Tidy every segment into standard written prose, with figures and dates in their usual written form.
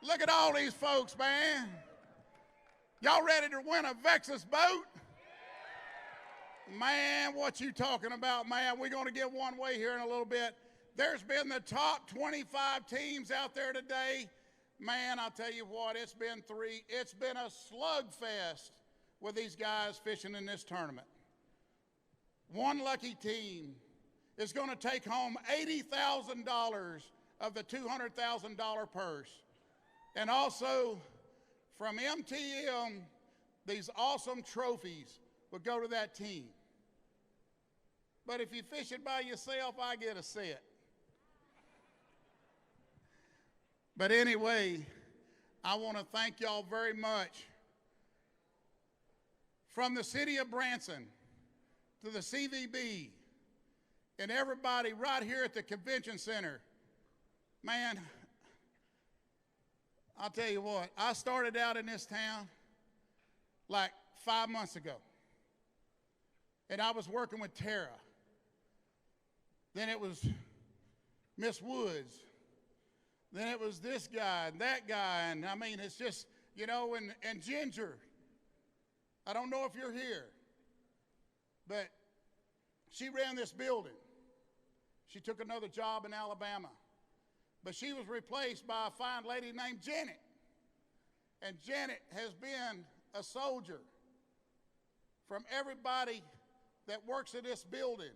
Look at all these folks, man. Y'all ready to win a Vexus boat? Man, what you talking about, man? We're going to get one way here in a little bit. There's been the top 25 teams out there today. Man, I'll tell you what, it's been a slugfest with these guys fishing in this tournament. One lucky team is going to take home $80,000 of the $200,000 purse. And also, from MTM, these awesome trophies will go to that team. But if you fish it by yourself, I get a set. But anyway, I want to thank y'all very much. From the city of Branson to the CVB and everybody right here at the convention center, man, I'll tell you what, I started out in this town like 5 months ago. And I was working with Tara. Then it was Miss Woods. Then it was this guy and that guy. And I mean, it's just, you know, and Ginger. I don't know if you're here, but she ran this building. She took another job in Alabama. But she was replaced by a fine lady named Janet. And Janet has been a soldier from everybody that works at this building.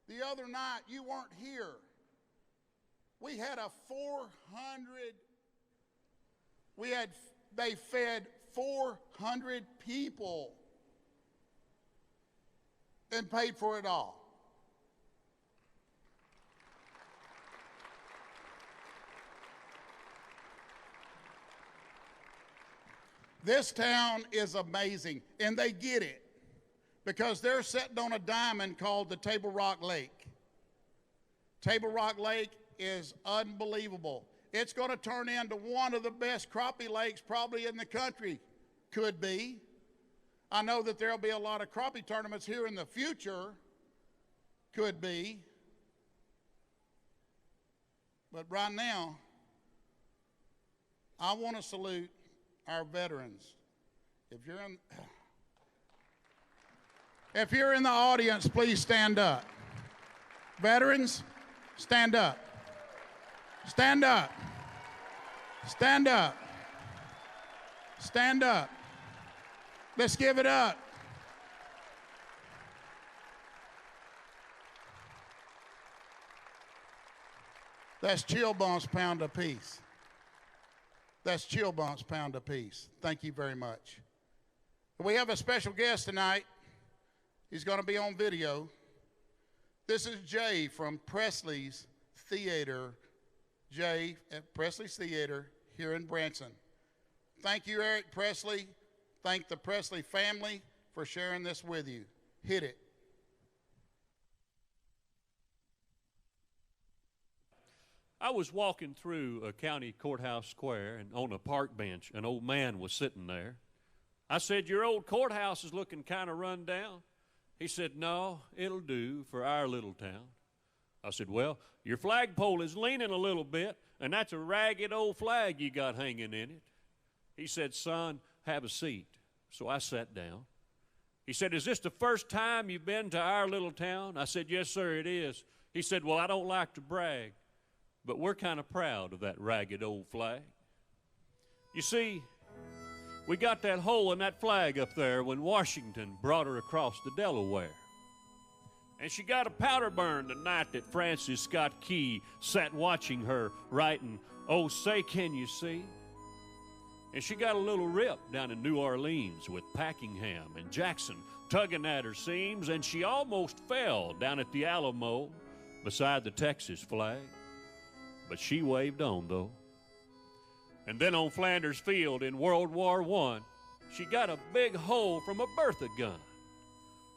The other night, you weren't here. We had they fed 400 people and paid for it all. This town is amazing, and they get it because they're sitting on a diamond called the Table Rock Lake. Table Rock Lake is unbelievable. It's going to turn into one of the best crappie lakes probably in the country. Could be. I know that there'll be a lot of crappie tournaments here in the future. Could be. But right now, I want to salute our veterans. If you're in the audience, please stand up. Veterans, stand up. Stand up. Stand up. Stand up. Let's give it up. That's chill bumps pound apiece. That's chill bumps pound apiece. Thank you very much. We have a special guest tonight. He's going to be on video. This is Jay from Presley's Theater. Jay at Presley's Theater here in Branson. Thank you, Eric Presley. Thank the Presley family for sharing this with you. Hit it. I was walking through a county courthouse square, and on a park bench, an old man was sitting there. I said, "Your old courthouse is looking kind of run down." He said, "No, it'll do for our little town." I said, "Well, your flagpole is leaning a little bit, and that's a ragged old flag you got hanging in it." He said, "Son, have a seat." So I sat down. He said, "Is this the first time you've been to our little town?" I said, "Yes, sir, it is." He said, "Well, I don't like to brag, but we're kind of proud of that ragged old flag. You see, we got that hole in that flag up there when Washington brought her across the Delaware. And she got a powder burn the night that Francis Scott Key sat watching her writing, 'Oh, say, can you see?' And she got a little rip down in New Orleans with Packingham and Jackson tugging at her seams, and she almost fell down at the Alamo beside the Texas flag. But she waved on, though. And then on Flanders Field in World War I, she got a big hole from a Bertha gun.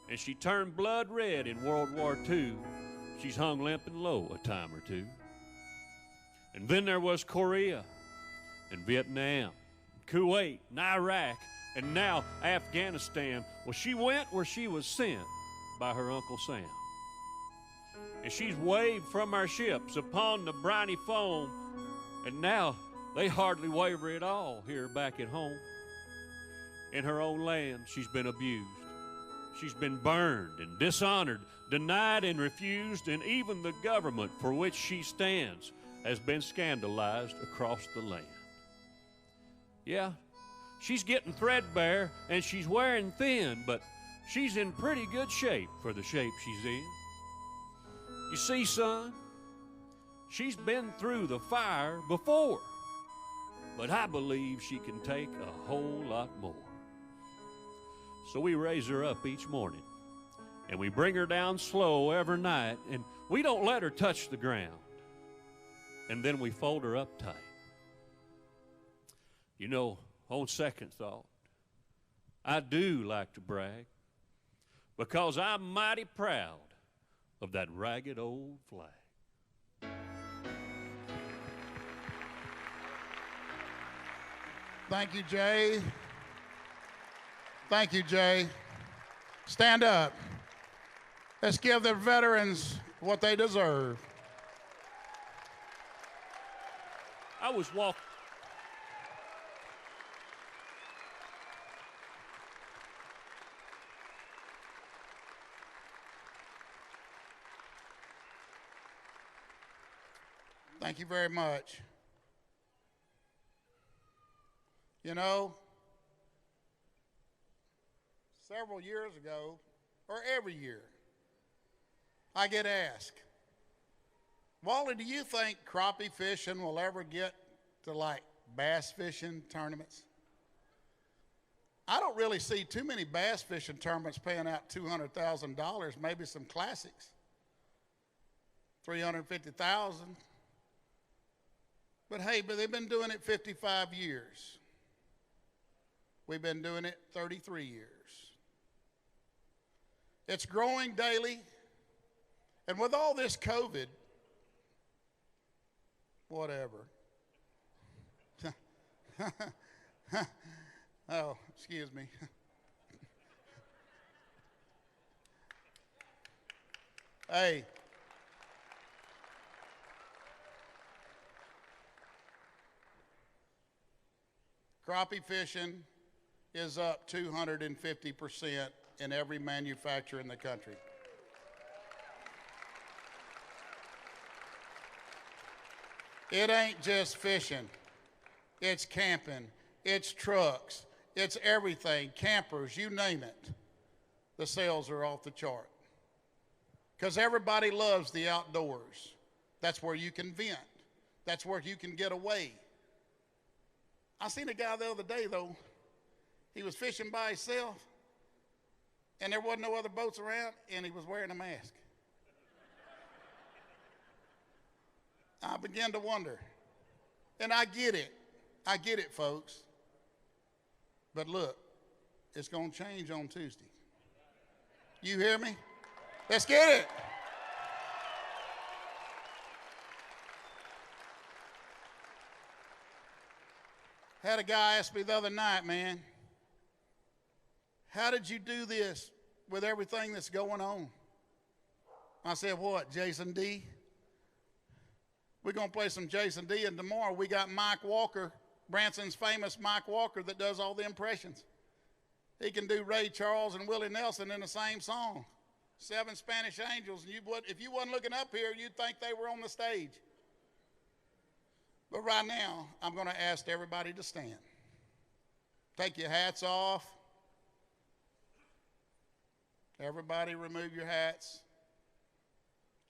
And she turned blood red in World War II. She's hung limping low a time or two. And then there was Korea and Vietnam, Kuwait and Iraq, and now Afghanistan. Well, she went where she was sent by her Uncle Sam. And she's waved from our ships upon the briny foam, and now they hardly waver at all here back at home. In her own land, she's been abused. She's been burned and dishonored, denied and refused, and even the government for which she stands has been scandalized across the land. Yeah, she's getting threadbare and she's wearing thin, but she's in pretty good shape for the shape she's in. You see, son, she's been through the fire before, but I believe she can take a whole lot more. So we raise her up each morning, and we bring her down slow every night, and we don't let her touch the ground. And then we fold her up tight. You know, on second thought, I do like to brag, because I'm mighty proud of that ragged old flag. Thank you, Jay. Thank you, Jay. Stand up. Let's give the veterans what they deserve. I was walking. Thank you very much. You know, several years ago, or every year, I get asked, Wally, do you think crappie fishing will ever get to like bass fishing tournaments? I don't really see too many bass fishing tournaments paying out $200,000, maybe some classics, $350,000. But hey, they've been doing it 55 years. We've been doing it 33 years. It's growing daily. And with all this COVID, whatever. Oh, excuse me. Hey. Crappie fishing is up 250% in every manufacturer in the country. It ain't just fishing. It's camping. It's trucks. It's everything. Campers, you name it. The sales are off the chart. Because everybody loves the outdoors. That's where you can vent. That's where you can get away. I seen a guy the other day, though. He was fishing by himself, and there wasn't no other boats around, and he was wearing a mask. I began to wonder. And I get it. I get it, folks. But look, it's going to change on Tuesday. You hear me? Let's get it. Had a guy ask me the other night, man, how did you do this with everything that's going on? I said, what, Jason D? We're going to play some Jason D, and tomorrow we got Mike Walker, Branson's famous Mike Walker, that does all the impressions. He can do Ray Charles and Willie Nelson in the same song. 7 Spanish Angels, and if you wasn't looking up here, you'd think they were on the stage. But right now, I'm going to ask everybody to stand. Take your hats off. Everybody remove your hats.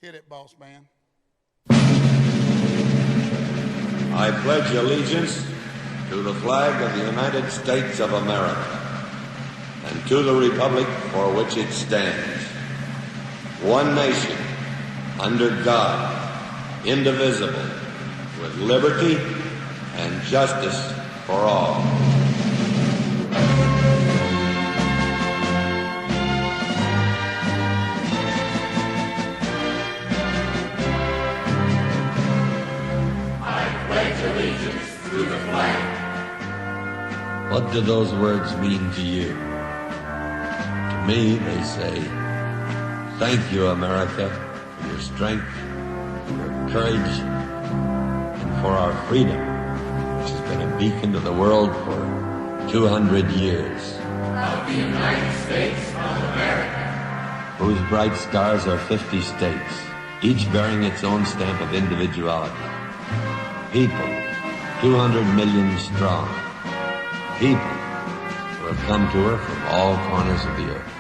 Hit it, boss man. I pledge allegiance to the flag of the United States of America and to the republic for which it stands, one nation, under God, indivisible, with liberty and justice for all. I pledge allegiance to the flag. What do those words mean to you? To me, they say, thank you, America, for your strength, your courage, for our freedom. been a beacon to the world for 200 years. Of the United States of America. Whose bright stars are 50 states, each bearing its own stamp of individuality. People, 200 million strong. People who have come to her from all corners of the earth.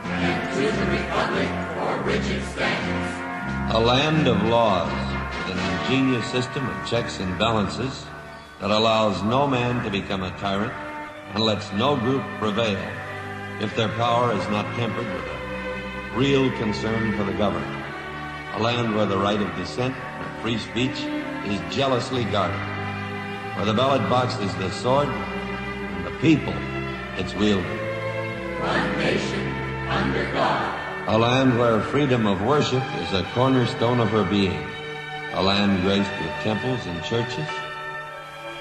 And to the republic for which it stands. A land of laws with an ingenious system of checks and balances that allows no man to become a tyrant and lets no group prevail if their power is not tempered with a real concern for the governed. A land where the right of dissent or free speech is jealously guarded, where the ballot box is the sword and the people its wielder. One nation under God. A land where freedom of worship is a cornerstone of her being. A land graced with temples and churches,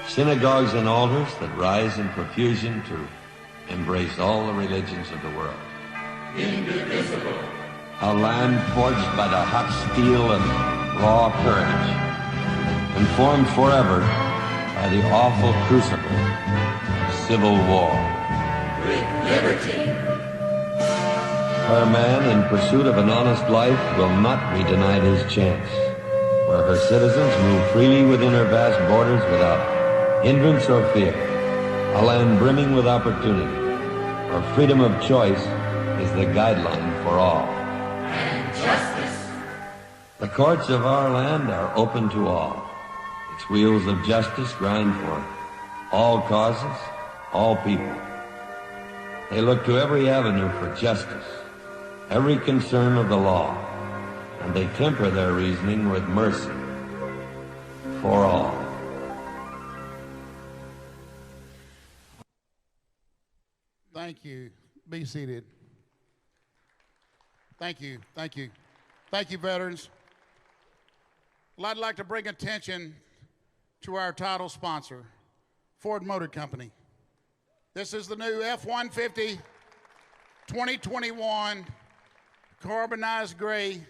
synagogues and altars that rise in profusion to embrace all the religions of the world. Indivisible. A land forged by the hot steel of raw courage, and formed forever by the awful crucible of civil war. With liberty. Where man, in pursuit of an honest life, will not be denied his chance. Where her citizens move freely within her vast borders without hindrance or fear. A land brimming with opportunity, where freedom of choice is the guideline for all. And justice. The courts of our land are open to all. Its wheels of justice grind for all causes, all people. They look to every avenue for justice, every concern of the law, and they temper their reasoning with mercy for all. Thank you. Be seated. Thank you. Thank you. Thank you, veterans. Well, I'd like to bring attention to our title sponsor, Ford Motor Company. This is the new F-150 2021 carbonized gray.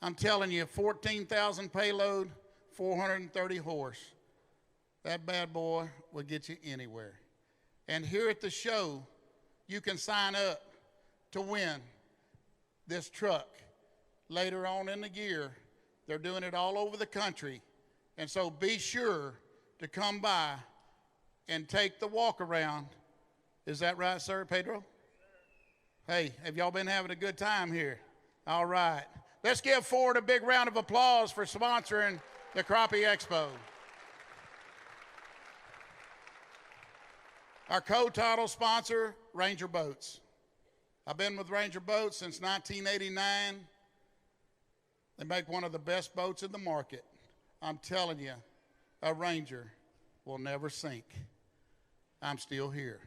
I'm telling you, 14,000 payload, 430 horse. That bad boy will get you anywhere. And here at the show, you can sign up to win this truck. Later on in the year, they're doing it all over the country. And so be sure to come by and take the walk around. Is that right, sir, Pedro? Hey, have y'all been having a good time here? All right. Let's give Ford a big round of applause for sponsoring the Crappie Expo. Our co-title sponsor, Ranger Boats. I've been with Ranger Boats since 1989. They make one of the best boats in the market. I'm telling you, a Ranger will never sink. I'm still here.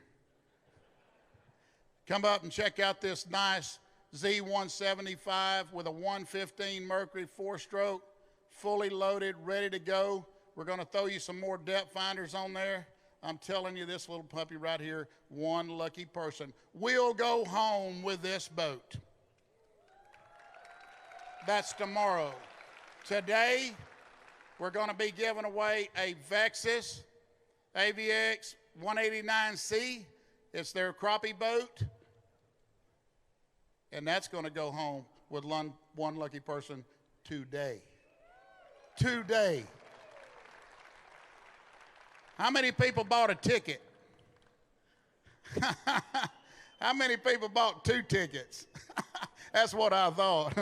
Come up and check out this nice Z175 with a 115 Mercury 4-stroke, fully loaded, ready to go. We're going to throw you some more depth finders on there. I'm telling you, this little puppy right here, one lucky person will go home with this boat. That's tomorrow. Today, we're going to be giving away a Vexus AVX 189C. It's their crappie boat. And that's going to go home with one lucky person today. Today. How many people bought a ticket? How many people bought 2 tickets? That's what I thought.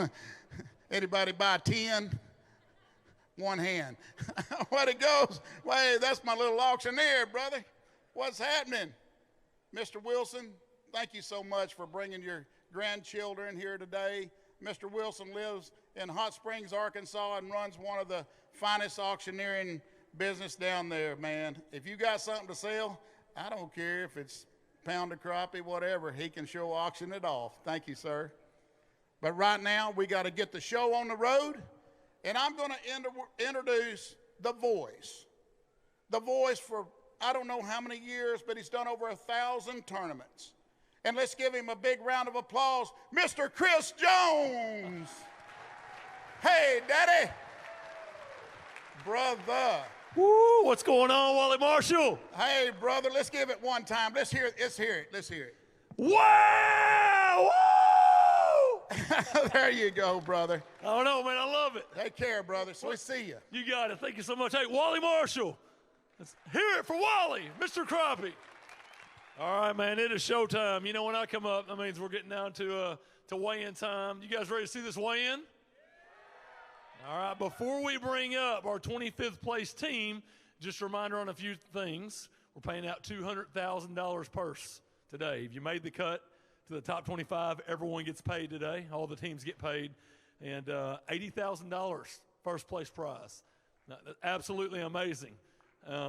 Anybody buy 10? One hand. Where it goes? Wait, that's my little auctioneer, brother. What's happening? Mr. Wilson, thank you so much for bringing your grandchildren here today. Mr. Wilson lives in Hot Springs, Arkansas, and runs one of the finest auctioneering business down there, man. If you got something to sell, I don't care if it's pound of crappie, whatever, he can sure auction it off. Thank you, sir. But right now, we got to get the show on the road, and I'm going to introduce The Voice. The Voice for I don't know how many years, but he's done over 1,000 tournaments. And let's give him a big round of applause, Mr. Chris Jones. Hey, Daddy. Brother. Woo, what's going on, Wally Marshall? Hey, brother, let's give it one time. Let's hear it. Let's hear it. Let's hear it. Wow! Woo! There you go, brother. I don't know, man. I love it. Take care, brother. So we see you. You got it. Thank you so much. Hey, Wally Marshall. Let's hear it for Wally, Mr. Crappie. All right, man. It is showtime. You know, when I come up, that means we're getting down to weigh-in time. You guys ready to see this weigh-in? All right, before we bring up our 25th place team, just a reminder on a few things. We're paying out $200,000 purse today. If you made the cut to the top 25, everyone gets paid today. All the teams get paid. And $80,000 first place prize. Now, absolutely amazing.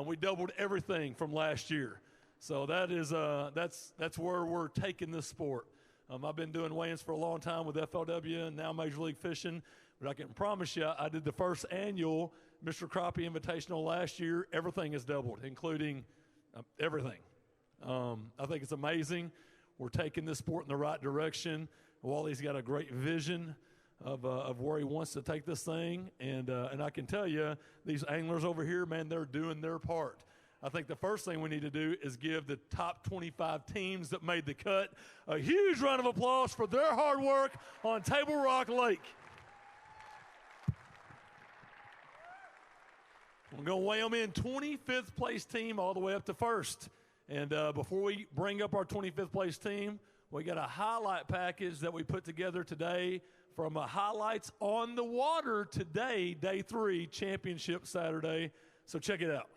We doubled everything from last year. So that is that's where we're taking this sport. I've been doing weigh-ins for a long time with FLW and now Major League Fishing. But I can promise you, I did the first annual Mr. Crappie Invitational last year. Everything is doubled, including everything. I think it's amazing. We're taking this sport in the right direction. Wally's got a great vision of where he wants to take this thing. And I can tell you, these anglers over here, man, they're doing their part. I think the first thing we need to do is give the top 25 teams that made the cut a huge round of applause for their hard work on Table Rock Lake. We're going to weigh them in 25th place team all the way up to first. And before we bring up our 25th place team, we got a highlight package that we put together today from highlights on the water today, day 3, championship Saturday. So check it out.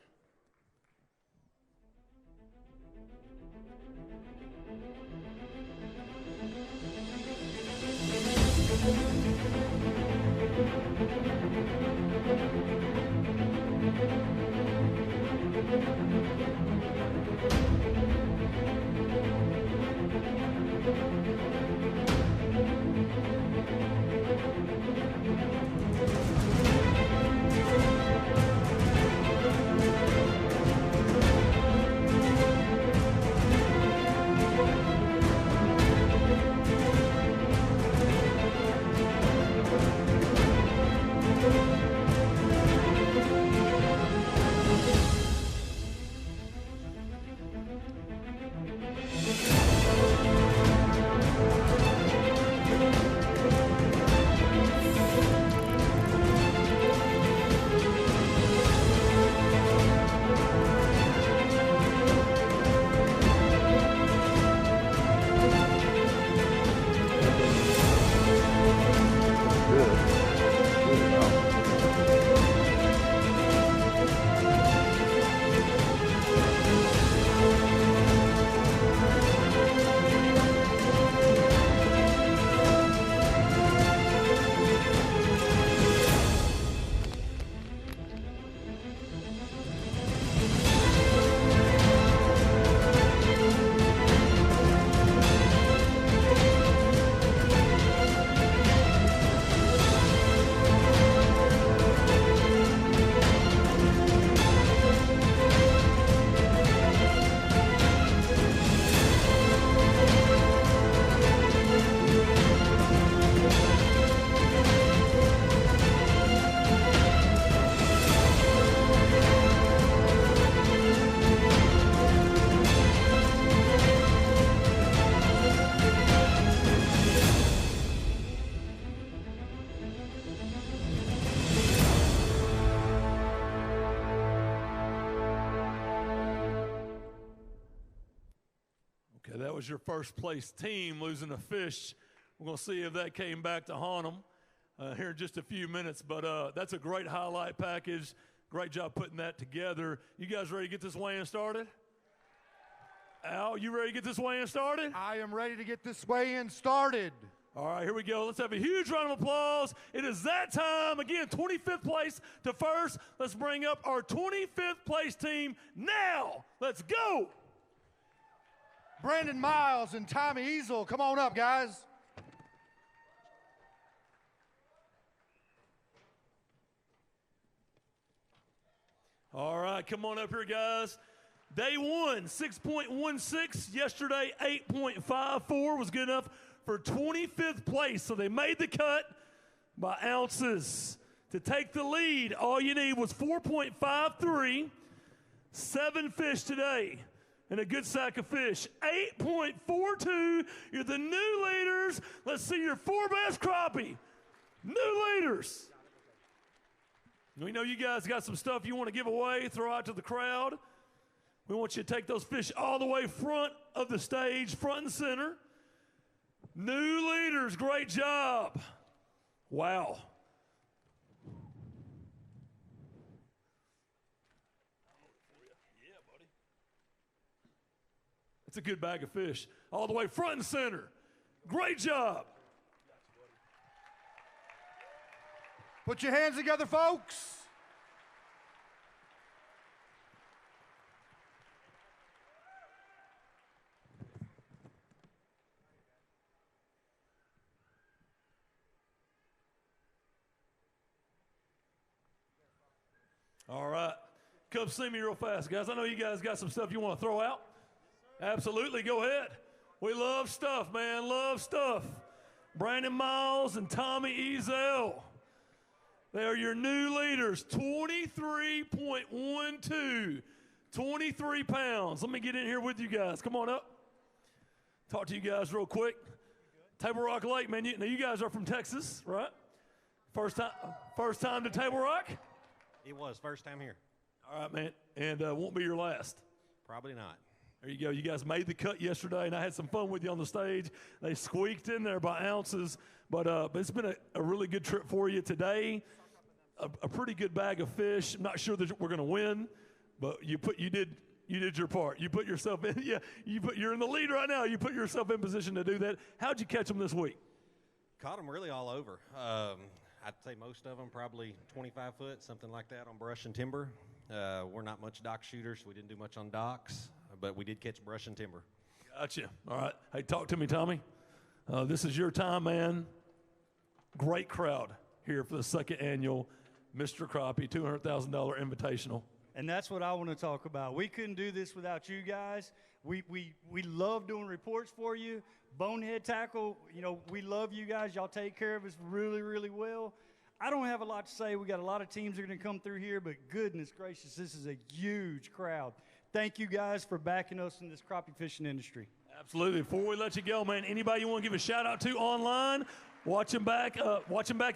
That was your first place team losing a fish. We're going to see if that came back to haunt them here in just a few minutes. But that's a great highlight package. Great job putting that together. You guys ready to get this weigh-in started? Al, you ready to get this weigh-in started? I am ready to get this weigh-in started. All right, here we go. Let's have a huge round of applause. It is that time. Again, 25th place to first. Let's bring up our 25th place team now. Let's go. Brandon Miles and Tommy Easel, come on up, guys. All right, come on up here, guys. Day 1, 6.16. Yesterday, 8.54 was good enough for 25th place. So they made the cut by ounces. To take the lead, all you need was 4.53, 7 fish today, and a good sack of fish. 8.42, you're the new leaders. Let's see your 4 best crappie. New leaders. We know you guys got some stuff you want to give away, throw out to the crowd. We want you to take those fish all the way front of the stage, front and center. New leaders, great job. Wow. It's a good bag of fish. All the way front and center. Great job. Put your hands together, folks. All right. Come see me real fast, guys. I know you guys got some stuff you want to throw out. Absolutely, go ahead. We love stuff, man, love stuff. Brandon Miles and Tommy Ezel. They are your new leaders, 23.12, 23 pounds. Let me get in here with you guys. Come on up. Talk to you guys real quick. Table Rock Lake, man. You guys are from Texas, right? First time to Table Rock? It was first time here. All right, man, and won't be your last. Probably not. There you go. You guys made the cut yesterday, and I had some fun with you on the stage. They squeaked in there by ounces, but it's been a really good trip for you today. A pretty good bag of fish. I'm not sure that we're going to win, but you did your part. You put yourself in. Yeah, you're in the lead right now. You put yourself in position to do that. How'd you catch them this week? Caught them really all over. I'd say most of them probably 25 foot, something like that on brush and timber. We're not much dock shooters. We didn't do much on docks, but we did catch brush and timber. Gotcha. All right. Hey, talk to me, Tommy. This is your time, man. Great crowd here for the second annual Mr. Crappie $200,000 Invitational. And that's what I want to talk about. We couldn't do this without you guys. We love doing reports for you. Bonehead Tackle, we love you guys. Y'all take care of us really, really well. I don't have a lot to say. We got a lot of teams that are going to come through here, but goodness gracious, this is a huge crowd. Thank you guys for backing us in this crappie fishing industry. Absolutely. Before we let you go, man, anybody you want to give a shout out to online, watching back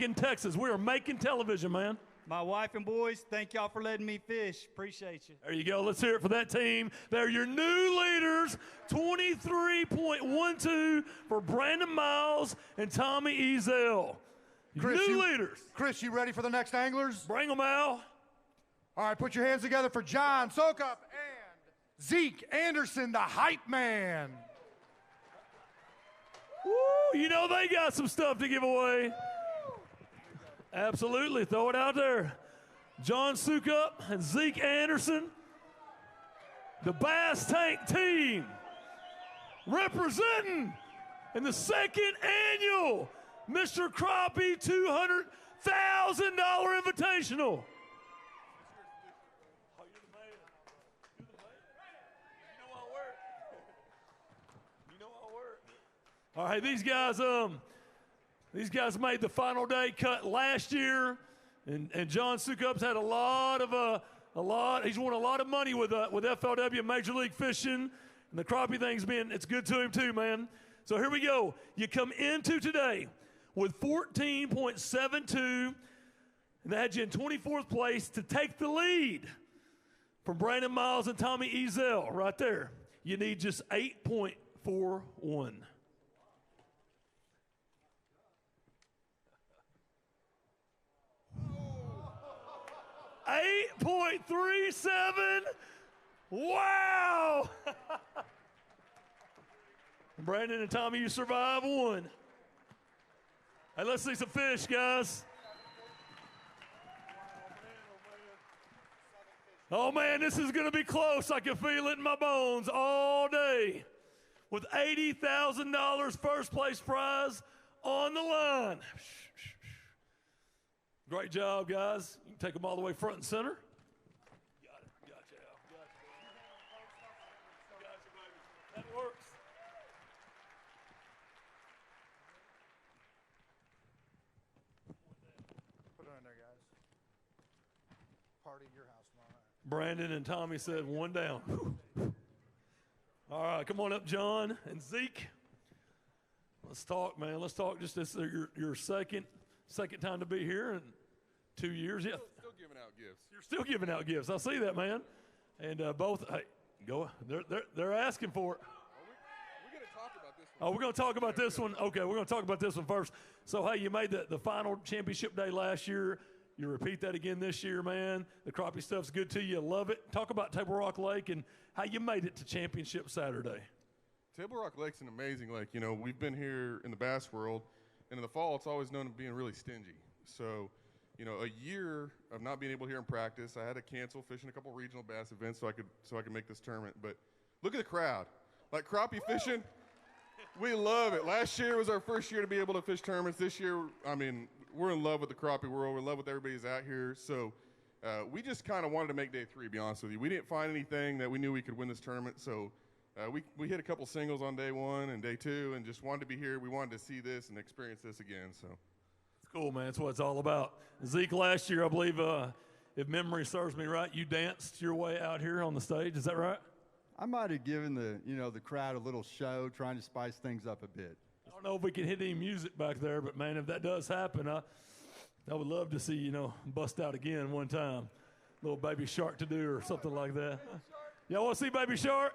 in Texas. We are making television, man. My wife and boys, thank y'all for letting me fish. Appreciate you. There you go. Let's hear it for that team. They're your new leaders, 23.12 for Brandon Miles and Tommy Ezel. New leaders. Chris, you ready for the next anglers? Bring them out. All right, put your hands together for John Sokup and Zeke Anderson, the hype man. Woo, they got some stuff to give away. Absolutely. Throw it out there. John Sukup and Zeke Anderson, the Bass Tank team, representing in the second annual Mr. Crappie $200,000 Invitational. All right, these guys made the final day cut last year, and John Sukup's had he's won a lot of money with FLW Major League Fishing, and the crappie thing's it's good to him too, man. So here we go. You come into today with 14.72, and they had you in 24th place to take the lead from Brandon Miles and Tommy Ezel right there. You need just 8.41. 8.37. Wow. Brandon and Tommy, you survive one. Hey, let's see some fish, guys. Oh, man, this is going to be close. I can feel it in my bones all day. With $80,000 first place prize on the line. Great job, guys. You can take them all the way front and center. Got it. Gotcha, Al. Gotcha, baby. That works. Put it on there, guys. party at your house tomorrow night. Brandon and Tommy said one down. All right, come on up, John and Zeke. Let's talk, man. Let's talk. Just this your second time to be here in 2 years. Yeah, still giving out gifts. You're still giving out gifts. I see that, man. And both, hey, go. They're asking for it. We're going to talk about this one. Oh, we're going to talk about this one. Okay, we're going to talk about this one first. So, hey, you made the final championship day last year. You repeat that again this year, man. The crappie stuff's good to you. Love it. Talk about Table Rock Lake and how you made it to championship Saturday. Table Rock Lake's an amazing lake. You know, we've been here in the bass world, and in the fall, it's always known as being really stingy. So, you know, a year of not being able to hear in practice, I had to cancel fishing a couple regional bass events so I could make this tournament. But look at the crowd. Like crappie fishing, we love it. Last year was our first year to be able to fish tournaments. This year, I mean, we're in love with the crappie world. We're in love with everybody's out here. So we just kind of wanted to make day 3, to be honest with you. We didn't find anything that we knew we could win this tournament. So we hit a couple singles on day 1 and day 2 and just wanted to be here. We wanted to see this and experience this again. So it's cool, man. That's what it's all about. Zeke, last year, I believe, if memory serves me right, you danced your way out here on the stage. Is that right? I might have given the crowd a little show, trying to spice things up a bit. I don't know if we can hit any music back there, but man, if that does happen, I would love to see, bust out again one time. Little Baby Shark to do or something like that. Y'all want to see Baby Shark?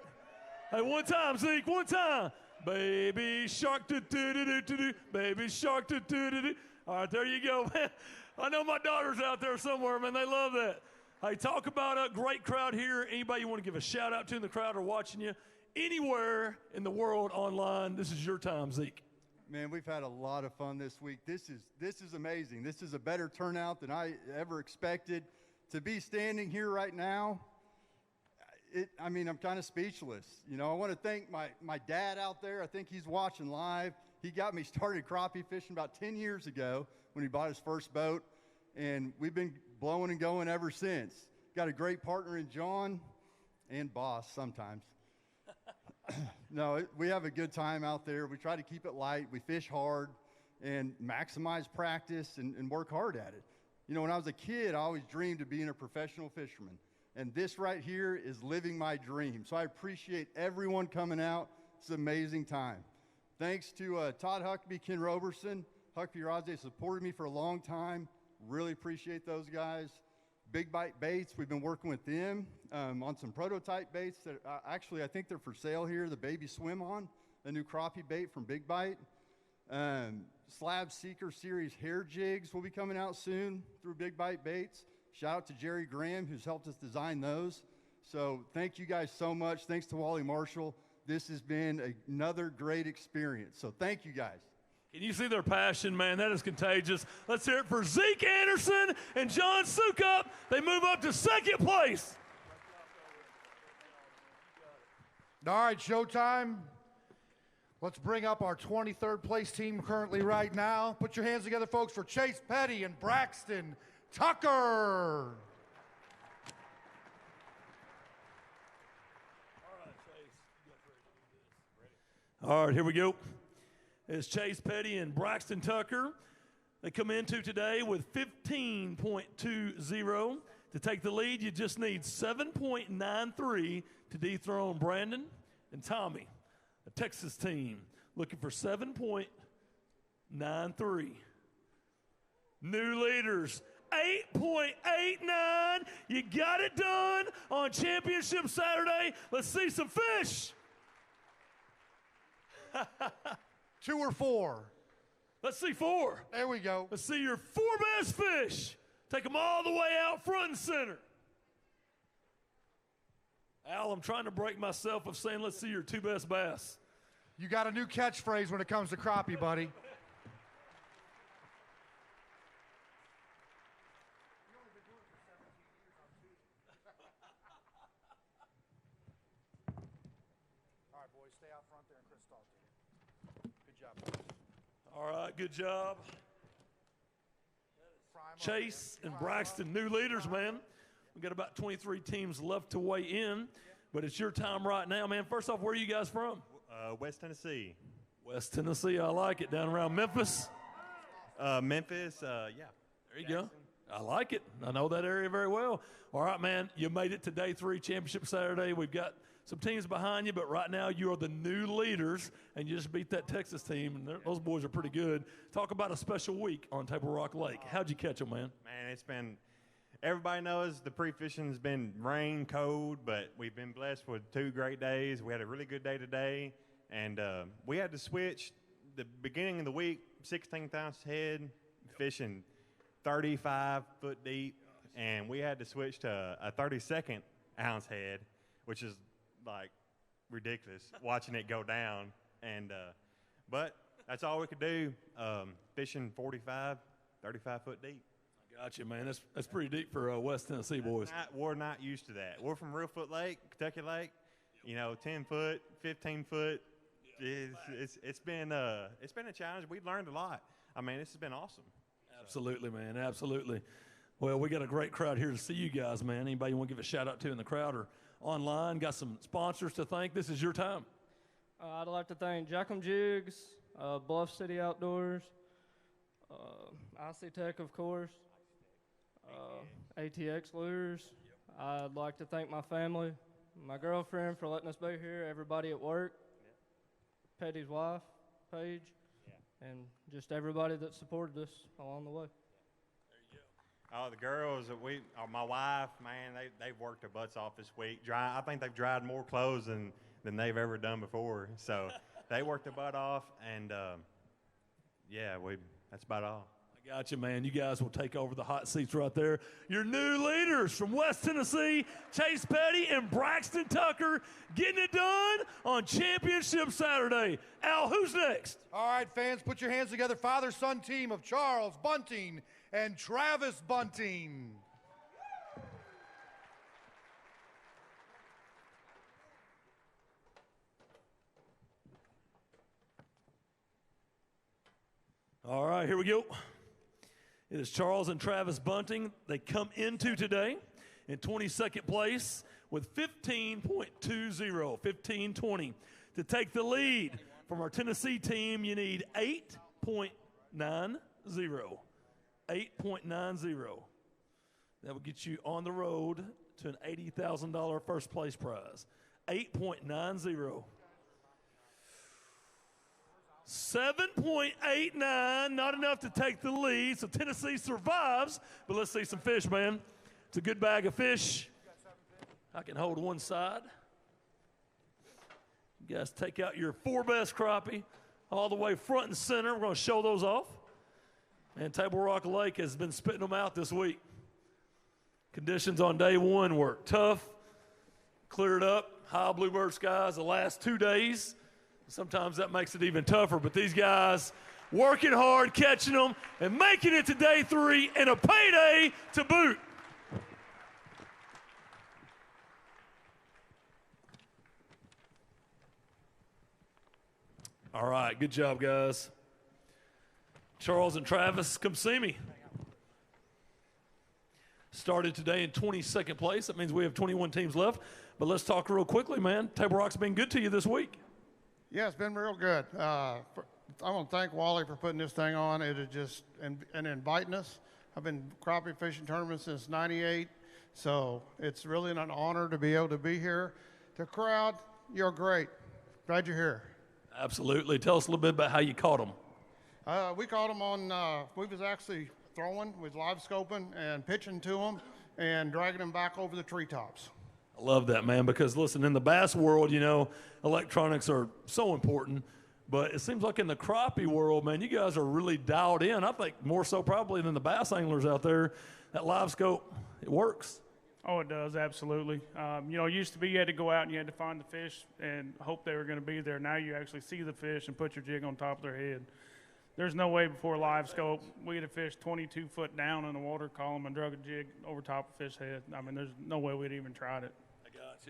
Hey, one time, Zeke, one time. Baby Shark, do-do-do-do-do-do. Baby Shark, do-do-do-do. All right, there you go, man. I know my daughter's out there somewhere, man. They love that. Hey, talk about a great crowd here. Anybody you want to give a shout out to in the crowd or watching you anywhere in the world online, this is your time, Zeke. Man, we've had a lot of fun this week. This is amazing. This is a better turnout than I ever expected. To be standing here right now, I'm kind of speechless. I want to thank my dad out there. I think he's watching live. He got me started crappie fishing about 10 years ago when he bought his first boat, and we've been blowing and going ever since. Got a great partner in John and boss sometimes. No, we have a good time out there. We try to keep it light. We fish hard and maximize practice and work hard at it. When I was a kid, I always dreamed of being a professional fisherman. And this right here is living my dream. So I appreciate everyone coming out. It's an amazing time. Thanks to Todd Huckabee, Ken Roberson, Huckabee Rods. They supported me for a long time. Really appreciate those guys. Big Bite Baits, we've been working with them on some prototype baits that actually I think they're for sale here. The Baby Swim On, a new crappie bait from Big Bite. Slab Seeker Series hair jigs will be coming out soon through Big Bite Baits. Shout out to Jerry Graham, who's helped us design those. So thank you guys so much. Thanks to Wally Marshall. This has been another great experience. So thank you guys. Can you see their passion, man? That is contagious. Let's hear it for Zeke Anderson and John Sukup. They move up to second place. All right, showtime. Let's bring up our 23rd place team currently right now. Put your hands together, folks, for Chase Petty and Braxton Tucker. All right, here we go. It's Chase Petty and Braxton Tucker. They come into today with 15.20. To take the lead, you just need 7.93 to dethrone Brandon and Tommy, a Texas team, looking for 7.93. New leaders, 8.89. You got it done on Championship Saturday. Let's see some fish. 2 or 4? Let's see 4. There we go. Let's see your 4 best fish. Take them all the way out front and center. Al, I'm trying to break myself of saying, let's see your 2 best bass. You got a new catchphrase when it comes to crappie, buddy. All right, boys, stay out front there and Chris talk to you. Good job. All right, good job. Chase and Braxton, new leaders, man. We've got about 23 teams left to weigh in, but it's your time right now, man. First off, where are you guys from? West Tennessee. West Tennessee, I like it. Down around Memphis? Memphis, yeah. There you go. I like it. I know that area very well. All right, man, you made it to day 3, Championship Saturday. We've got some teams behind you, but right now you are the new leaders, and you just beat that Texas team, and those boys are pretty good. Talk about a special week on Table Rock Lake. How'd you catch them, man? Man, it's been – everybody knows the pre-fishing's been rain, cold, but we've been blessed with 2 great days. We had a really good day today, and we had to switch the beginning of the week, 16th-ounce head, fishing 35-foot deep, and we had to switch to a 32nd-ounce head, which is like ridiculous watching it go down. And but that's all we could do, fishing 35-foot deep. I got you, man. That's pretty deep for West Tennessee boys. We're not used to that. We're from Reelfoot Lake, Kentucky Lake, 10 foot, 15 foot. It's been a challenge. We've learned a lot. I mean, this has been awesome. Absolutely, man. Absolutely. Well, we got a great crowd here to see you guys, man. Anybody you want to give a shout out to in the crowd or online? Got some sponsors to thank. This is your time. I'd like to thank Jackham Jigs, Bluff City Outdoors, IC Tech, of course, ATX Lures. I'd like to thank my family, my girlfriend for letting us be here, everybody at work, Petty's wife, Paige, and just everybody that supported us along the way. Oh, the girls my wife, man, they've worked their butts off this week. I think they've dried more clothes than they've ever done before. So they worked their butt off, and that's about all. I got you, man. You guys will take over the hot seats right there. Your new leaders from West Tennessee, Chase Petty and Braxton Tucker, getting it done on Championship Saturday. Al, who's next? All right, fans, put your hands together. Father-son team of Charles Bunting and Travis Bunting. All right, here we go. It is Charles and Travis Bunting. They come into today in 22nd place with 15.20, 15.20. To take the lead from our Tennessee team, you need 8.90. 8.90. That will get you on the road to an $80,000 first place prize. 8.90. 7.89, not enough to take the lead, so Tennessee survives, but let's see some fish, man. It's a good bag of fish. I can hold one side. You guys take out your 4 best crappie all the way front and center. We're going to show those off. And Table Rock Lake has been spitting them out this week. Conditions on day 1 were tough, cleared up, high bluebird skies the last 2 days. Sometimes that makes it even tougher, but these guys working hard, catching them, and making it to day 3 and a payday to boot. All right, good job, guys. Charles and Travis, come see me. Started today in 22nd place. That means we have 21 teams left. But let's talk real quickly, man. Table Rock's been good to you this week. Yeah, it's been real good. I want to thank Wally for putting this thing on. It is just and inviting us. I've been crappie fishing tournaments since '98, so it's really an honor to be able to be here. The crowd, you're great. Glad you're here. Absolutely. Tell us a little bit about how you caught them. We caught them on. We was actually throwing, with live scoping and pitching to them and dragging them back over the treetops. I love that, man, because, listen, in the bass world, electronics are so important, but it seems like in the crappie world, man, you guys are really dialed in. I think more so probably than the bass anglers out there. That live scope, it works. Oh, it does, absolutely. It used to be you had to go out and you had to find the fish and hope they were going to be there. Now you actually see the fish and put your jig on top of their head. There's no way before live scope we had a fish 22 foot down in the water column and drug a jig over top of fish head. I mean, there's no way we'd even tried it.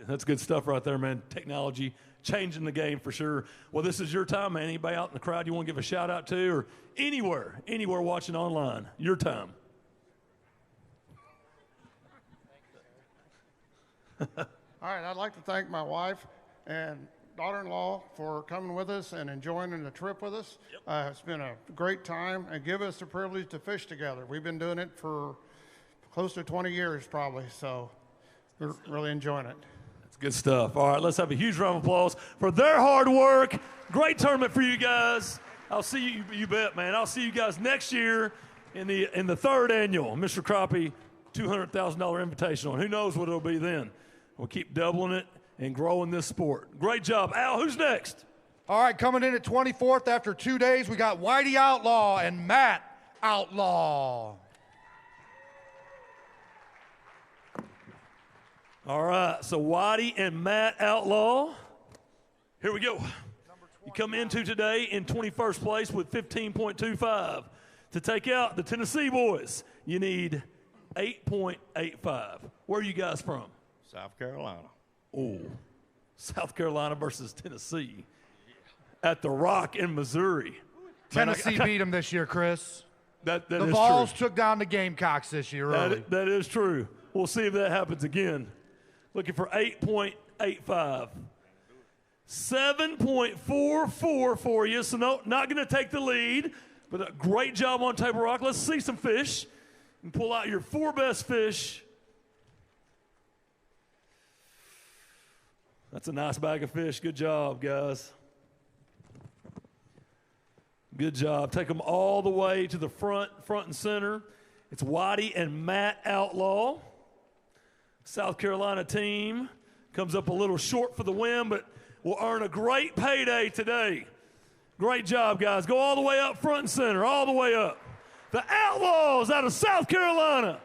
That's good stuff right there, man. Technology changing the game for sure. Well, this is your time, man. Anybody out in the crowd you want to give a shout out to, or anywhere watching online, your time. All right, I'd like to thank my wife and daughter-in-law for coming with us and enjoying the trip with us. It's been a great time and give us the privilege to fish together. We've been doing it for close to 20 years probably, so we're really enjoying it. That's good stuff. All right, let's have a huge round of applause for their hard work. Great tournament for you guys. I'll see you, you bet, man. I'll see you guys next year in the third annual Mr. Crappie $200,000 Invitational. And who knows what it'll be then. We'll keep doubling it and growing this sport. Great job. Al, who's next? All right, coming in at 24th after 2 days, we got Whitey Outlaw and Matt Outlaw. All right, so Whitey and Matt Outlaw. Here we go. You come into today in 21st place with 15.25. To take out the Tennessee boys, you need 8.85. Where are you guys from? South Carolina. Oh, South Carolina versus Tennessee at the Rock in Missouri. Tennessee beat them this year, Chris. That the is Vols true. took down the Gamecocks this year early. That is true. We'll see if that happens again. Looking for 8.85. 7.44 for you, so no, not going to take the lead, but a great job on Table Rock. Let's see some fish and pull out your 4 best fish. That's a nice bag of fish. Good job, guys. Good job. Take them all the way to the front and center. It's Whitey and Matt Outlaw. South Carolina team comes up a little short for the win, but will earn a great payday today. Great job, guys. Go all the way up front and center, all the way up. The Outlaws out of South Carolina.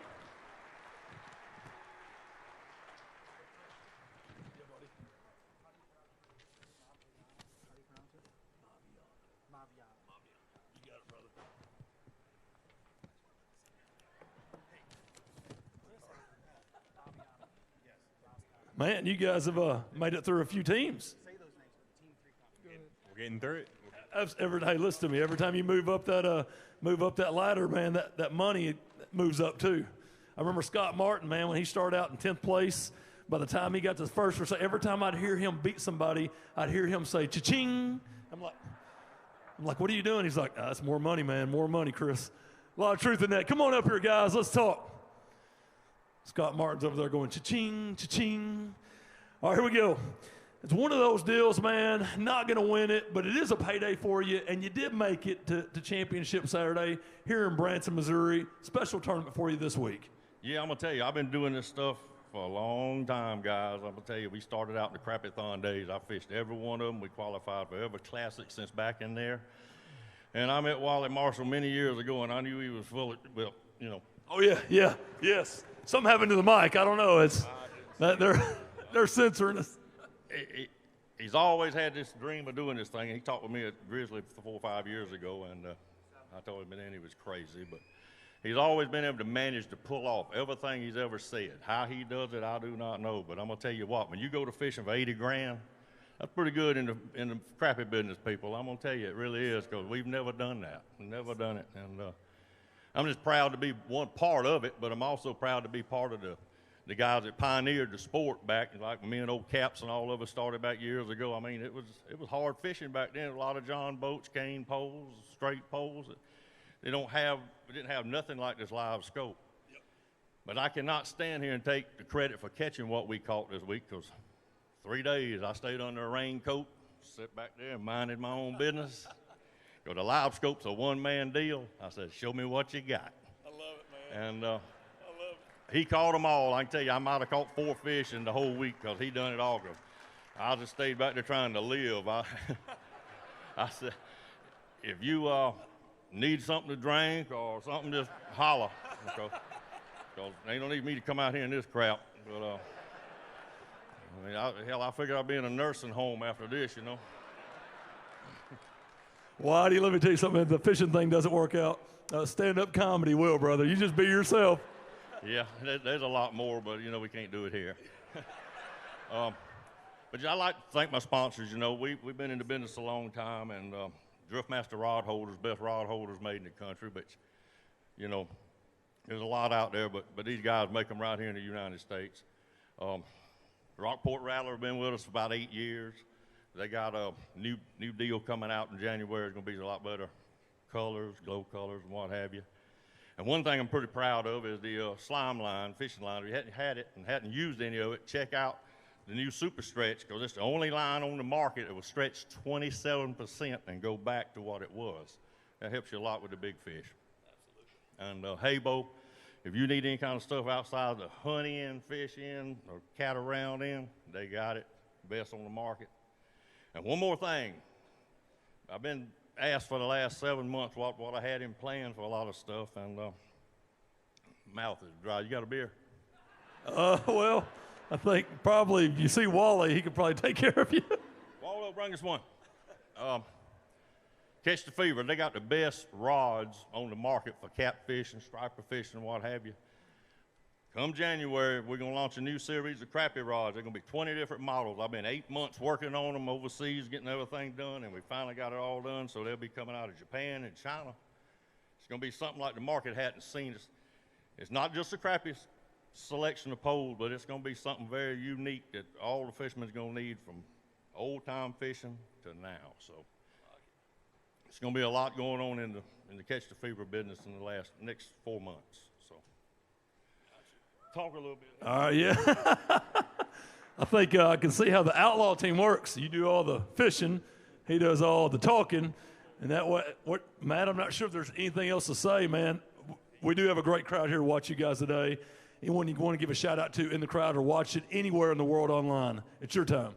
Man, you guys have made it through a few teams. We're getting through it. Hey, listen to me. Every time you move up that ladder, man, that money moves up too. I remember Scott Martin, man, when he started out in 10th place. By the time he got to first or second, every time I'd hear him beat somebody, I'd hear him say "cha-ching." I'm like, what are you doing? He's like, that's more money, man, more money, Chris. A lot of truth in that. Come on up here, guys. Let's talk. Scott Martin's over there going cha-ching, cha-ching. All right, here we go. It's one of those deals, man. Not going to win it, but it is a payday for you, and you did make it to championship Saturday here in Branson, Missouri. Special tournament for you this week. Yeah, I'm going to tell you, I've been doing this stuff for a long time, guys. I'm going to tell you, we started out in the Crappie-thon days. I fished every one of them. We qualified for every classic since back in there. And I met Wally Marshall many years ago, and I knew he was full of, well, you know. Oh, yeah, yes. Something happened to the mic. I don't know. It's they're censoring us. He's always had this dream of doing this thing. He talked with me at Grizzly 4 or 5 years ago, and I told him then he was crazy. But he's always been able to manage to pull off everything he's ever said. How he does it, I do not know. But I'm going to tell you what, when you go to fishing for 80 grand, that's pretty good in the crappie business, people. I'm going to tell you, it really is, because we've never done that. We've never done it. And I'm just proud to be one part of it, but I'm also proud to be part of the guys that pioneered the sport back, like me and old Caps and all of us started back years ago. I mean, it was hard fishing back then. A lot of John boats, cane poles, straight poles. We didn't have nothing like this live scope. Yep. But I cannot stand here and take the credit for catching what we caught this week, because 3 days I stayed under a raincoat, sit back there and minded my own business. The live scope's a one-man deal. I said, show me what you got. I love it, man. And I love it. he caught them all. I can tell you, I might have caught 4 fish in the whole week, because he done it all. I just stayed back there trying to live. I said, if you need something to drink or something, just holler. Because they don't need me to come out here in this crap. But I figured I'd be in a nursing home after this, you know. Whitey, let me tell you something. If the fishing thing doesn't work out, stand-up comedy will, brother. You just be yourself. Yeah, there's a lot more, but, you know, we can't do it here. But I like to thank my sponsors. You know, we've been in the business a long time, and Driftmaster rod holders, best rod holders made in the country. But, you know, there's a lot out there, but these guys make them right here in the United States. Rockport Rattler have been with us for about 8 years. They got a new deal coming out in January. It's going to be a lot better colors, glow colors, and what have you. And one thing I'm pretty proud of is the slime line, fishing line. If you hadn't had it and hadn't used any of it, check out the new Super Stretch, because it's the only line on the market that will stretch 27% and go back to what it was. That helps you a lot with the big fish. Absolutely. And Haybo, if you need any kind of stuff outside the hunt in, fish in, or cat around in, they got it. Best on the market. And one more thing. I've been asked for the last 7 months what I had in plan for a lot of stuff, and mouth is dry. You got a beer? Well, I think probably if you see Wally, he could probably take care of you. Waldo, bring us one. Catch the Fever. They got the best rods on the market for catfish and striper fishing and what have you. Come January, we're going to launch a new series of crappie rods. They're going to be 20 different models. I've been 8 months working on them overseas, getting everything done, and we finally got it all done, so they'll be coming out of Japan and China. It's going to be something like the market hadn't seen. It's not just a crappie selection of poles, but it's going to be something very unique that all the fishermen's going to need from old-time fishing to now. So it's going to be a lot going on in the Catch the Fever business in the next 4 months. Talk a little bit. All right, yeah. I think I can see how the outlaw team works. You do all the fishing, he does all the talking, and that way, Matt, I'm not sure if there's anything else to say, man. We do have a great crowd here to watch you guys today. Anyone you want to give a shout out to in the crowd or watch it anywhere in the world online, it's your time.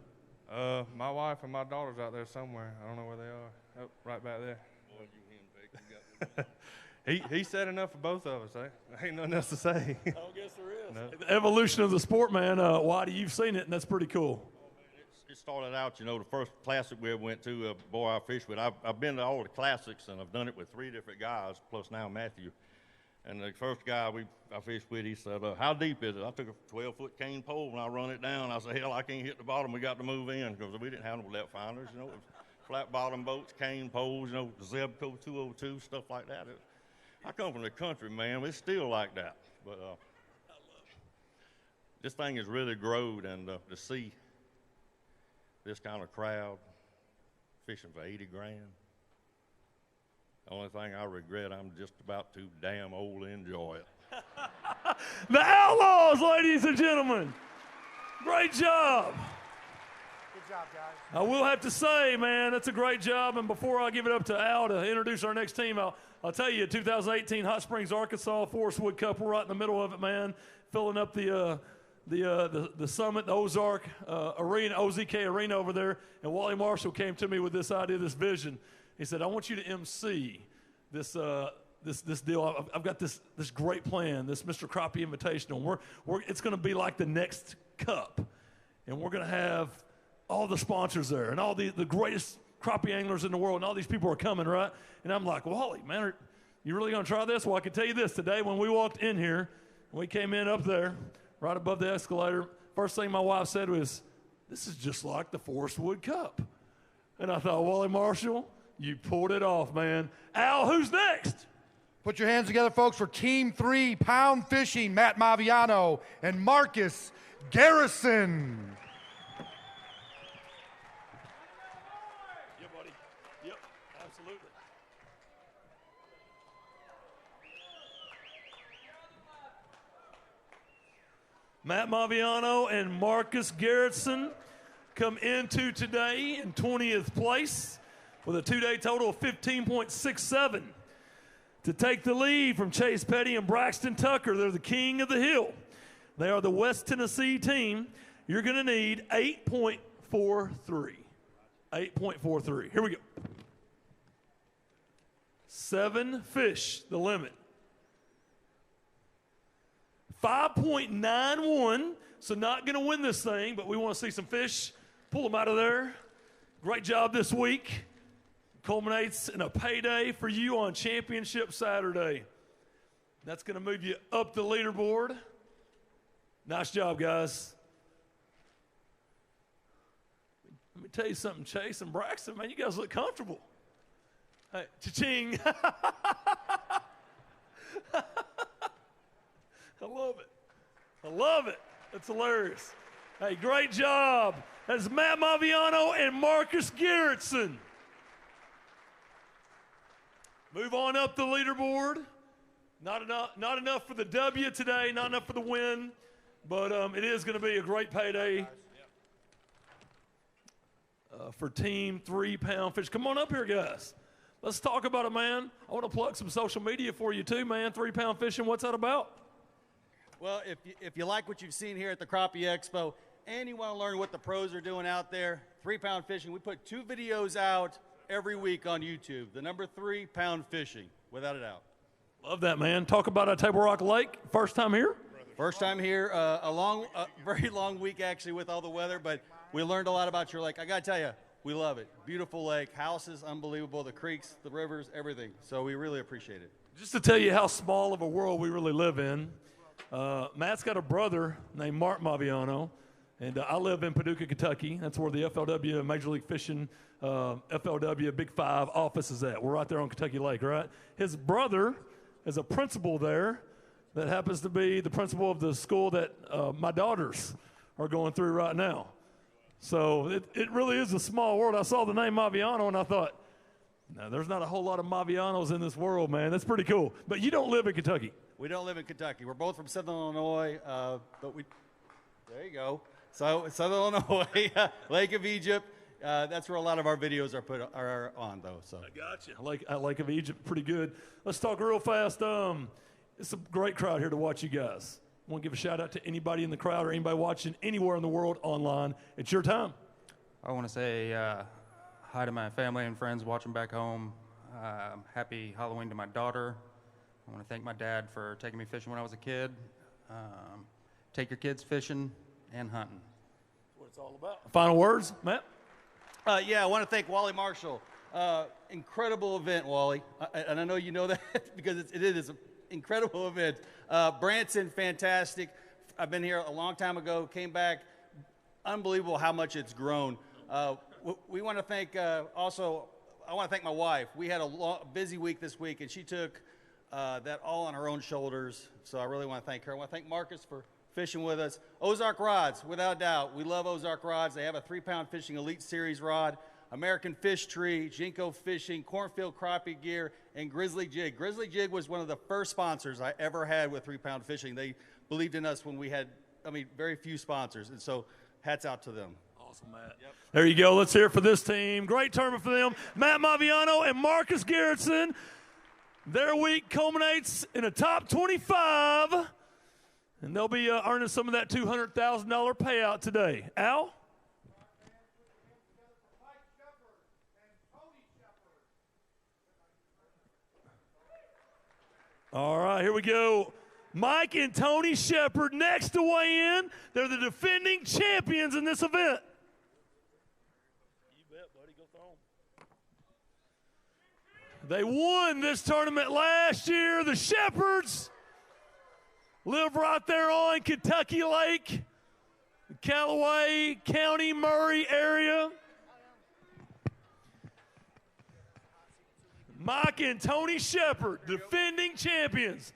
My wife and my daughter's out there somewhere. I don't know where they are. Oh, right back there. Boy, you got He said enough for both of us, eh? Ain't nothing else to say. I don't guess there is. No. The evolution of the sport, man. Whitey, you've seen it, and that's pretty cool. Oh, man, it started out, the first classic we ever went to, boy, I fished with. I've been to all the classics, and I've done it with 3 different guys, plus now Matthew. And the first guy I fished with, he said, how deep is it? I took a 12-foot cane pole, and I run it down. I said, hell, I can't hit the bottom. We got to move in, because we didn't have no depth finders, It was flat bottom boats, cane poles, Zebco 202, stuff like that. I come from the country, man. It's still like that. But this thing has really grown, and to see this kind of crowd fishing for 80 grand, the only thing I regret, I'm just about too damn old to enjoy it. The Outlaws, ladies and gentlemen. Great job. Good job, guys. I will have to say, man, that's a great job. And before I give it up to Al to introduce our next team, I'll tell you, 2018 Hot Springs, Arkansas Forest Wood Cup. We're right in the middle of it, man. Filling up the summit, the Ozark Arena, OZK Arena over there. And Wally Marshall came to me with this idea, this vision. He said, I want you to MC this deal. I've got this great plan, this Mr. Crappie Invitational. It's going to be like the next cup. And we're going to have all the sponsors there and all the greatest crappie anglers in the world, and all these people are coming, right? And I'm like, Wally, man, are you really going to try this? Well, I can tell you this. Today when we walked in here, we came in up there, right above the escalator, first thing my wife said was, this is just like the Forest Wood Cup. And I thought, Wally Marshall, you pulled it off, man. Al, who's next? Put your hands together, folks, for Team 3, Pound Fishing, Matt Maviano and Marcus Garrison. Yeah, buddy. Yep, absolutely. Matt Maviano and Marcus Garrison come into today in 20th place with a 2-day total of 15.67. To take the lead from Chase Petty and Braxton Tucker, they're the king of the hill. They are the West Tennessee team. You're going to need 8.43. 8.43. Here we go. 7 fish, the limit. 5.91, so not going to win this thing, but we want to see some fish. Pull them out of there. Great job this week. Culminates in a payday for you on Championship Saturday. That's going to move you up the leaderboard. Nice job, guys. Let me tell you something, Chase and Braxton, man, you guys look comfortable. Hey, cha-ching. I love it. I love it. That's hilarious. Hey, great job. That's Matt Maviano and Marcus Garrison. Move on up the leaderboard. Not enough for the W today, not enough for the win, but it is going to be a great payday for Team 3-Pound Fish. Come on up here, guys. Let's talk about it, man. I want to plug some social media for you too, man. 3-Pound Fishing, what's that about? Well, if you like what you've seen here at the Crappie Expo and you want to learn what the pros are doing out there, 3-Pound Fishing, we put 2 videos out every week on YouTube. The number 3-Pound Fishing, without a doubt. Love that, man. Talk about Table Rock Lake. First time here? First time here. A very long week, actually, with all the weather, but we learned a lot about your lake. I got to tell you, we love it. Beautiful lake, houses, unbelievable, the creeks, the rivers, everything. So we really appreciate it. Just to tell you how small of a world we really live in, Matt's got a brother named Mark Maviano, and I live in Paducah, Kentucky. That's where the FLW, Major League Fishing, FLW Big Five office is at. We're right there on Kentucky Lake, right? His brother is a principal there that happens to be the principal of the school that my daughters are going through right now. So it really is a small world. I saw the name Maviano, and I thought, no, there's not a whole lot of Mavianos in this world, man. That's pretty cool. But you don't live in Kentucky. We don't live in Kentucky. We're both from Southern Illinois, but there you go. So Southern Illinois, Lake of Egypt. That's where a lot of our videos are on, though. So I got you. Lake of Egypt, pretty good. Let's talk real fast. It's a great crowd here to watch you guys. I want to give a shout out to anybody in the crowd or anybody watching anywhere in the world online. It's your time. I want to say hi to my family and friends watching back home. Happy Halloween to my daughter. I want to thank my dad for taking me fishing when I was a kid. Take your kids fishing and hunting. That's what it's all about. Final words, Matt? Yeah, I want to thank Wally Marshall. Incredible event, Wally. And I know you know that because it is an incredible event. Branson, fantastic. I've been here a long time ago, came back. Unbelievable how much it's grown. We want to thank also, I want to thank my wife. We had a busy week this week, and she took that all on her own shoulders. So I really want to thank her. I want to thank Marcus for fishing with us. Ozark Rods, without doubt. We love Ozark Rods. They have a 3-Pound Fishing Elite Series rod, American Fish Tree, Jinko Fishing, Cornfield Crappie Gear, and Grizzly Jig. Grizzly Jig was one of the first sponsors I ever had with 3-Pound Fishing. They believed in us when we had, very few sponsors. And so hats out to them. Awesome, Matt. Yep. There you go. Let's hear it for this team. Great tournament for them. Matt Maviano and Marcus Garrettson. Their week culminates in a top 25, and they'll be earning some of that $200,000 payout today. Al? All right, here we go. Mike and Tony Shepard next to weigh in. They're the defending champions in this event. You bet, buddy. Go throw 'em. They won this tournament last year. The Shepards live right there on Kentucky Lake, Callaway County, Murray area. Mike and Tony Shepard, defending champions.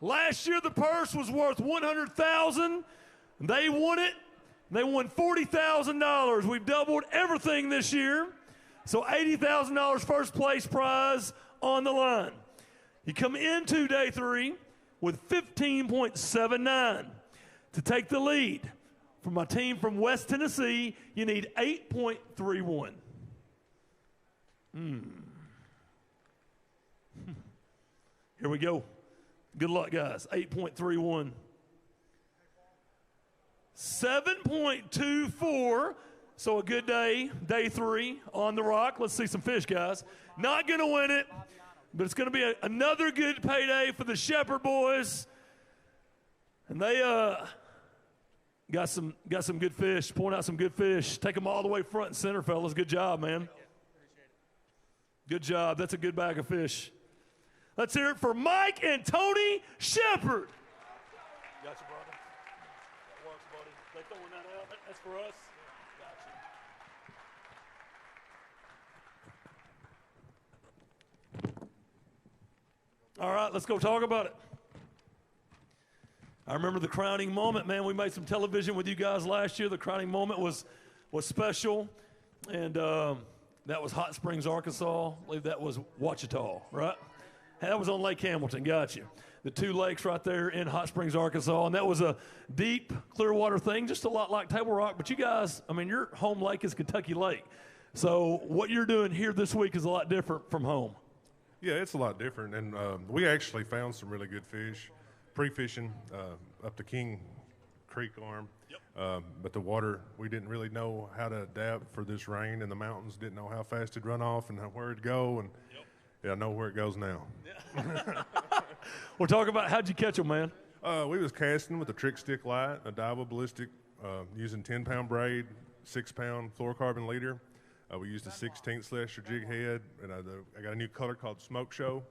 Last year, the purse was worth $100,000. They won it. They won $40,000. We've doubled everything this year. So $80,000 first place prize on the line. You come into day 3 with 15.79. To take the lead from my team from West Tennessee, you need 8.31. Here we go. Good luck, guys. 8.31. 7.24. So a good day, day 3 on the rock. Let's see some fish, guys. Not going to win it, but it's going to be another good payday for the Shepherd boys. And they got some good fish. Point out some good fish. Take them all the way front and center, fellas. Good job, man. Good job. That's a good bag of fish. Let's hear it for Mike and Tony Shepard. Got you, brother. That works, buddy. They throwing that out. That's for us. Got you. All right, let's go talk about it. I remember the crowning moment, man. We made some television with you guys last year. The crowning moment was special, and that was Hot Springs, Arkansas. I believe that was Ouachita, right? That was on Lake Hamilton. Got you. the two lakes right there in Hot Springs, Arkansas. And that was a deep, clear water thing, just a lot like Table Rock. But you guys, I mean, your home lake is Kentucky Lake. So what you're doing here this week is a lot different from home. Yeah, it's a lot different. And we actually found some really good fish pre-fishing up the King Creek arm. But the water, we didn't really know how to adapt for this rain, and the mountains didn't know how fast it'd run off and where it'd go. And yeah, I know where it goes now. Well, talk about how'd you catch them, man? We was casting with a trick stick light, a Diva ballistic, using 10-pound braid, 6-pound fluorocarbon leader. We used a 16th Celestial jig head, and I got a new color called Smoke Show.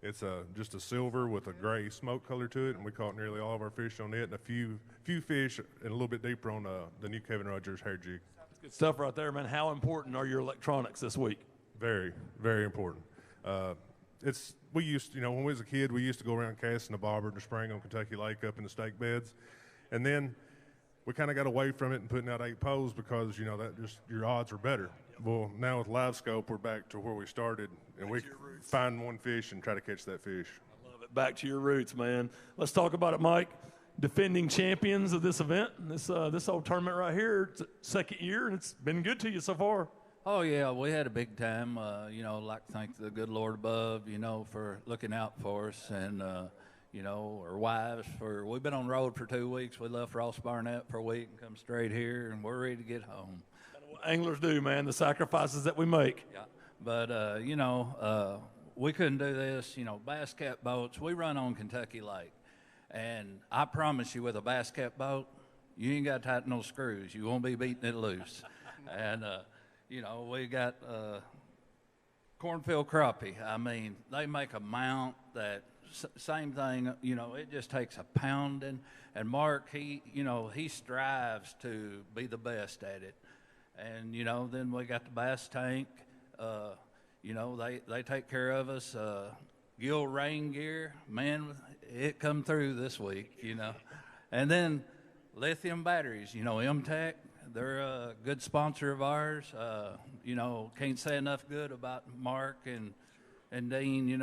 It's just a silver with a gray smoke color to it, and we caught nearly all of our fish on it, and a few fish and a little bit deeper on the new Kevin Rogers hair jig. That's good stuff right there, man. How important are your electronics this week? Very, very important. We used, when we was a kid, we used to go around casting a bobber and a spring on Kentucky Lake up in the stake beds, and then we kind of got away from it and putting out 8 poles because that just your odds are better. Well, now with live scope, we're back to where we started, and we find one fish and try to catch that fish. I love it. Back to your roots, man. Let's talk about it, Mike. Defending champions of this event, this whole tournament right here. It's second year, and it's been good to you so far. Oh, yeah, we had a big time. Like to thank the good Lord above, for looking out for us, and, our wives. We've been on the road for 2 weeks. We left Ross Barnett for a week and come straight here, and we're ready to get home. Anglers do, man, the sacrifices that we make. Yeah, but, we couldn't do this. Bass Cat boats, we run on Kentucky Lake. And I promise you, with a Bass Cat boat, you ain't got to tighten those screws. You won't be beating it loose. And, we got cornfield crappie. I mean, they make a mount that same thing, it just takes a pounding. And Mark, he strives to be the best at it. And, then we got the bass tank. They take care of us. Gill rain gear, man, it come through this week, And then lithium batteries, MTech, they're a good sponsor of ours. Can't say enough good about Mark and Dean. They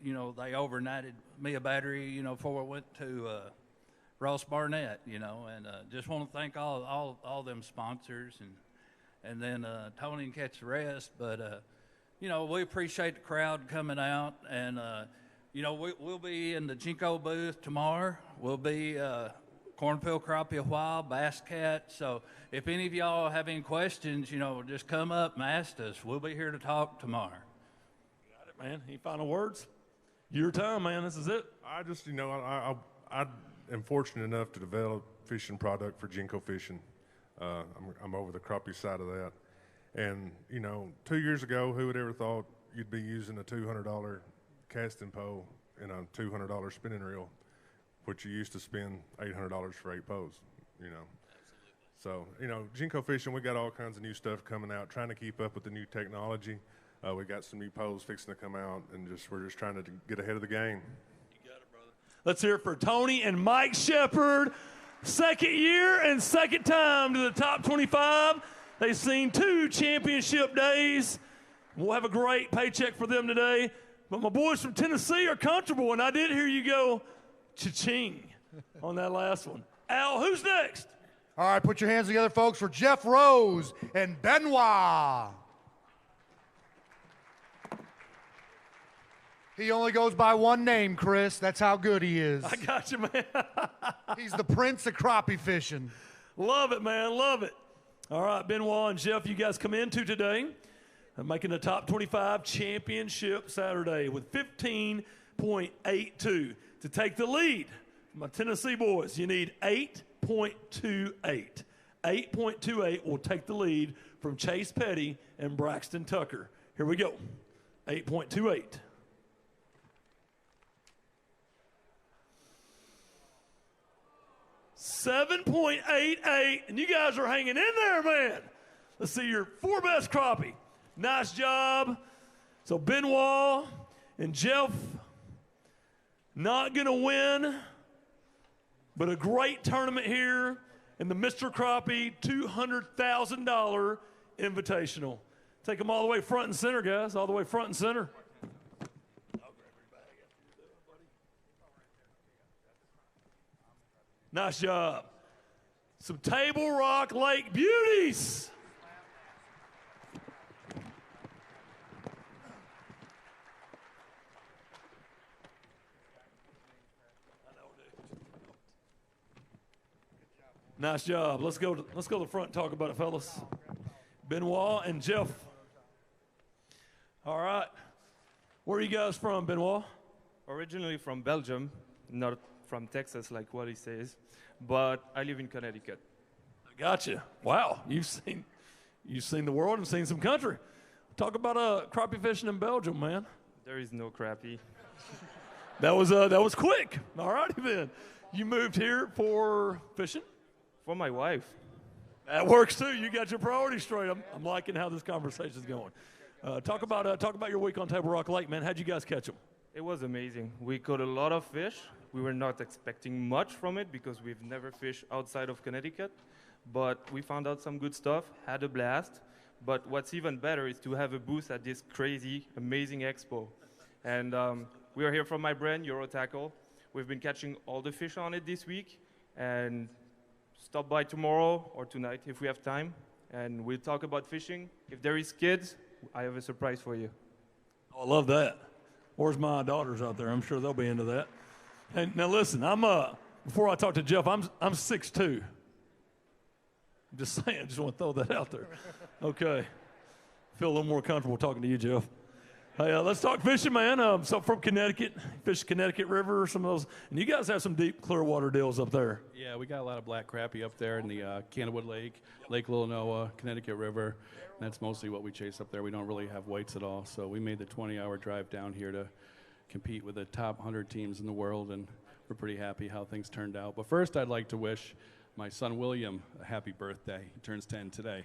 overnighted me a battery, before I went to Ross Barnett, and just want to thank all them sponsors, and then Tony and Catch the Rest. But we appreciate the crowd coming out, and we'll be in the Jinko booth tomorrow. We'll be cornfield crappie a while, Bass Cat. So if any of y'all have any questions, just come up and ask us. We'll be here to talk tomorrow. Got it, man. Any final words? Your time, man. This is it. I just, I am fortunate enough to develop fishing product for Jinko fishing. I'm over the crappie side of that. And, 2 years ago, who would ever thought you'd be using a $200 casting pole and a $200 spinning reel, which you used to spend $800 for 8 poles, So, Jinko fishing, we got all kinds of new stuff coming out, trying to keep up with the new technology. We got some new poles fixing to come out, and we're just trying to get ahead of the game. You got it, brother. Let's hear it for Tony and Mike Shepard. Second year and second time to the top 25. They've seen 2 championship days. We'll have a great paycheck for them today. But my boys from Tennessee are comfortable, and I did hear you go cha-ching on that last one. Al, who's next? All right, put your hands together, folks, for Jeff Rose and Benoit. He only goes by one name, Chris. That's how good he is. I got you, man. He's the prince of crappie fishing. Love it, man. Love it. All right, Benoit and Jeff, you guys come into today making the top 25 championship Saturday with 15.82. To take the lead, my Tennessee boys, you need 8.28. 8.28 will take the lead from Chase Petty and Braxton Tucker. Here we go. 8.28. 7.88, and you guys are hanging in there, man. Let's see your 4 best crappie. Nice job. So Benoit and Jeff, not going to win, but a great tournament here in the Mr. Crappie $200,000 Invitational. Take them all the way front and center, guys, all the way front and center. Nice job. Some Table Rock Lake beauties. Nice job. Let's go to the front and talk about it, fellas. Benoit and Jeff. All right. Where are you guys from, Benoit? Originally from Belgium, not from Texas like what he says, but I live in Connecticut. Gotcha. Wow, you've seen the world and seen some country. Talk about crappie fishing in Belgium, man. There is no crappie. That was quick. All righty then. You moved here for fishing? For my wife. That works too. You got your priorities straight. I'm liking how this conversation is going. Talk about your week on Table Rock Lake, man. How'd you guys catch them? It was amazing. We caught a lot of fish. We were not expecting much from it because we've never fished outside of Connecticut, but we found out some good stuff, had a blast. But what's even better is to have a booth at this crazy, amazing expo. And we are here from my brand, Euro Tackle. We've been catching all the fish on it this week, and stop by tomorrow or tonight if we have time, and we'll talk about fishing. If there is kids, I have a surprise for you. Oh, I love that. Where's my daughters out there? I'm sure they'll be into that. And now listen, before I talk to Jeff, I'm 6'2". I'm just saying, I just want to throw that out there. Okay. Feel a little more comfortable talking to you, Jeff. Hey, let's talk fishing, man. So from Connecticut, fish Connecticut River, some of those. And you guys have some deep clear water deals up there. Yeah, we got a lot of black crappie up there in the Canterwood Lake, Lake Lillinois, Connecticut River. And that's mostly what we chase up there. We don't really have weights at all. So we made the 20-hour drive down here to compete with the top 100 teams in the world, and we're pretty happy how things turned out. But first, I'd like to wish my son William a happy birthday. He turns 10 today,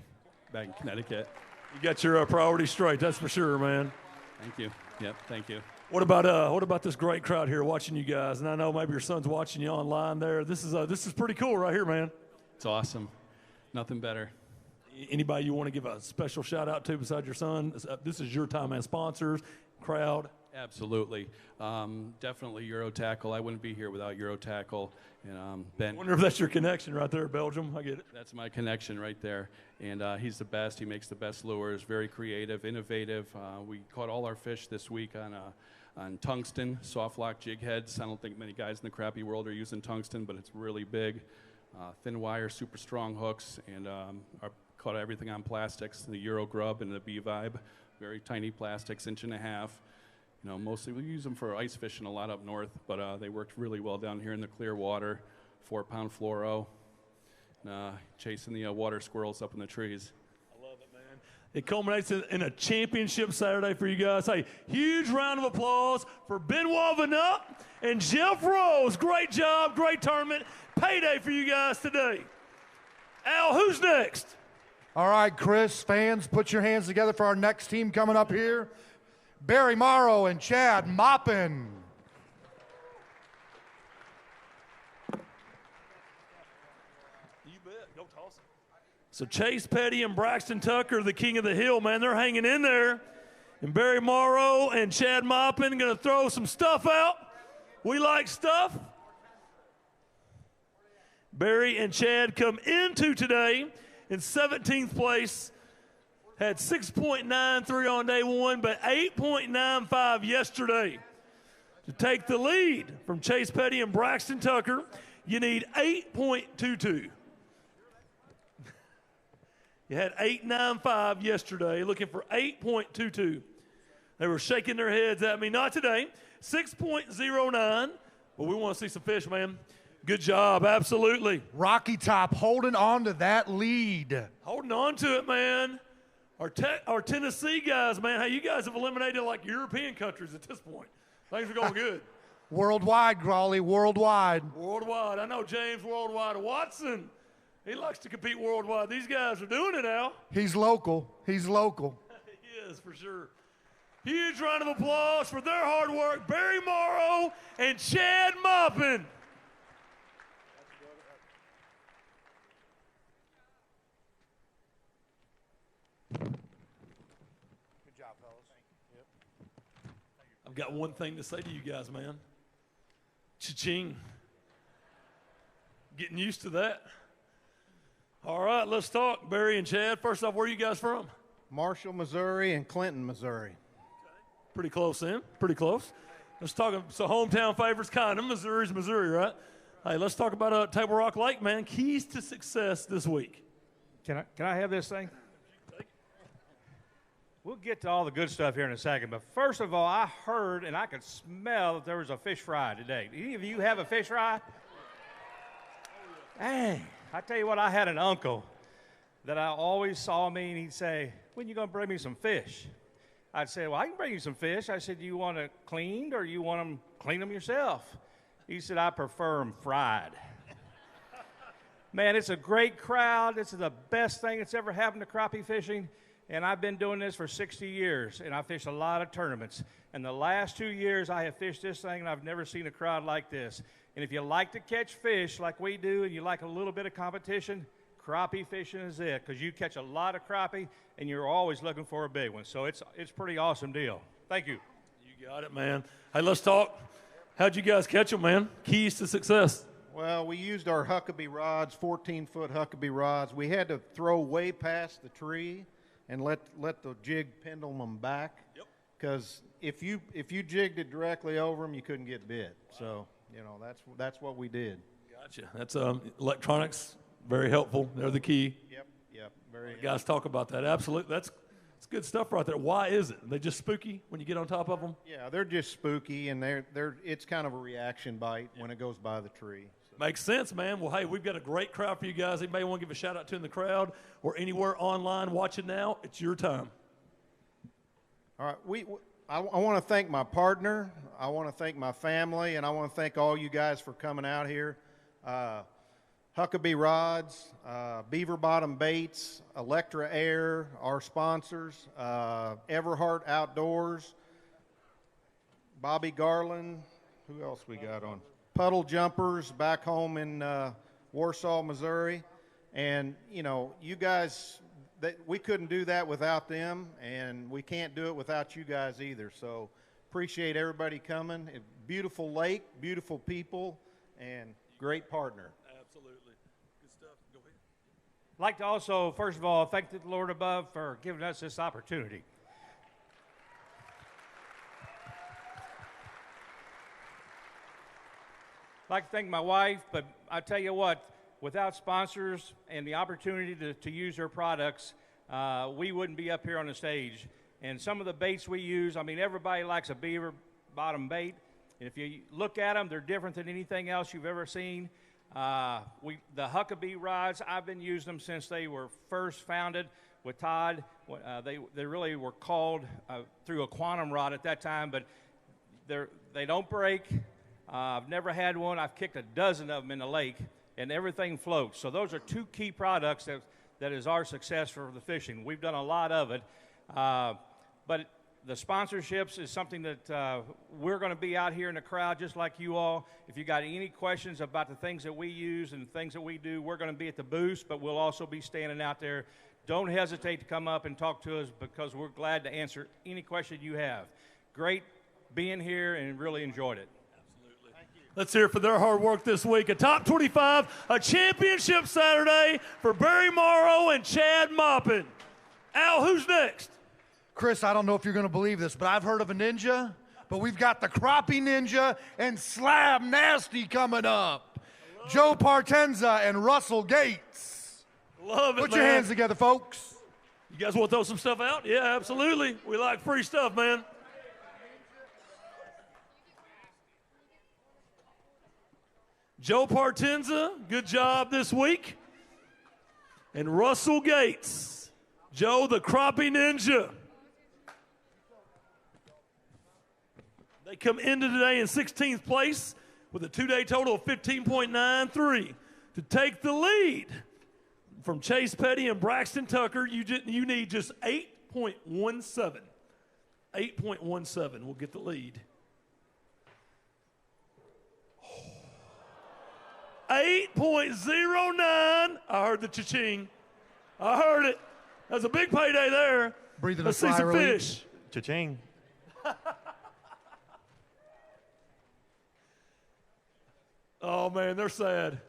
back in Connecticut. You got your priorities straight, that's for sure, man. Thank you. Yep, thank you. What about this great crowd here watching you guys? And I know maybe your son's watching you online there. This is pretty cool right here, man. It's awesome. Nothing better. Anybody you want to give a special shout out to besides your son? This is your time, man. Sponsors, crowd. Absolutely. Definitely Euro Tackle. I wouldn't be here without Euro Tackle. And Ben. I wonder if that's your connection right there, Belgium. I get it. That's my connection right there. And he's the best. He makes the best lures. Very creative, innovative. We caught all our fish this week on tungsten, soft lock jig heads. I don't think many guys in the crappie world are using tungsten, but it's really big. Thin wire, super strong hooks, and caught everything on plastics, the Euro Grub and the B-Vibe. Very tiny plastics, 1.5 inches. You know, mostly we use them for ice fishing a lot up north, but they worked really well down here in the clear water. 4-pound fluoro, chasing the water squirrels up in the trees. I love it, man. It culminates in a championship Saturday for you guys. Hey, huge round of applause for Benoit Vanut and Jeff Rose. Great job, great tournament. Payday for you guys today. Al, who's next? All right, Chris, fans, put your hands together for our next team coming up here. Barry Morrow and Chad Moppin. You bet. Go toss it. So Chase Petty and Braxton Tucker, the king of the hill, man, they're hanging in there. And Barry Morrow and Chad Moppin going to throw some stuff out. We like stuff. Barry and Chad come into today in 17th place. Had 6.93 on day one, but 8.95 yesterday. To take the lead from Chase Petty and Braxton Tucker, you need 8.22. You had 8.95 yesterday, looking for 8.22. They were shaking their heads at me. Not today. 6.09. But we want to see some fish, man. Good job, absolutely. Rocky Top holding on to that lead. Holding on to it, man. Our Tennessee guys, man, hey, you guys have eliminated like European countries at this point. Things are going good. Worldwide, Crawley, worldwide. Worldwide. I know James worldwide. Watson, he likes to compete worldwide. These guys are doing it now. He's local. He's local. He is, for sure. Huge round of applause for their hard work. Barry Morrow and Chad Moppin. I've got one thing to say to you guys, man. Cha-ching. Getting used to that. All right, let's talk. Barry and Chad, first off, where are you guys from? Marshall, Missouri, and Clinton, Missouri. Pretty close then. Pretty close. Let's talk. So hometown favorites, kind of. Missouri's Missouri, right? Hey, let's talk about Table Rock Lake, man. Keys to success this week. Can I have this thing? We'll get to all the good stuff here in a second, but first of all, I heard and I could smell that there was a fish fry today. Any of you have a fish fry? Dang, I tell you what, I had an uncle that I always saw me and he'd say, when you going to bring me some fish? I'd say, well, I can bring you some fish. I said, do you want it cleaned or you want them clean them yourself? He said, I prefer them fried. Man, it's a great crowd. This is the best thing that's ever happened to crappie fishing. And I've been doing this for 60 years, and I fished a lot of tournaments. And the last 2 years, I have fished this thing, and I've never seen a crowd like this. And if you like to catch fish like we do, and you like a little bit of competition, crappie fishing is it, because you catch a lot of crappie, and you're always looking for a big one. So it's a pretty awesome deal. Thank you. You got it, man. Hey, let's talk. How'd you guys catch them, man? Keys to success. Well, we used our Huckabee rods, 14-foot Huckabee rods. We had to throw way past the tree and let the jig pendulum them back. Yep. Because if you jigged it directly over them, you couldn't get bit. So, that's what we did. Gotcha. That's electronics, very helpful. They're the key. Yep. Very. Guys, talk about that. Absolutely. That's good stuff right there. Why is it? Are they just spooky when you get on top of them? Yeah, they're just spooky, and it's kind of a reaction bite when it goes by the tree. Makes sense, man. Well, hey, we've got a great crowd for you guys. Anybody want to give a shout out to in the crowd or anywhere online watching now? It's your time. All right. I want to thank my partner. I want to thank my family, and I want to thank all you guys for coming out here. Huckabee Rods, Beaver Bottom Baits, Electra Air, our sponsors, Everhart Outdoors, Bobby Garland. Who else we got on? Puddle Jumpers back home in Warsaw, Missouri. And, you guys, we couldn't do that without them, and we can't do it without you guys either. So appreciate everybody coming. Beautiful lake, beautiful people, and great partner. Absolutely. Good stuff. Go ahead. I'd like to also, first of all, thank the Lord above for giving us this opportunity. I'd like to thank my wife, but I tell you what, without sponsors and the opportunity to use their products, we wouldn't be up here on the stage. And some of the baits we use, everybody likes a beaver bottom bait. And if you look at them, they're different than anything else you've ever seen. The Huckabee rods, I've been using them since they were first founded with Todd. They really were called through a quantum rod at that time, but they don't break. I've never had one. I've kicked a dozen of them in the lake, and everything floats. So those are two key products that is our success for the fishing. We've done a lot of it, but the sponsorships is something that we're going to be out here in the crowd just like you all. If you got any questions about the things that we use and things that we do, we're going to be at the booth, but we'll also be standing out there. Don't hesitate to come up and talk to us because we're glad to answer any question you have. Great being here and really enjoyed it. Let's hear it for their hard work this week. A top 25, a championship Saturday for Barry Morrow and Chad Moppin. Al, who's next? Chris, I don't know if you're going to believe this, but I've heard of a ninja, but we've got the Crappie Ninja and Slab Nasty coming up. Joe Partenza and Russell Gates. Love it, Put your hands together, folks. You guys want to throw some stuff out? Yeah, absolutely. We like free stuff, man. Joe Partenza, good job this week. And Russell Gates. Joe, the Crappie Ninja. They come into today in 16th place with a two-day total of 15.93. To take the lead from Chase Petty and Braxton Tucker, you need just 8.17. 8.17 will get the lead. 8.09. I heard the cha-ching. I heard it. That's a big payday there. Breathing Let's a see sigh some of relief. fish. Cha-ching. Oh, man, they're sad.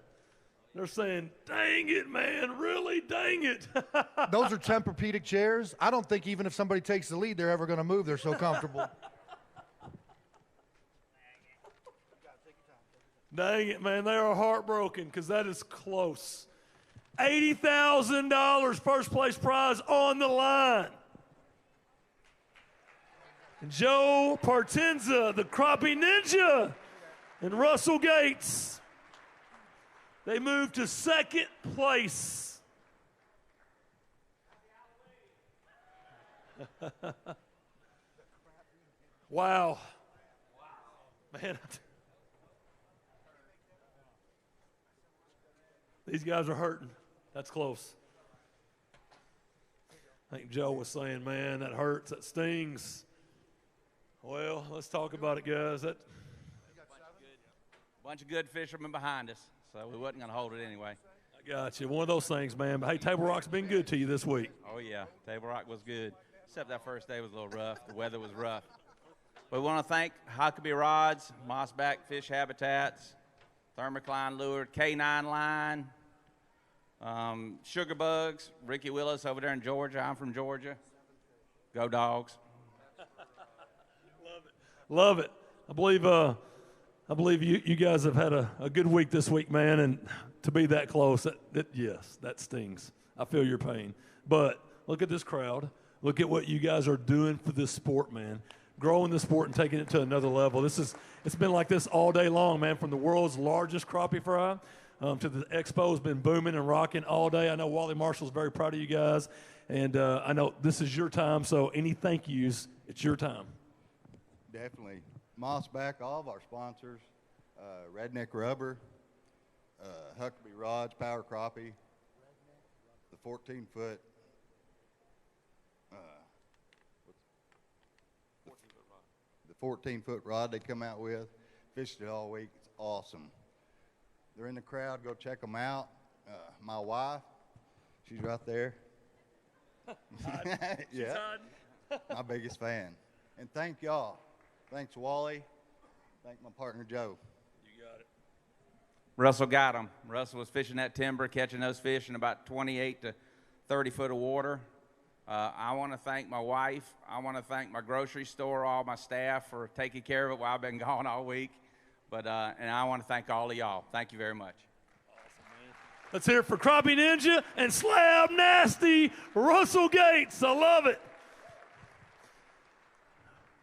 They're saying, dang it, man, really, dang it. Those are Tempur-Pedic chairs. I don't think even if somebody takes the lead, they're ever going to move. They're so comfortable. Dang it, man, they are heartbroken because that is close. $80,000 first place prize on the line. Joe Partenza, the Crappie Ninja, and Russell Gates. They moved to second place. Wow. Man. These guys are hurting. That's close. I think Joe was saying, man, that hurts, that stings. Well, let's talk about it, guys. That bunch of good fishermen behind us, so we wasn't going to hold it anyway. I got you. One of those things, man. But, hey, Table Rock's been good to you this week. Oh, yeah. Table Rock was good, except that first day was a little rough. The weather was rough. We want to thank Huckabee Rods, Mossback Fish Habitats, Thermocline Lure, K9 Line, Sugar Bugs, Ricky Willis over there in Georgia. I'm from Georgia. Go Dogs. Love it. I believe you guys have had a good week this week, man, and to be that close, yes, that stings. I feel your pain. But look at this crowd. Look at what you guys are doing for this sport, man. Growing the sport and taking it to another level. It's been like this all day long, man, from the world's largest crappie fry to the expo has been booming and rocking all day. I know Wally Marshall's very proud of you guys, and I know this is your time, so any thank yous, it's your time. Definitely. Mossback, all of our sponsors, Redneck Rubber, Huckabee Rods, Power Crappie, the 14-foot, the 14-foot rod they come out with. Fished it all week. It's awesome. They're in the crowd. Go check them out. My wife, she's right there. Yeah, my biggest fan. And thank y'all. Thanks, Wally. Thank my partner, Joe. You got it. Russell got them. Russell was fishing that timber, catching those fish in about 28 to 30 foot of water. I want to thank my wife. I want to thank my grocery store, all my staff for taking care of it while I've been gone all week. But and I want to thank all of y'all. Thank you very much. Let's hear it for Crappie Ninja and Slab Nasty Russell Gates. I love it.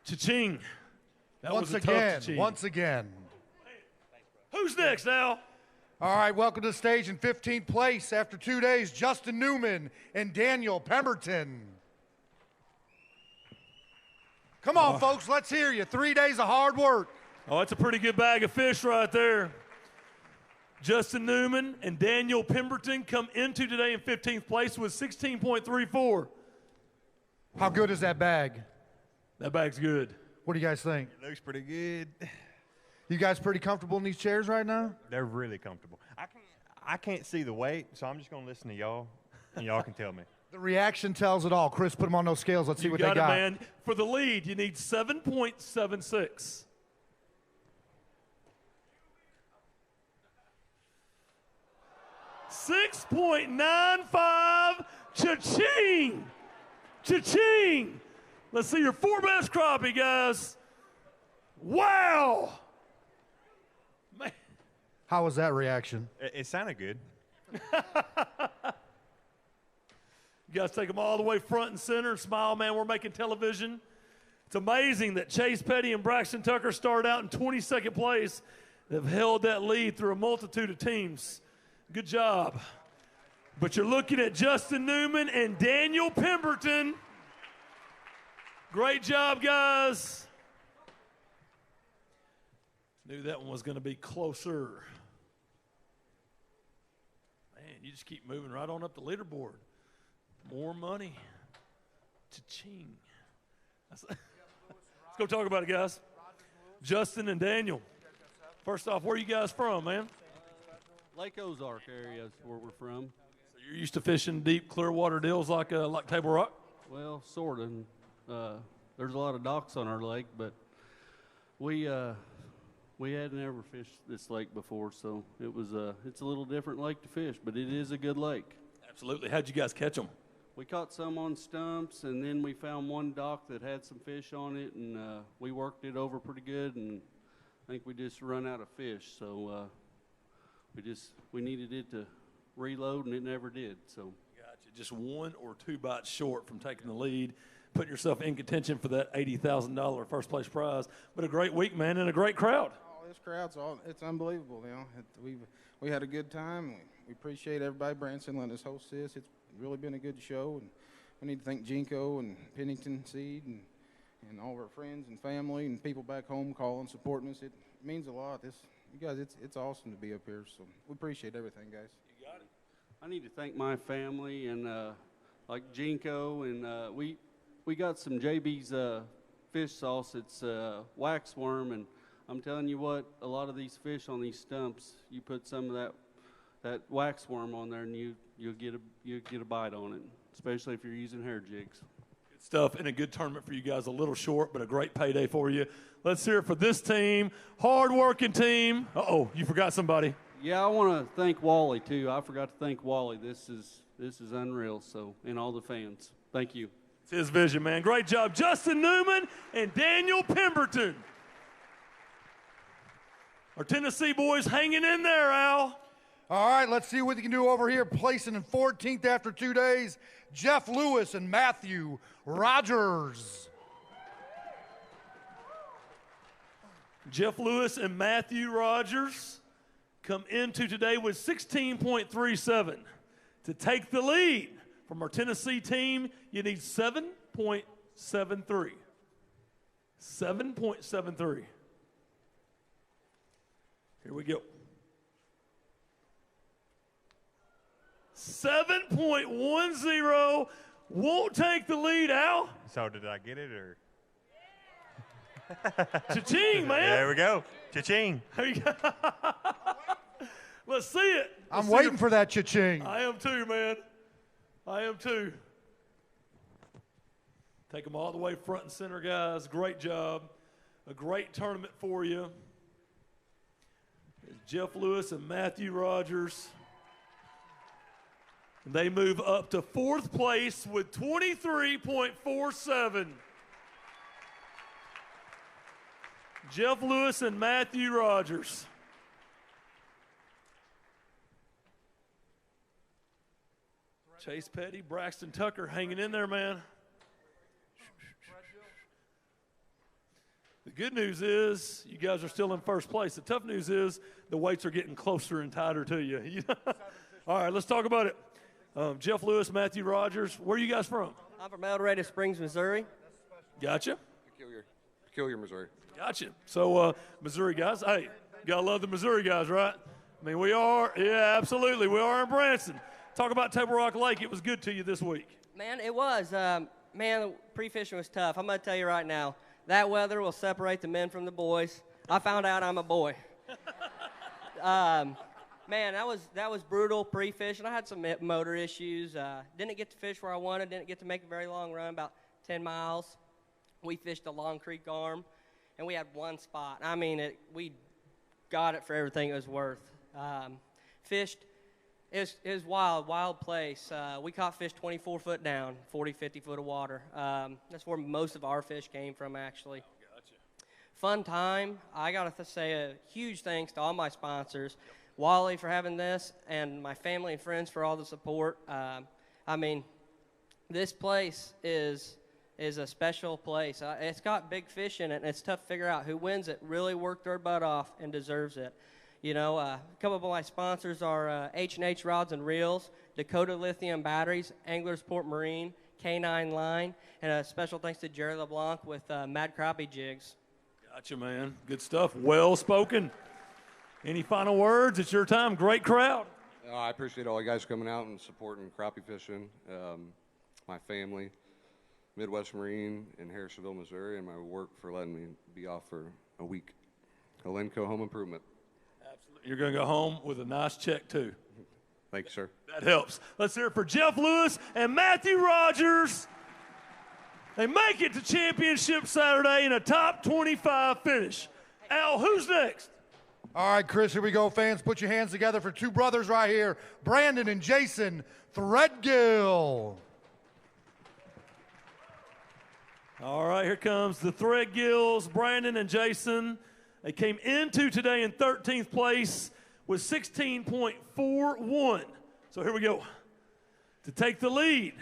Cha-ching. Once again. Who's next, Al? All right, welcome to the stage in 15th place after 2 days, Justin Newman and Daniel Pemberton. Come on, folks, let's hear you. 3 days of hard work. Oh, that's a pretty good bag of fish right there. Justin Newman and Daniel Pemberton come into today in 15th place with 16.34. How good is that bag? That bag's good. What do you guys think? It looks pretty good. You guys pretty comfortable in these chairs right now? They're really comfortable. I can't see the weight, so I'm just going to listen to y'all, and y'all can tell me. The reaction tells it all. Chris, put them on those scales. Let's see what they got. You got it, man. For the lead, you need 7.76. $6.95. Cha-ching! Cha-ching! Let's see your four best crappie, guys. Wow! Man. How was that reaction? It sounded good. You guys take them all the way front and center. Smile, man, we're making television. It's amazing that Chase Petty and Braxton Tucker started out in 22nd place. They've held that lead through a multitude of teams. Good job. But you're looking at Justin Newman and Daniel Pemberton. Great job, guys. Knew that one was going to be closer. Man, you just keep moving right on up the leaderboard. More money. Cha-ching. Let's go talk about it, guys. Justin and Daniel. First off, where are you guys from, man? Lake Ozark area is where we're from. So you're used to fishing deep, clear water deals like Table Rock? Well, sort of. There's a lot of docks on our lake, but we We had never fished this lake before, so it was it's a little different lake to fish, but it is a good lake. Absolutely. How'd you guys catch them? We caught some on stumps, and then we found one dock that had some fish on it, and we worked it over pretty good, and I think we just run out of fish, so we needed it to reload, and it never did. So. Gotcha. Just 1 or 2 bites short from taking the lead, putting yourself in contention for that $80,000 first place prize. But a great week, man, and a great crowd. Oh, this crowd's it's unbelievable. You know, we had a good time. We appreciate everybody, Branson, letting us host this. It's really been a good show, and we need to thank Jinko and Pennington Seed and all of our friends and family and people back home calling, supporting us. It means a lot. You guys, it's awesome to be up here. So we appreciate everything, guys. You got it. I need to thank my family and like Jinko, and we got some JB's fish sauce. It's waxworm, and I'm telling you what, a lot of these fish on these stumps, you put some of that waxworm on there, and you'll get a bite on it, especially if you're using hair jigs. Good stuff, and a good tournament for you guys. A little short, but a great payday for you. Let's hear it for this team, hard-working team. Uh-oh, you forgot somebody. Yeah, I want to thank Wally too. I forgot to thank Wally. This is unreal. So, and all the fans, thank you. It's his vision, man. Great job, Justin Newman and Daniel Pemberton. Our Tennessee boys hanging in there, Al. All right, let's see what they can do over here. Placing in 14th after 2 days, Jeff Lewis and Matthew Rogers. Jeff Lewis and Matthew Rogers come into today with 16.37. To take the lead from our Tennessee team, you need 7.73. 7.73. Here we go. 7.10. Won't take the lead, Al. So did I get it, or? Cha-ching, man. There we go. Cha-ching. Let's see it. I'm waiting for that cha-ching. I am too, man. I am too. Take them all the way front and center, guys. Great job. A great tournament for you. There's Jeff Lewis and Matthew Rogers. They move up to 4th place with 23.47. Jeff Lewis and Matthew Rogers. Chase Petty, Braxton Tucker hanging in there, man. The good news is you guys are still in first place. The tough news is the weights are getting closer and tighter to you. All right, let's talk about it. Jeff Lewis, Matthew Rogers, where are you guys from? I'm from El Dorado Springs, Missouri. Gotcha. Peculiar, Missouri. Gotcha. So, Missouri guys, hey, gotta love the Missouri guys, right? I mean, we are, yeah, absolutely. We are in Branson. Talk about Table Rock Lake. It was good to you this week. Man, it was. Man, pre-fishing was tough. I'm going to tell you right now, that weather will separate the men from the boys. I found out I'm a boy. Man, that was brutal pre-fishing. I had some motor issues. Didn't get to fish where I wanted. Didn't get to make a very long run, about 10 miles. We fished a Long Creek arm, and we had one spot. I mean, we got it for everything it was worth. Fished. It was wild place. We caught fish 24 foot down, 40, 50 foot of water. That's where most of our fish came from, actually. Oh, gotcha. Fun time. I got to say a huge thanks to all my sponsors. Wally for having this, and my family and friends for all the support. I mean, this place is a special place. It's got big fish in it, and it's tough to figure out who wins it, really worked their butt off and deserves it. You know, a couple of my sponsors are H&H Rods and Reels, Dakota Lithium Batteries, Anglers Port Marine, K9 Line, and a special thanks to Jerry LeBlanc with Mad Crappie Jigs. Gotcha, man. Good stuff. Well spoken. Any final words? It's your time. Great crowd. I appreciate all you guys coming out and supporting crappie fishing. My family, Midwest Marine in Harrisonville, Missouri, and my work for letting me be off for a week. Alenco Home Improvement. You're going to go home with a nice check, too. Thank you, sir. That helps. Let's hear it for Jeff Lewis and Matthew Rogers. They make it to championship Saturday in a top 25 finish. Al, who's next? All right, Chris, here we go, fans. Put your hands together for two brothers right here, Brandon and Jason Threadgill. All right, here comes the Threadgills, Brandon and Jason. They came into today in 13th place with 16.41. So here we go. To take the lead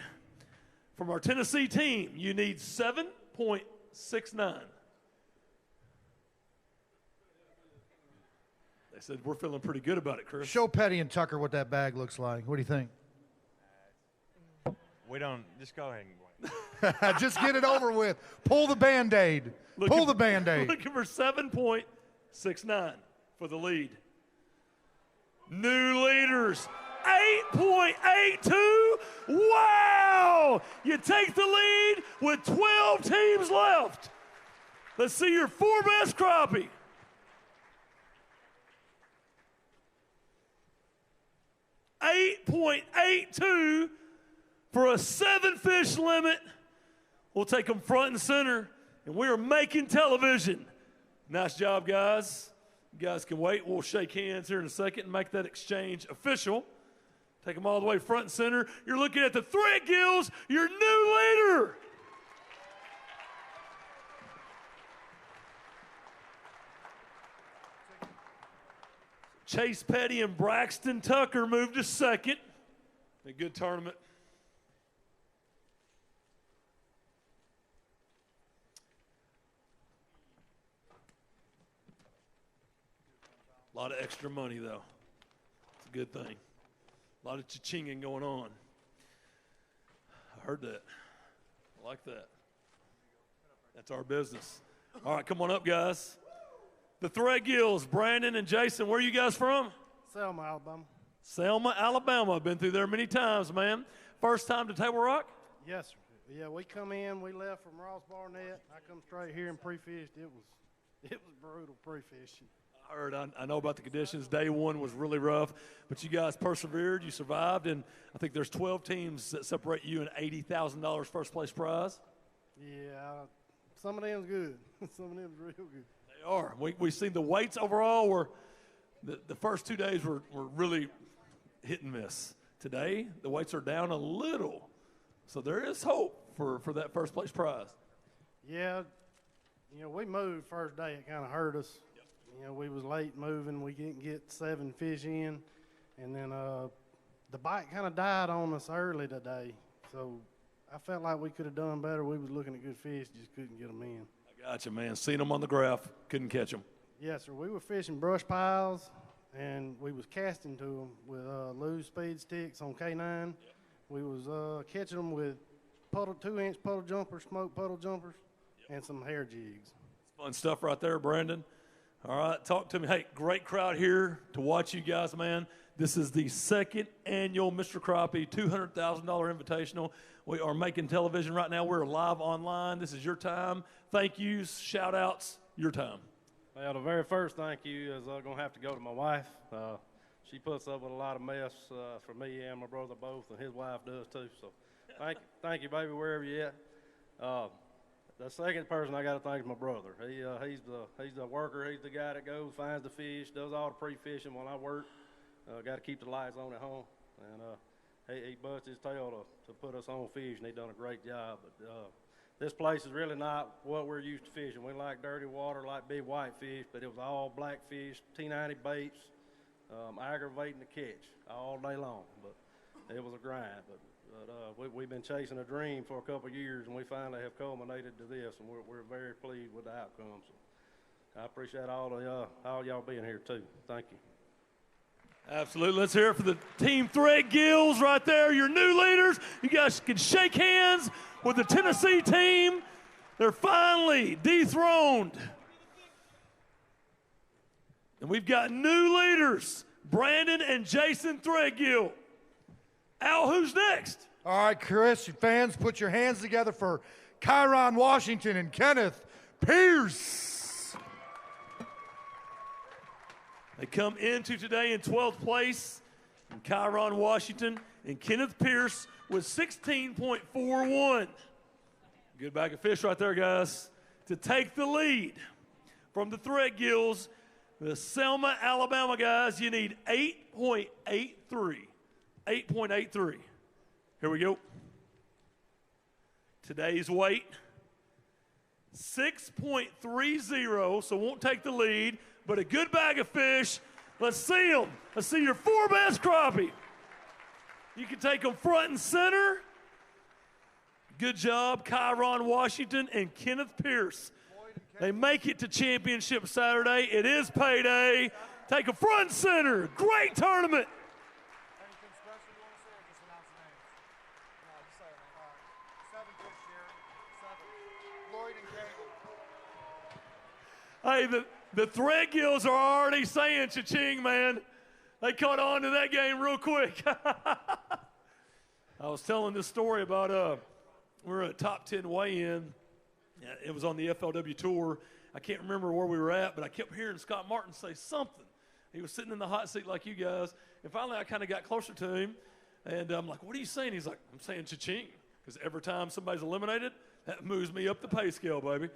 from our Tennessee team, you need 7.69. They said we're feeling pretty good about it, Chris. Show Petty and Tucker what that bag looks like. What do you think? We don't, just go ahead and wait. Just get it over with. Pull the Band-Aid. Pull the Band-Aid. Looking for 7.69 for the lead. New leaders, 8.82. Wow! You take the lead with 12 teams left. Let's see your four best crappie. $8.82 for a 7-fish limit. We'll take them front and center, and we are making television. Nice job, guys. You guys can wait. We'll shake hands here in a second and make that exchange official. Take them all the way front and center. You're looking at the Threadgills, your new leader. Chase Petty and Braxton Tucker moved to second. A good tournament. A lot of extra money, though. It's a good thing. A lot of cha-chinging going on. I heard that. I like that. That's our business. All right, come on up, guys. The Threadgills, Brandon and Jason, where are you guys from? Selma, Alabama. Selma, Alabama. I've been through there many times, man. First time to Table Rock? Yes, sir. Yeah, we come in, we left from Ross Barnett. I come straight here and pre-fished. It was brutal pre-fishing. I heard, I know about the conditions. Day one was really rough, but you guys persevered, you survived, and I think there's 12 teams that separate you an $80,000 first place prize. Yeah, some of them's good. Some of them's real good. They are. We've seen the weights overall were, the first 2 days were really hit and miss. Today, the weights are down a little, so there is hope for that first place prize. Yeah, we moved first day. It kind of hurt us. We was late moving. We didn't get 7 fish in. And then the bite kind of died on us early today. So I felt like we could have done better. We was looking at good fish, just couldn't get them in. I got you, man. Seen them on the graph, couldn't catch them. Yes, sir. We were fishing brush piles, and we was casting to them with loose speed sticks on K9. We was catching them with 2-inch puddle jumpers, smoke puddle jumpers, and some hair jigs. Fun stuff right there, Brandon. All right, talk to me. Hey, great crowd here to watch you guys, man. This is the second annual Mr. Crappie $200,000 Invitational. We are making television right now. We're live online. This is your time. Thank yous, shout outs, your time. Well, the very first thank you is going to have to go to my wife. She puts up with a lot of mess for me and my brother both, and his wife does too. So thank you, baby, wherever you're at. The second person I got to thank is my brother. He's the worker. He's the guy that goes, finds the fish, does all the pre-fishing while I work. Got to keep the lights on at home. And he busts his tail to put us on fish, and he done a great job. But this place is really not what we're used to fishing. We like dirty water, like big white fish, but it was all black fish, T90 baits, aggravating to catch all day long. But it was a grind. But we've been chasing a dream for a couple of years, and we finally have culminated to this, and we're very pleased with the outcome. So I appreciate all y'all being here too. Thank you. Absolutely. Let's hear it for the Team Threadgills right there, your new leaders. You guys can shake hands with the Tennessee team. They're finally dethroned. And we've got new leaders, Brandon and Jason Threadgill. Al, who's next? All right, Chris, fans, put your hands together for Kyron Washington and Kenneth Pierce. They come into today in 12th place. And Kyron Washington and Kenneth Pierce with 16.41. Good bag of fish right there, guys. To take the lead from the Thread Gills, the Selma, Alabama guys, you need 8.83. 8.83. Here we go. Today's weight, 6.30, so won't take the lead, but a good bag of fish. Let's see them. Let's see your 4 best crappie. You can take them front and center. Good job, Kyron Washington and Kenneth Pierce. They make it to championship Saturday. It is payday. Take a front and center. Great tournament. Hey, the Thread Gills are already saying cha-ching, man. They caught on to that game real quick. I was telling this story about we were at a top 10 weigh-in. It was on the FLW tour. I can't remember where we were at, but I kept hearing Scott Martin say something. He was sitting in the hot seat like you guys. And finally, I kind of got closer to him. And I'm like, what are you saying? He's like, I'm saying cha-ching. Because every time somebody's eliminated, that moves me up the pay scale, baby.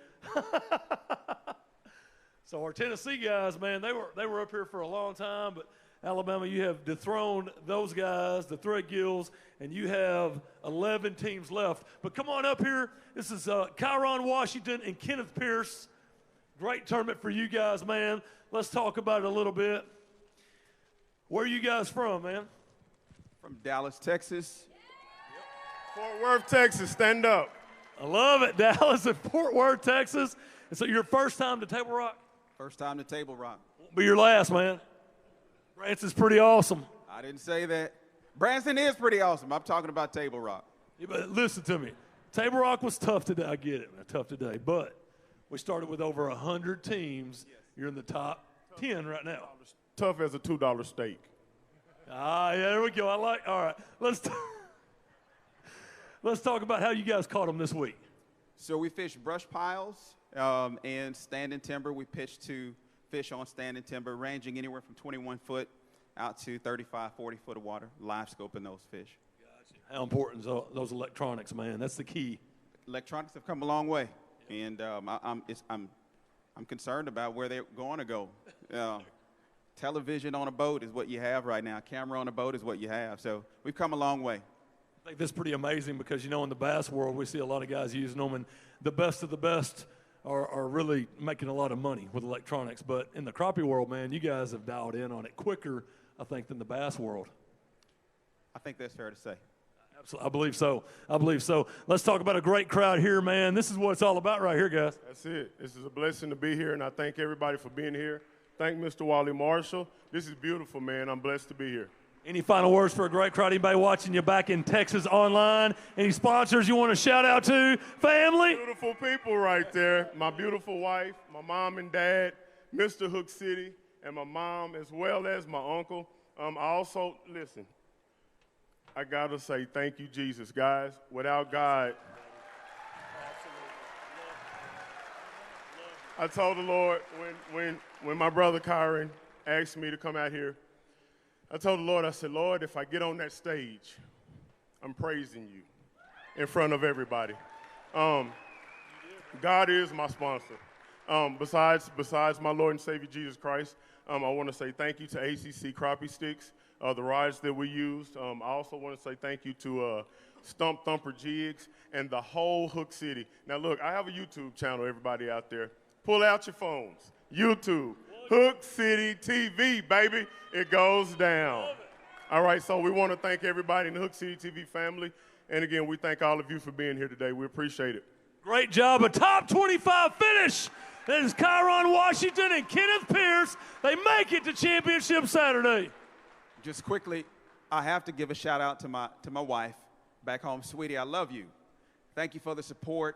So our Tennessee guys, man, they were up here for a long time. But Alabama, you have dethroned those guys, the Thread Gills, and you have 11 teams left. But come on up here. This is Kyron Washington and Kenneth Pierce. Great tournament for you guys, man. Let's talk about it a little bit. Where are you guys from, man? From Dallas, Texas. Fort Worth, Texas, stand up. I love it, Dallas and Fort Worth, Texas. And so your first time to Table Rock? First time to Table Rock. Won't be your last, man. Branson's pretty awesome. I didn't say that. Branson is pretty awesome. I'm talking about Table Rock. Yeah, but listen to me. Table Rock was tough today. I get it, man. Tough today. But we started with over 100 teams. You're in the top 10 right now. Tough as a $2 steak. Ah, yeah, there we go. All right. Let's talk about how you guys caught them this week. So we fished brush piles and standing timber. We pitched to fish on standing timber, ranging anywhere from 21 foot out to 35, 40 foot of water, live scoping those fish. Gotcha. How important is those electronics, man? That's the key. Electronics have come a long way, and I'm concerned about where they're going to go. Television on a boat is what you have right now. Camera on a boat is what you have. So we've come a long way. I think that's pretty amazing because, in the bass world, we see a lot of guys using them, and the best of the best are really making a lot of money with electronics. But in the crappie world, man, you guys have dialed in on it quicker, I think, than the bass world. I think that's fair to say. Absolutely. I believe so. Let's talk about a great crowd here, man. This is what it's all about right here, guys. That's it. This is a blessing to be here, and I thank everybody for being here. Thank Mr. Wally Marshall. This is beautiful, man. I'm blessed to be here. Any final words for a great crowd? Anybody watching you back in Texas online? Any sponsors you want to shout out to? Family? Beautiful people right there. My beautiful wife, my mom and dad, Mr. Hook City, and my mom, as well as my uncle. Listen, I got to say thank you, Jesus, guys. Without God, I told the Lord when my brother Kyron asked me to come out here, I told the Lord, I said, Lord, if I get on that stage, I'm praising you in front of everybody. God is my sponsor. Besides my Lord and Savior Jesus Christ, I want to say thank you to ACC Crappie Sticks, the rods that we used. I also want to say thank you to Stump Thumper Jigs and the whole Hook City. Now, look, I have a YouTube channel, everybody out there. Pull out your phones. YouTube. Hook City TV, baby. It goes down. All right, so we want to thank everybody in the Hook City TV family. And again, we thank all of you for being here today. We appreciate it. Great job. A top 25 finish. That is Kyron Washington and Kenneth Pierce. They make it to championship Saturday. Just quickly, I have to give a shout out to my wife back home. Sweetie, I love you. Thank you for the support.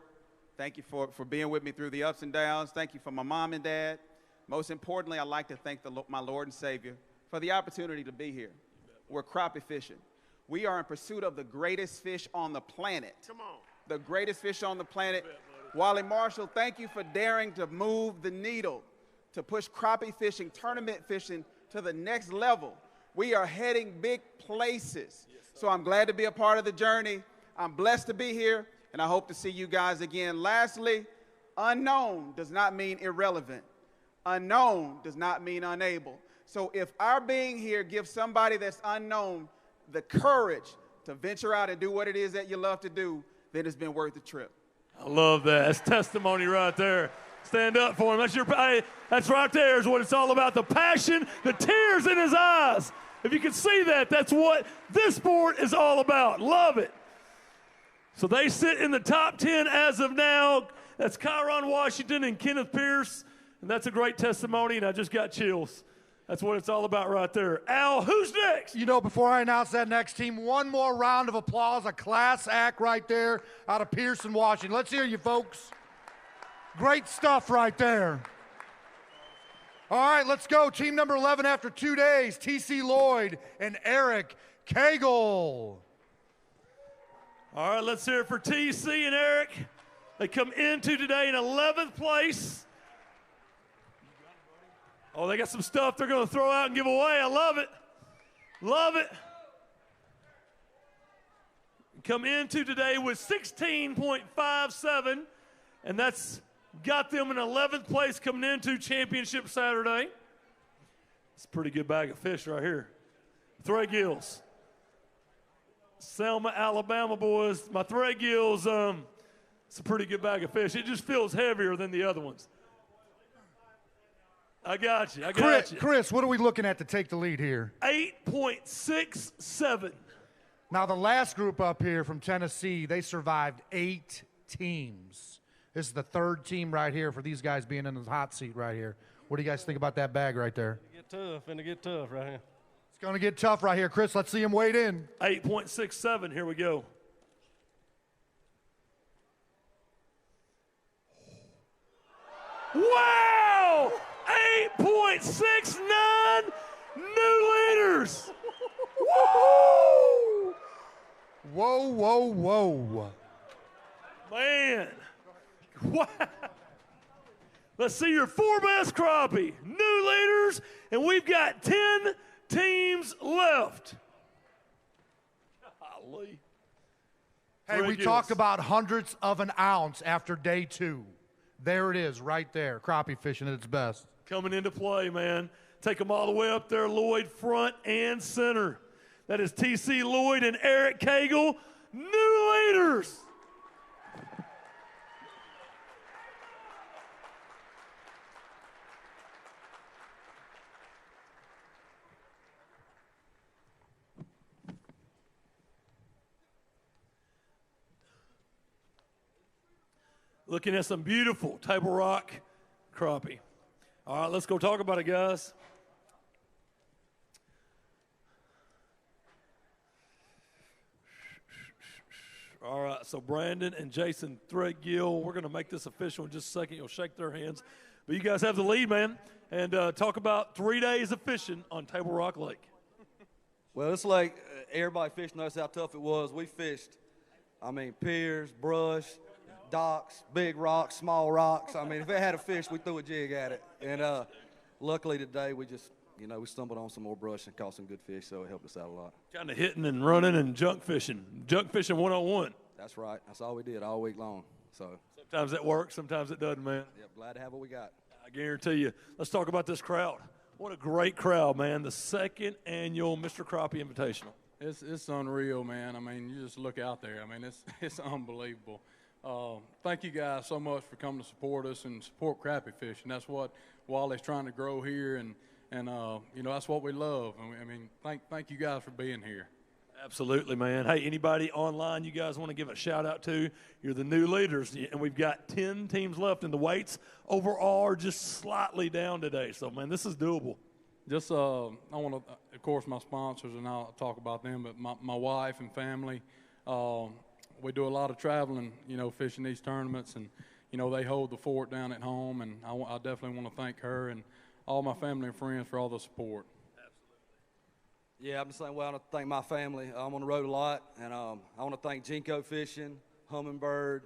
Thank you for being with me through the ups and downs. Thank you for my mom and dad. Most importantly, I'd like to thank my Lord and Savior for the opportunity to be here. We're crappie fishing. We are in pursuit of the greatest fish on the planet. Come on. The greatest fish on the planet. Wally Marshall, thank you for daring to move the needle, to push crappie fishing, tournament fishing to the next level. We are heading big places. So I'm glad to be a part of the journey. I'm blessed to be here, and I hope to see you guys again. Lastly, unknown does not mean irrelevant. Unknown does not mean unable. So if our being here gives somebody that's unknown the courage to venture out and do what it is that you love to do, then it's been worth the trip. I love that. That's testimony right there. Stand up for him. That's right there is what it's all about. The passion, the tears in his eyes. If you can see that, that's what this sport is all about. Love it. So they sit in the top 10 as of now. That's Kyron Washington and Kenneth Pierce. And that's a great testimony, and I just got chills. That's what it's all about right there. Al, who's next? You know, before I announce that next team, one more round of applause, a class act right there out of Pearson, Washington. Let's hear you, folks. Great stuff right there. All right, let's go. Team number 11 after 2 days, T.C. Lloyd and Eric Cagle. All right, let's hear it for T.C. and Eric. They come into today in 11th place. Oh, they got some stuff they're going to throw out and give away. I love it. Love it. Come into today with 16.57, and that's got them in 11th place coming into Championship Saturday. It's a pretty good bag of fish right here. Thread gills. Selma, Alabama boys. My thread gills, it's a pretty good bag of fish. It just feels heavier than the other ones. I got you. Chris, what are we looking at to take the lead here? 8.67. Now, the last group up here from Tennessee, they survived 8 teams. This is the third team right here for these guys being in the hot seat right here. What do you guys think about that bag right there? Get tough right here. It's going to get tough right here. Chris, let's see him wade in. 8.67. Here we go. Wow! 8.69 new leaders. Woo! Whoa, whoa, whoa. Man. Wow. Let's see your 4 best crappie. New leaders, and we've got 10 teams left. Golly. Hey, we talked about hundredths of an ounce after day 2. There it is, right there. Crappie fishing at its best. Coming into play, man. Take them all the way up there, Lloyd, front and center. That is T.C. Lloyd and Eric Cagle, new leaders. Looking at some beautiful Table Rock crappie. All right, let's go talk about it, guys. All right, so Brandon and Jason Threadgill, we're going to make this official in just a second. You'll shake their hands. But you guys have the lead, man, and talk about 3 days of fishing on Table Rock Lake. Well, it's like everybody fishing knows how tough it was. We fished, piers, brush, docks, big rocks, small rocks. If it had a fish, we threw a jig at it. And luckily today we just, we stumbled on some more brush and caught some good fish, so it helped us out a lot. Kind of hitting and running and junk fishing 101. That's right. That's all we did all week long. So sometimes it works, sometimes it doesn't, man. Yep, glad to have what we got. I guarantee you. Let's talk about this crowd. What a great crowd, man. The 2nd annual Mr. Crappie Invitational. It's unreal, man. You just look out there. It's unbelievable. Thank you guys so much for coming to support us and support crappie fishing. That's what Wally's trying to grow here, and that's what we love. Thank you guys for being here. Absolutely, man. Hey, anybody online you guys want to give a shout out to? You're the new leaders, and we've got 10 teams left, and the weights overall are just slightly down today. So, man, this is doable. Just, I want to, of course, my sponsors, and I'll talk about them, but my wife and family. We do a lot of traveling, fishing these tournaments, and, they hold the fort down at home, and I definitely want to thank her and all my family and friends for all the support. Yeah, I'm just saying, well, I want to thank my family. I'm on the road a lot, and I want to thank Jinko Fishing, Humminbird,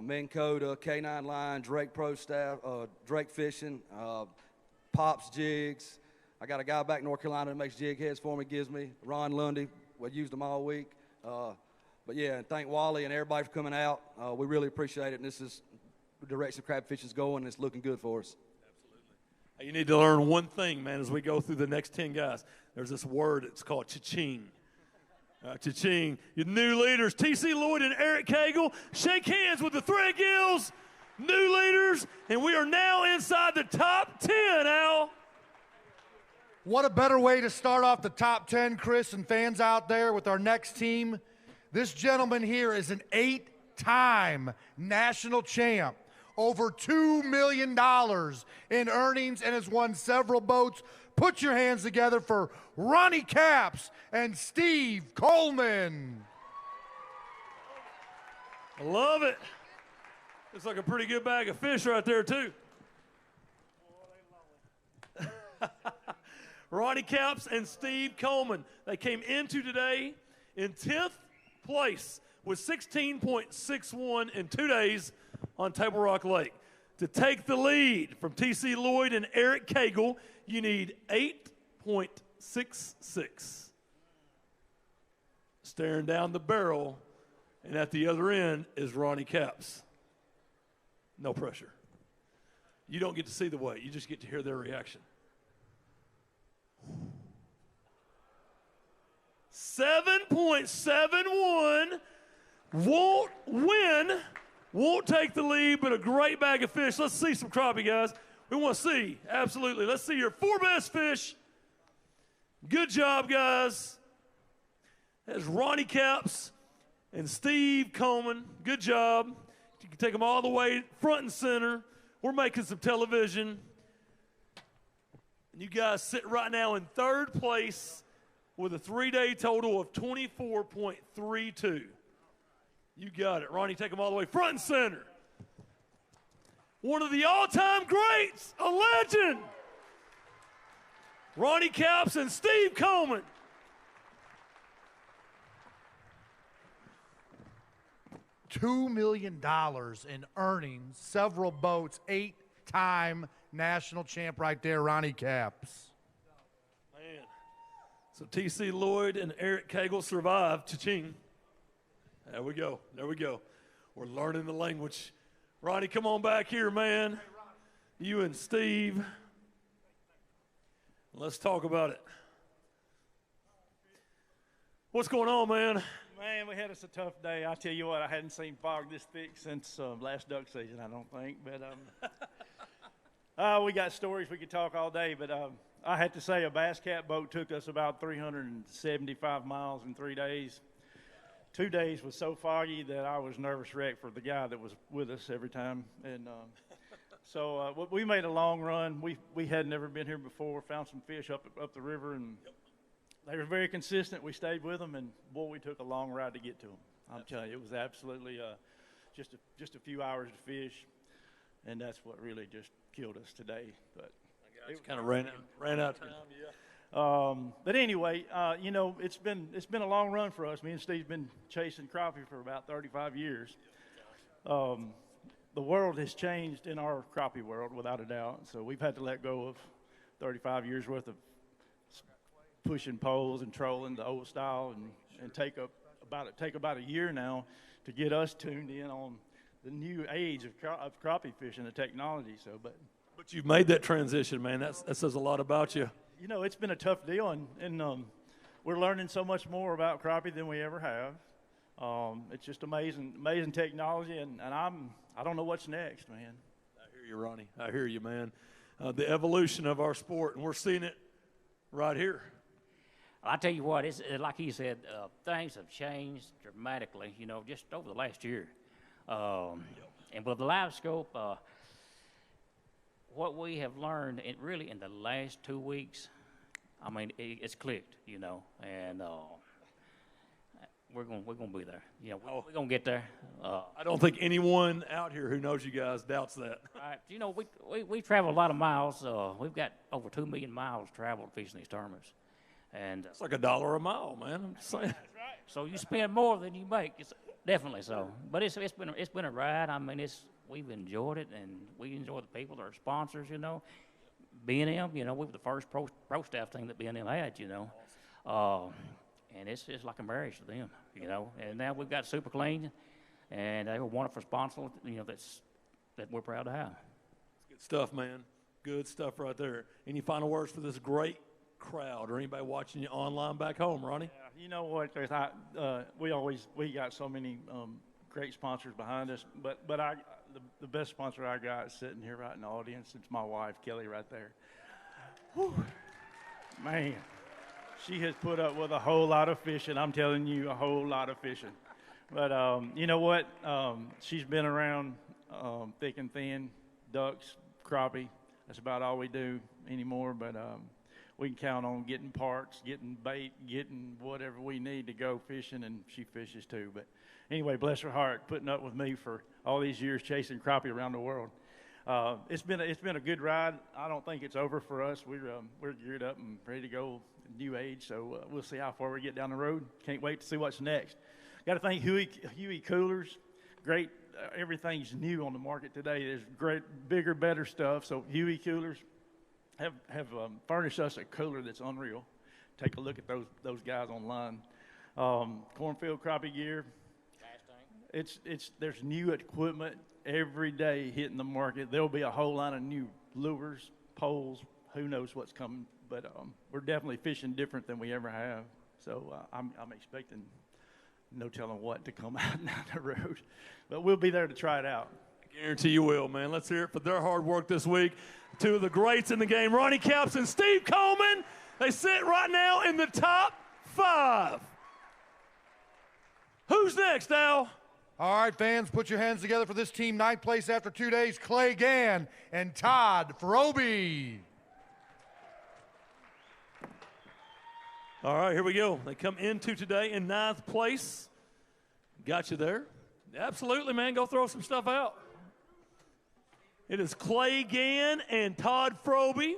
Minn Kota, K9 Line, Drake Pro Staff, Drake Fishing, Pops Jigs. I got a guy back in North Carolina that makes jig heads for me, gives me. Ron Lundy, we used them all week. But, yeah, and thank Wally and everybody for coming out. We really appreciate it, and this is the direction crab fishing is going, and it's looking good for us. You need to learn one thing, man, as we go through the next 10 guys. There's this word, it's called cha-ching. Cha-ching. Your new leaders, T.C. Lloyd and Eric Cagle. Shake hands with the Threadgills, new leaders, and we are now inside the top 10, Al. What a better way to start off the top 10, Chris, and fans out there with our next team. This gentleman here is an 8-time national champ. Over $2 million in earnings and has won several boats. Put your hands together for Ronnie Capps and Steve Coleman. I love it. Looks like a pretty good bag of fish right there, too. Ronnie Capps and Steve Coleman. They came into today in 10th place with 16.61 in 2 days on Table Rock Lake. To take the lead from T.C. Lloyd and Eric Cagle, you need 8.66. Staring down the barrel, and at the other end is Ronnie Capps. No pressure. You don't get to see the weight. You just get to hear their reaction. 7.71. Won't win. Won't take the lead, but a great bag of fish. Let's see some crappie, guys. We want to see, absolutely. Let's see your 4 best fish. Good job, guys. That's Ronnie Capps and Steve Coleman. Good job. You can take them all the way front and center. We're making some television. And you guys sit right now in 3rd place with a 3-day total of 24.32. You got it. Ronnie, take them all the way front and center. One of the all-time greats, a legend. Ronnie Capps and Steve Coleman. $2 million in earnings, several boats, 8-time national champ right there, Ronnie Capps. Man. So T.C. Lloyd and Eric Cagle survived. Cha-ching. There we go. There we go. We're learning the language. Ronnie, come on back here, man. You and Steve. Let's talk about it. What's going on, man? Man, we had us a tough day. I tell you what, I hadn't seen fog this thick since last duck season, I don't think. But we got stories we could talk all day. But I had to say a bass cat boat took us about 375 miles in 3 days. 2 days was so foggy that I was nervous wreck for the guy that was with us every time. And so we made a long run. We had never been here before, found some fish up the river, and they were very consistent. We stayed with them, and boy, we took a long ride to get to them. I'm telling you, it was absolutely just a few hours to fish, and that's what really just killed us today. But it kind of ran out. But anyway, you know, it's been a long run for us. Me and Steve's been chasing crappie for about 35 years. The world has changed in our crappie world, without a doubt. So we've had to let go of 35 years worth of pushing poles and trolling the old style, and take about a year now to get us tuned in on the new age of crappie fishing, the technology. So, but you've made that transition, man. That says a lot about you. You know, it's been a tough deal, and we're learning so much more about crappie than we ever have. It's just amazing technology, and I don't know what's next, man. I hear you, Ronnie. I hear you, man. The evolution of our sport, and we're seeing it right here. I tell you what, it's like he said, things have changed dramatically, you know, just over the last year. And with the live scope, what we have learned really in the last 2 weeks, I mean, it's clicked, you know, and we're gonna be there. You know, we're gonna get there. I don't think anyone out here who knows you guys doubts that. Right. You know, we travel a lot of miles. We've got over 2 million miles traveled fishing these tournaments. And it's like $1 a mile, man. I'm just saying. That's right. So you spend more than you make. It's definitely so. But it's been a ride. I mean, we've enjoyed it, and we enjoy the people, our sponsors. You know, B&M. You know, we were the first pro staff team that B&M had. You know, and it's like a marriage to them. You know, and now we've got Super Clean, and they were a wonderful sponsor. You know, that we're proud to have. Good stuff, man. Good stuff right there. Any final words for this great crowd or anybody watching you online back home, Ronnie? Yeah, you know what? We got so many great sponsors behind us, but the best sponsor I got is sitting here right in the audience. It's my wife, Kelly, right there. Whew. Man, she has put up with a whole lot of fishing. I'm telling you, a whole lot of fishing. But you know what? She's been around thick and thin, ducks, crappie. That's about all we do anymore. But we can count on getting parts, getting bait, getting whatever we need to go fishing, and she fishes too. But anyway, bless her heart, putting up with me for all these years chasing crappie around the world. It's been a good ride. I don't think it's over for us. We're geared up and ready to go new age, so we'll see how far we get down the road. Can't wait to see what's next. Got to thank Huey Coolers. Great, everything's new on the market today. There's great, bigger, better stuff. So Huey Coolers have furnished us a cooler that's unreal. Take a look at those guys online. Cornfield crappie gear. There's new equipment every day hitting the market. There'll be a whole line of new lures, poles. Who knows what's coming? But we're definitely fishing different than we ever have. So I'm expecting no telling what to come out down the road. But we'll be there to try it out. I guarantee you will, man. Let's hear it for their hard work this week. Two of the greats in the game, Ronnie Capps and Steve Coleman. They sit right now in the top 5. Who's next, Al? All right, fans, put your hands together for this team. 9th place after 2 days, Clay Gann and Todd Frobe. All right, here we go. They come into today in 9th place. Got you there. Absolutely, man. Go throw some stuff out. It is Clay Gann and Todd Frobe.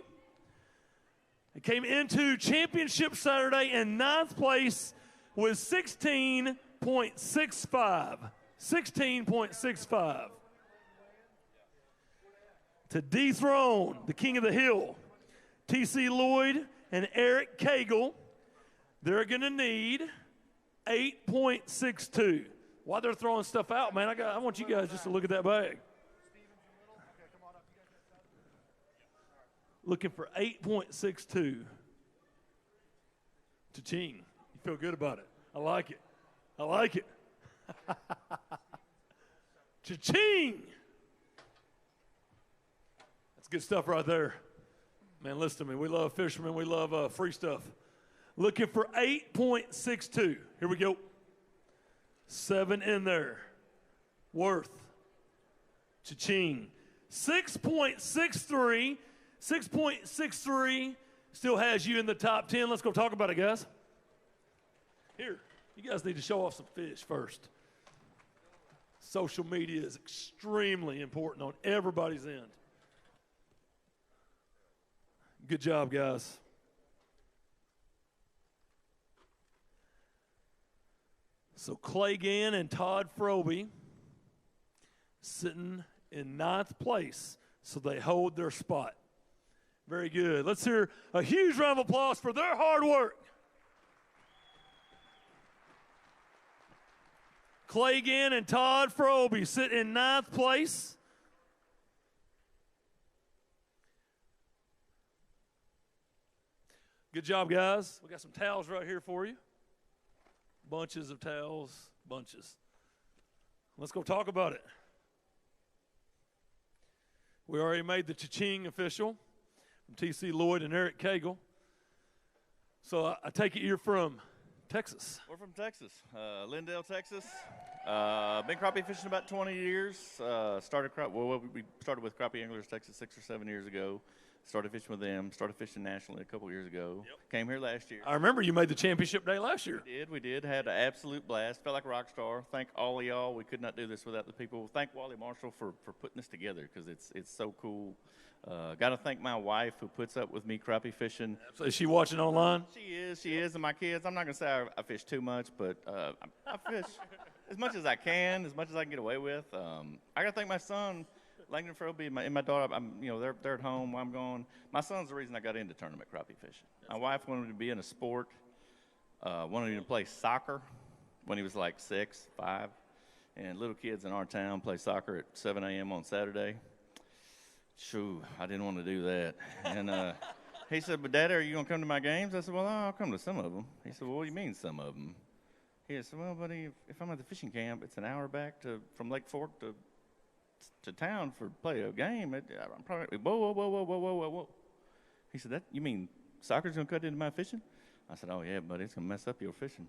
They came into Championship Saturday in 9th place with 16.65. 16.65. To dethrone the king of the hill, T.C. Lloyd and Eric Cagle, they're going to need 8.62. While they're throwing stuff out, man, I want you guys just to look at that bag. Looking for 8.62. Cha-ching. You feel good about it. I like it. I like it. Cha-ching. That's good stuff right there. Man, listen to me. We love fishermen. We love free stuff. Looking for 8.62. Here we go. 7 in there. Worth. Cha-ching. 6.63. 6.63 still has you in the top 10. Let's go talk about it, guys. Here, you guys need to show off some fish first. Social media is extremely important on everybody's end. Good job, guys. So Clay Gann and Todd Frobe sitting in 9th place, so they hold their spot. Very good. Let's hear a huge round of applause for their hard work. Clay Gann and Todd Frobe sit in 9th place. Good job, guys. We got some towels right here for you. Bunches of towels, bunches. Let's go talk about it. We already made the cha-ching official from T.C. Lloyd and Eric Cagle. So I take it you're from Texas. We're from Texas, Lindale, Texas. Been crappie fishing about 20 years. We started with Crappie Anglers Texas 6 or 7 years ago. Started fishing with them. Started fishing nationally a couple years ago. Yep. Came here last year. I remember you made the championship day last year. We did. Had an absolute blast. Felt like a rock star. Thank all of y'all. We could not do this without the people. Thank Wally Marshall for putting this together because it's so cool. Got to thank my wife who puts up with me crappie fishing. So is she watching online? She is, and my kids. I'm not going to say I fish too much, but I fish as much as I can, as much as I can get away with. I got to thank my son, Langdon Frobe, and my daughter. They're at home while I'm gone. My son's the reason I got into tournament crappie fishing. My wife wanted me to be in a sport, wanted me to play soccer when he was like 6, 5, and little kids in our town play soccer at 7 a.m. on Saturday. Shoo, I didn't want to do that. And he said, but Daddy, are you going to come to my games? I said, well, I'll come to some of them. He said, well, what do you mean some of them? He said, well, buddy, if I'm at the fishing camp, it's an hour back from Lake Fork to town for play a game. I'm probably, whoa. He said, you mean soccer's going to cut into my fishing? I said, oh, yeah, buddy, it's going to mess up your fishing.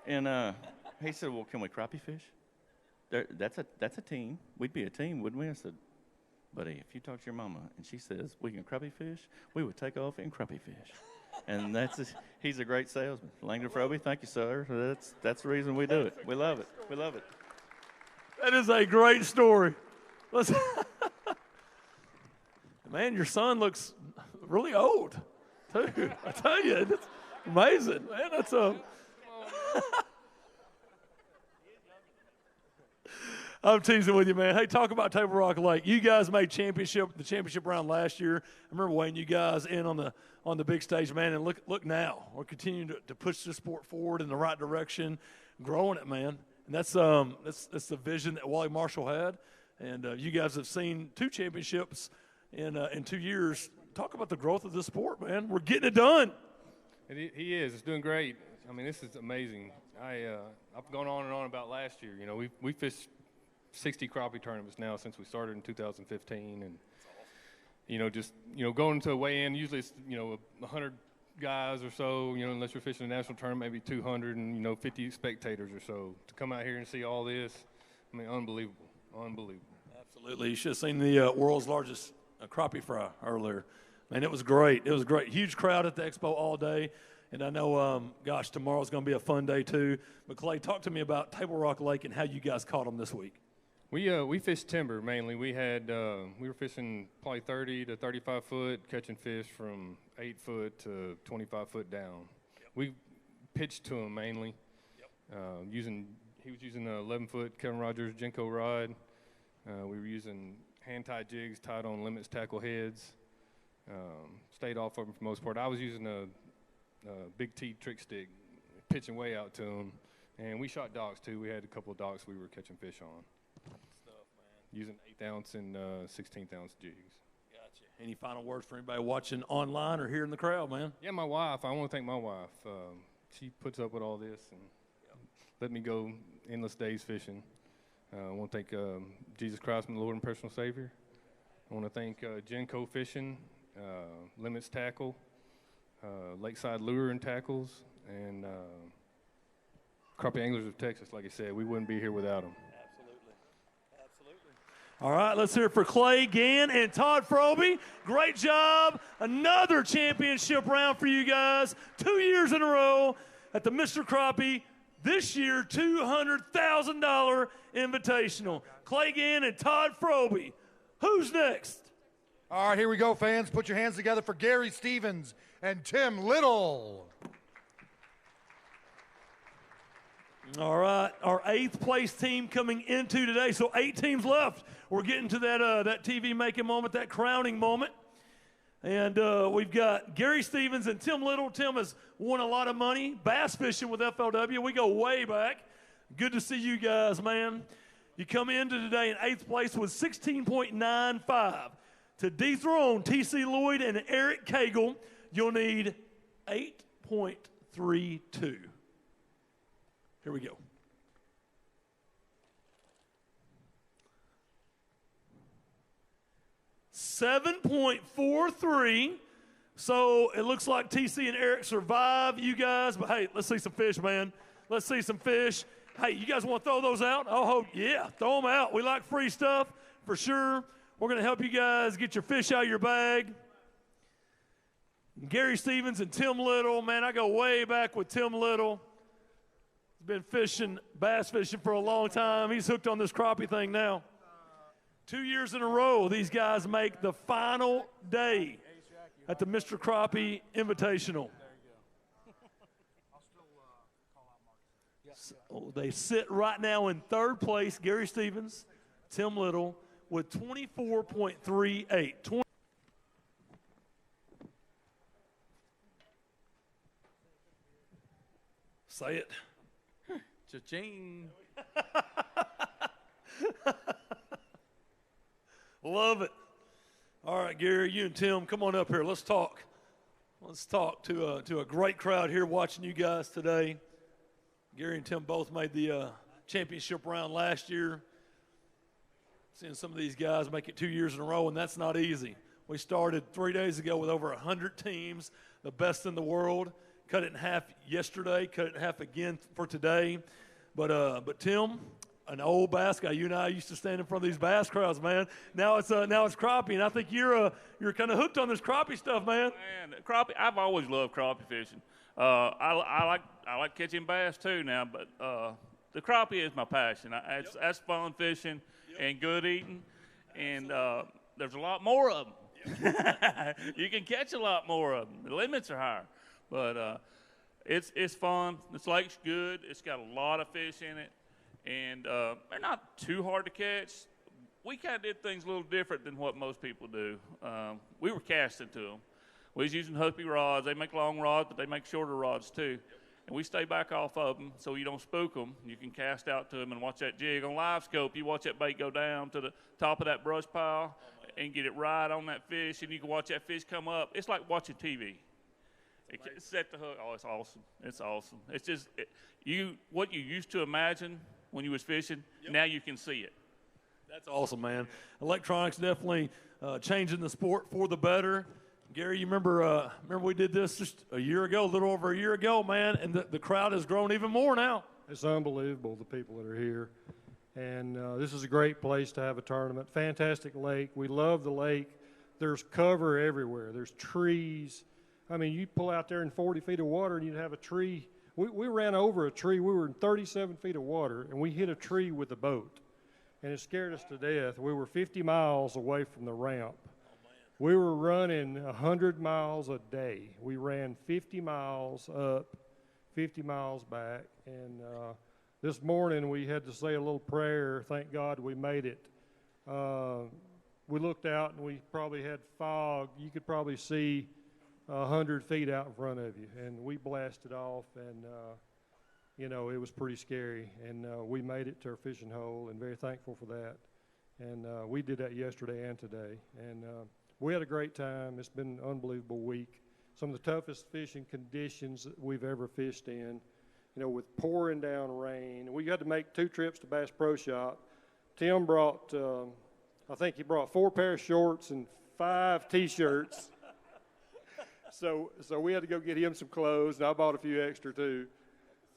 And he said, well, can we crappie fish? That's a team. We'd be a team, wouldn't we? I said, buddy, if you talk to your mama and she says we can crappie fish, we would take off and crappie fish. And he's a great salesman. Langdon Froby, thank you, sir. That's the reason we do it. We love it. We love it. That is a great story. Man, your son looks really old, too. I tell you, it's amazing, man. That's I'm teasing with you, man. Hey, talk about Table Rock Lake. You guys made the championship round last year. I remember weighing you guys in on the big stage, man. And look now, we're continuing to push the sport forward in the right direction, growing it, man. And that's the vision that Wally Marshall had. And you guys have seen 2 championships in 2 years. Talk about the growth of this sport, man. We're getting it done. He is. It's doing great. I mean, this is amazing. I've gone on and on about last year. You know, we fished 60 crappie tournaments now since we started in 2015, and just going to a weigh-in. Usually it's 100 guys or so. Unless you're fishing a national tournament, maybe 200 and 50 spectators or so. To come out here and see all this, I mean, unbelievable. Absolutely, you should have seen the world's largest crappie fry earlier. Man, it was great. It was great. Huge crowd at the expo all day. And I know, tomorrow's going to be a fun day too. But Clay, talk to me about Table Rock Lake and how you guys caught them this week. We fished timber mainly. We were fishing probably 30 to 35 foot, catching fish from 8 foot to 25 foot down. Yep. We pitched to him mainly. Yep. He was using a 11 foot Kevin Rogers Genco rod. We were using hand tied jigs tied on limits tackle heads. Stayed off of him for the most part. I was using a big T trick stick, pitching way out to him, and we shot docks too. We had a couple of docks we were catching fish on. Using 1/8 ounce and 16th ounce jigs. Gotcha. Any final words for anybody watching online or here in the crowd, man? Yeah, my wife. I want to thank my wife. She puts up with all this and let me go endless days fishing. I want to thank Jesus Christ, my Lord and personal Savior. I want to thank Genco Fishing, Limits Tackle, Lakeside Lure and Tackles, and Crappie Anglers of Texas. Like I said, we wouldn't be here without them. All right, let's hear it for Clay Gann and Todd Froby. Great job. Another championship round for you guys. 2 years in a row at the Mr. Crappie. This year, $200,000 invitational. Clay Gann and Todd Froby. Who's next? All right, here we go, fans. Put your hands together for Gary Stevens and Tim Little. All right, our 8th place team coming into today. So 8 teams left. We're getting to that TV making moment, that crowning moment. And we've got Gary Stevens and Tim Little. Tim has won a lot of money bass fishing with FLW. We go way back. Good to see you guys, man. You come into today in 8th place with 16.95. To dethrone T.C. Lloyd and Eric Cagle, you'll need 8.32. Here we go. $7.43. So it looks like TC and Eric survive you guys. But, hey, let's see some fish, man. Let's see some fish. Hey, you guys want to throw those out? Oh, yeah, throw them out. We like free stuff for sure. We're going to help you guys get your fish out of your bag. Gary Stevens and Tim Little. Man, I go way back with Tim Little. He's been fishing, bass fishing for a long time. He's hooked on this crappie thing now. 2 years in a row, these guys make the final day at the Mr. Crappie Invitational. So they sit right now in 3rd place, Gary Stevens, Tim Little, with 24.38. Say it. Cha-ching. Love it. All right, Gary, you and Tim, come on up here. Let's talk. Let's talk to a great crowd here watching you guys today. Gary and Tim both made the championship round last year. Seeing some of these guys make it 2 years in a row, and that's not easy. We started 3 days ago with over 100 teams, the best in the world. Cut it in half yesterday, cut it in half again for today. But Tim, an old bass guy, you and I used to stand in front of these bass crowds, man. Now it's crappie, and I think you're kind of hooked on this crappie stuff, man. Man, crappie, I've always loved crappie fishing. I like catching bass too now, but the crappie is my passion. That's fun fishing and good eating, and there's a lot more of them. You can catch a lot more of them. The limits are higher, but it's fun. This lake's good. It's got a lot of fish in it, and they're not too hard to catch. We kind of did things a little different than what most people do. We were casting to them. We was using hoopy rods. They make long rods, but they make shorter rods too. And we stay back off of them so you don't spook them. You can cast out to them and watch that jig. On live scope, you watch that bait go down to the top of that brush pile and get it right on that fish, and you can watch that fish come up. It's like watching TV. Set the hook. Oh, it's awesome. It's awesome. It's just what you used to imagine when you was fishing, now you can see it. That's awesome, man. Electronics definitely changing the sport for the better. Gary, you remember we did this just a little over a year ago, man, and the crowd has grown even more now. It's unbelievable, the people that are here. And this is a great place to have a tournament. Fantastic lake. We love the lake. There's cover everywhere. There's trees. I mean, you pull out there in 40 feet of water and you'd have a tree. We ran over a tree. We were in 37 feet of water, and we hit a tree with a boat. And it scared us to death. We were 50 miles away from the ramp. We were running 100 miles a day. We ran 50 miles up, 50 miles back. And this morning we had to say a little prayer. Thank God we made it. We looked out and we probably had fog. You could probably see 100 feet out in front of you. And we blasted off, and, it was pretty scary. And we made it to our fishing hole, and very thankful for that. And we did that yesterday and today. And we had a great time. It's been an unbelievable week. Some of the toughest fishing conditions that we've ever fished in, with pouring down rain. We had to make 2 trips to Bass Pro Shop. Tim brought, I think he brought 4 pairs of shorts and 5 T-shirts. So we had to go get him some clothes, and I bought a few extra too.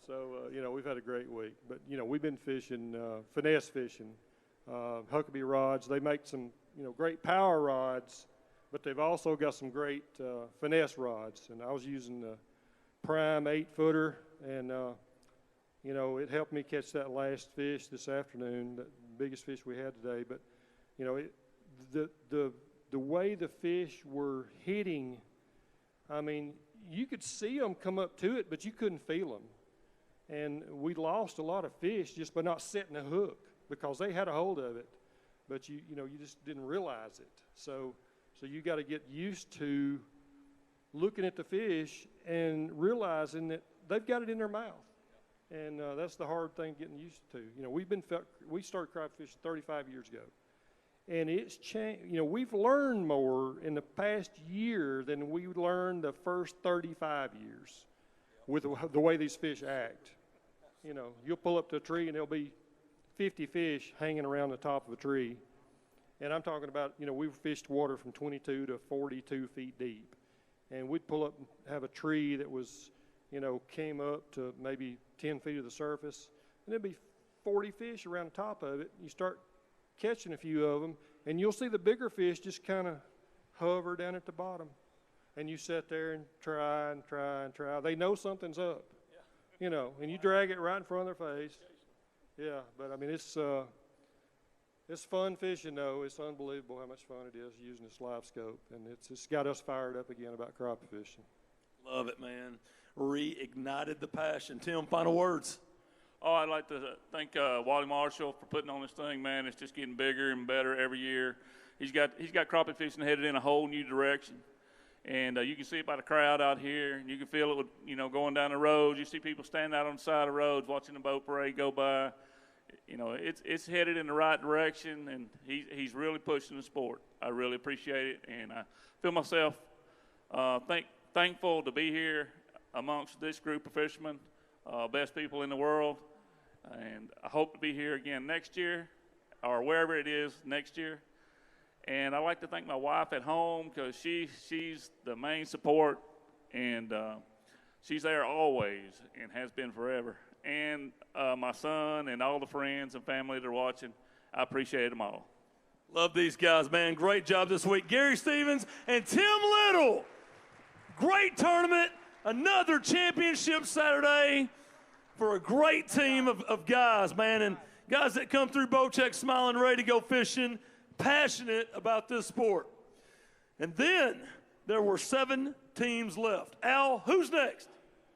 So, we've had a great week. But, we've been fishing, finesse fishing, Huckabee rods. They make some, great power rods, but they've also got some great finesse rods. And I was using the prime 8-footer, and, it helped me catch that last fish this afternoon, the biggest fish we had today. But, the way the fish were hitting, I mean, you could see them come up to it, but you couldn't feel them. And we lost a lot of fish just by not setting a hook, because they had a hold of it, but you just didn't realize it. So you got to get used to looking at the fish and realizing that they've got it in their mouth, and that's the hard thing getting used to. We started crappie fishing 35 years ago, and it's changed. We've learned more in the past year than we learned the first 35 years with the way these fish act. You'll pull up to a tree and there'll be 50 fish hanging around the top of a tree. And I'm talking about, we've fished water from 22 to 42 feet deep. And we'd pull up and have a tree that was, came up to maybe 10 feet of the surface. And there'd be 40 fish around the top of it. You start catching a few of them, and you'll see the bigger fish just kind of hover down at the bottom. And you sit there and try and try and try. They know something's up, and you drag it right in front of their face. Yeah, but I mean, it's fun fishing, though. It's unbelievable how much fun it is using this live scope, and it's got us fired up again about crappie fishing. Love it, man. Reignited the passion. Tim, final words. Oh, I'd like to thank Wally Marshall for putting on this thing, man. It's just getting bigger and better every year. He's got crappie fishing headed in a whole new direction. And you can see it by the crowd out here. You can feel it with, going down the roads. You see people standing out on the side of roads watching the boat parade go by. you know, it's headed in the right direction, and he's really pushing the sport. I really appreciate it, and I feel myself thankful to be here amongst this group of fishermen, best people in the world, and I hope to be here again next year or wherever it is next year. And I'd like to thank my wife at home because she's the main support, and she's there always and has been forever. And my son and all the friends and family that are watching, I appreciate them all. Love these guys, man. Great job this week. Gary Stevens and Tim Little. Great tournament. Another championship Saturday for a great team of guys, man. And guys that come through Bocheck smiling, ready to go fishing, passionate about this sport. And then there were 7 teams left. Al, who's next?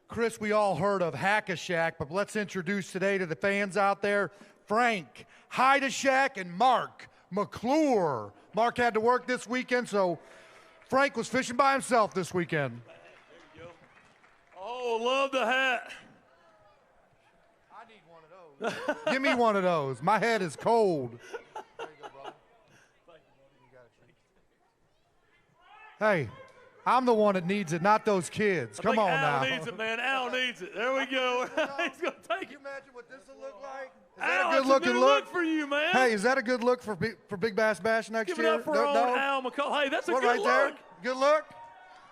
Chris, we all heard of Hack-a-Shack, but let's introduce today to the fans out there, Frank Hide-a-Shack and Mark McClure. Mark had to work this weekend, so Frank was fishing by himself this weekend. There you go. Oh, love the hat. I need one of those. Give me one of those. My head is cold. There you go, brother. Hey, I'm the one that needs it, not those kids. Come on now. Al needs it, man. Al needs it. There we go. He's going to take it. Can you imagine what this will look like? Is Al, that a good-looking look for you, man. Hey, is that a good look for Big Bass Bash next Give year? it up for our own Al McCall. Hey, that's a good right look. There? Good look?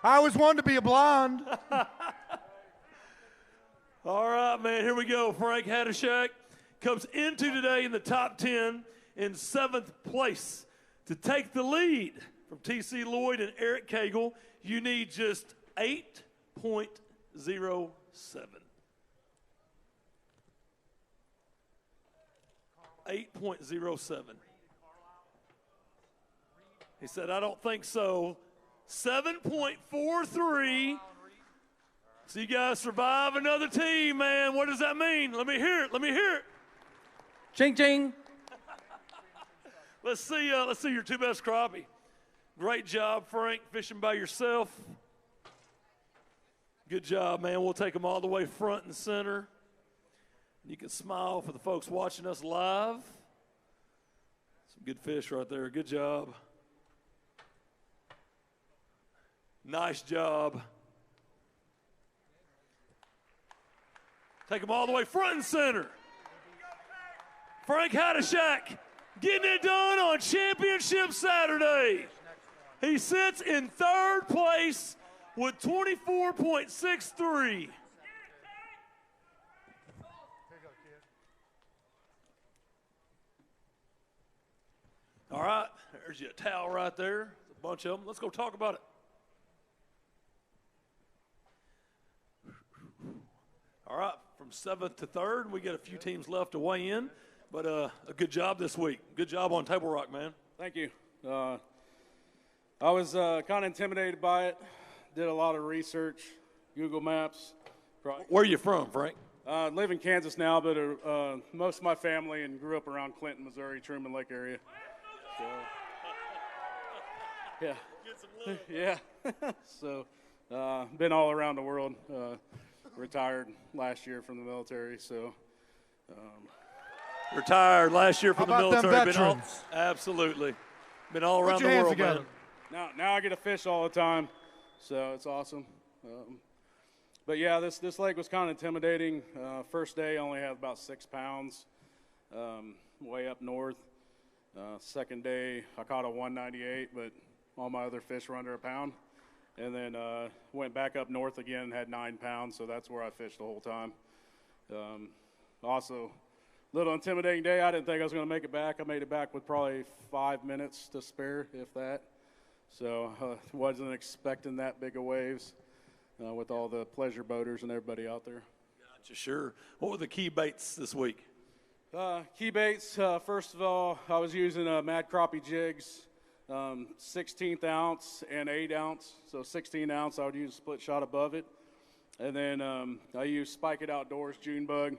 I always wanted to be a blonde. All right, man, here we go. Frank Hide-a-Shack comes into today in the top 10 in 7th place. To take the lead from T.C. Lloyd and Eric Cagle, you need just 8.07. 8.07. He said, I don't think so. 7.43. So you guys survive another team, man. What does that mean? Let me hear it. Let me hear it. Ching, ching. Let's see your 2 best crappie. Great job, Frank, fishing by yourself. Good job, man. We'll take them all the way front and center. You can smile for the folks watching us live. Some good fish right there. Good job. Nice job. Take them all the way front and center. Frank Hide-a-Shack getting it done on Championship Saturday. He sits in 3rd place with 24.63. All right, there's your towel right there. There's a bunch of them. Let's go talk about it. All right, from 7th to 3rd, we got a few teams left to weigh in, but a good job this week. Good job on Table Rock, man. Thank you. I was kind of intimidated by it. Did a lot of research, Google Maps. Where are you from, Frank? I live in Kansas now, but most of my family and grew up around Clinton, Missouri, Truman Lake area. So, yeah. Get some love. Yeah. So, been all around the world. Retired last year from the military, so. Retired last year from the military. Veterans? Absolutely. Been all around Put your the hands world, together. man. Now I get to fish all the time, so it's awesome. But yeah, this lake was kind of intimidating. First day, I only had about 6 pounds, way up north. Second day, I caught a 198, but all my other fish were under a pound. And then went back up north again and had 9 pounds, so that's where I fished the whole time. Also, little intimidating day. I didn't think I was going to make it back. I made it back with probably 5 minutes to spare, if that. So wasn't expecting that big of waves with all the pleasure boaters and everybody out there. Gotcha, sure. What were the key baits this week? Key baits, first of all, I was using Mad Crappie jigs, 16th ounce and 8 ounce. So 16 ounce, I would use a split shot above it. And then I use Spike It Outdoors June bug,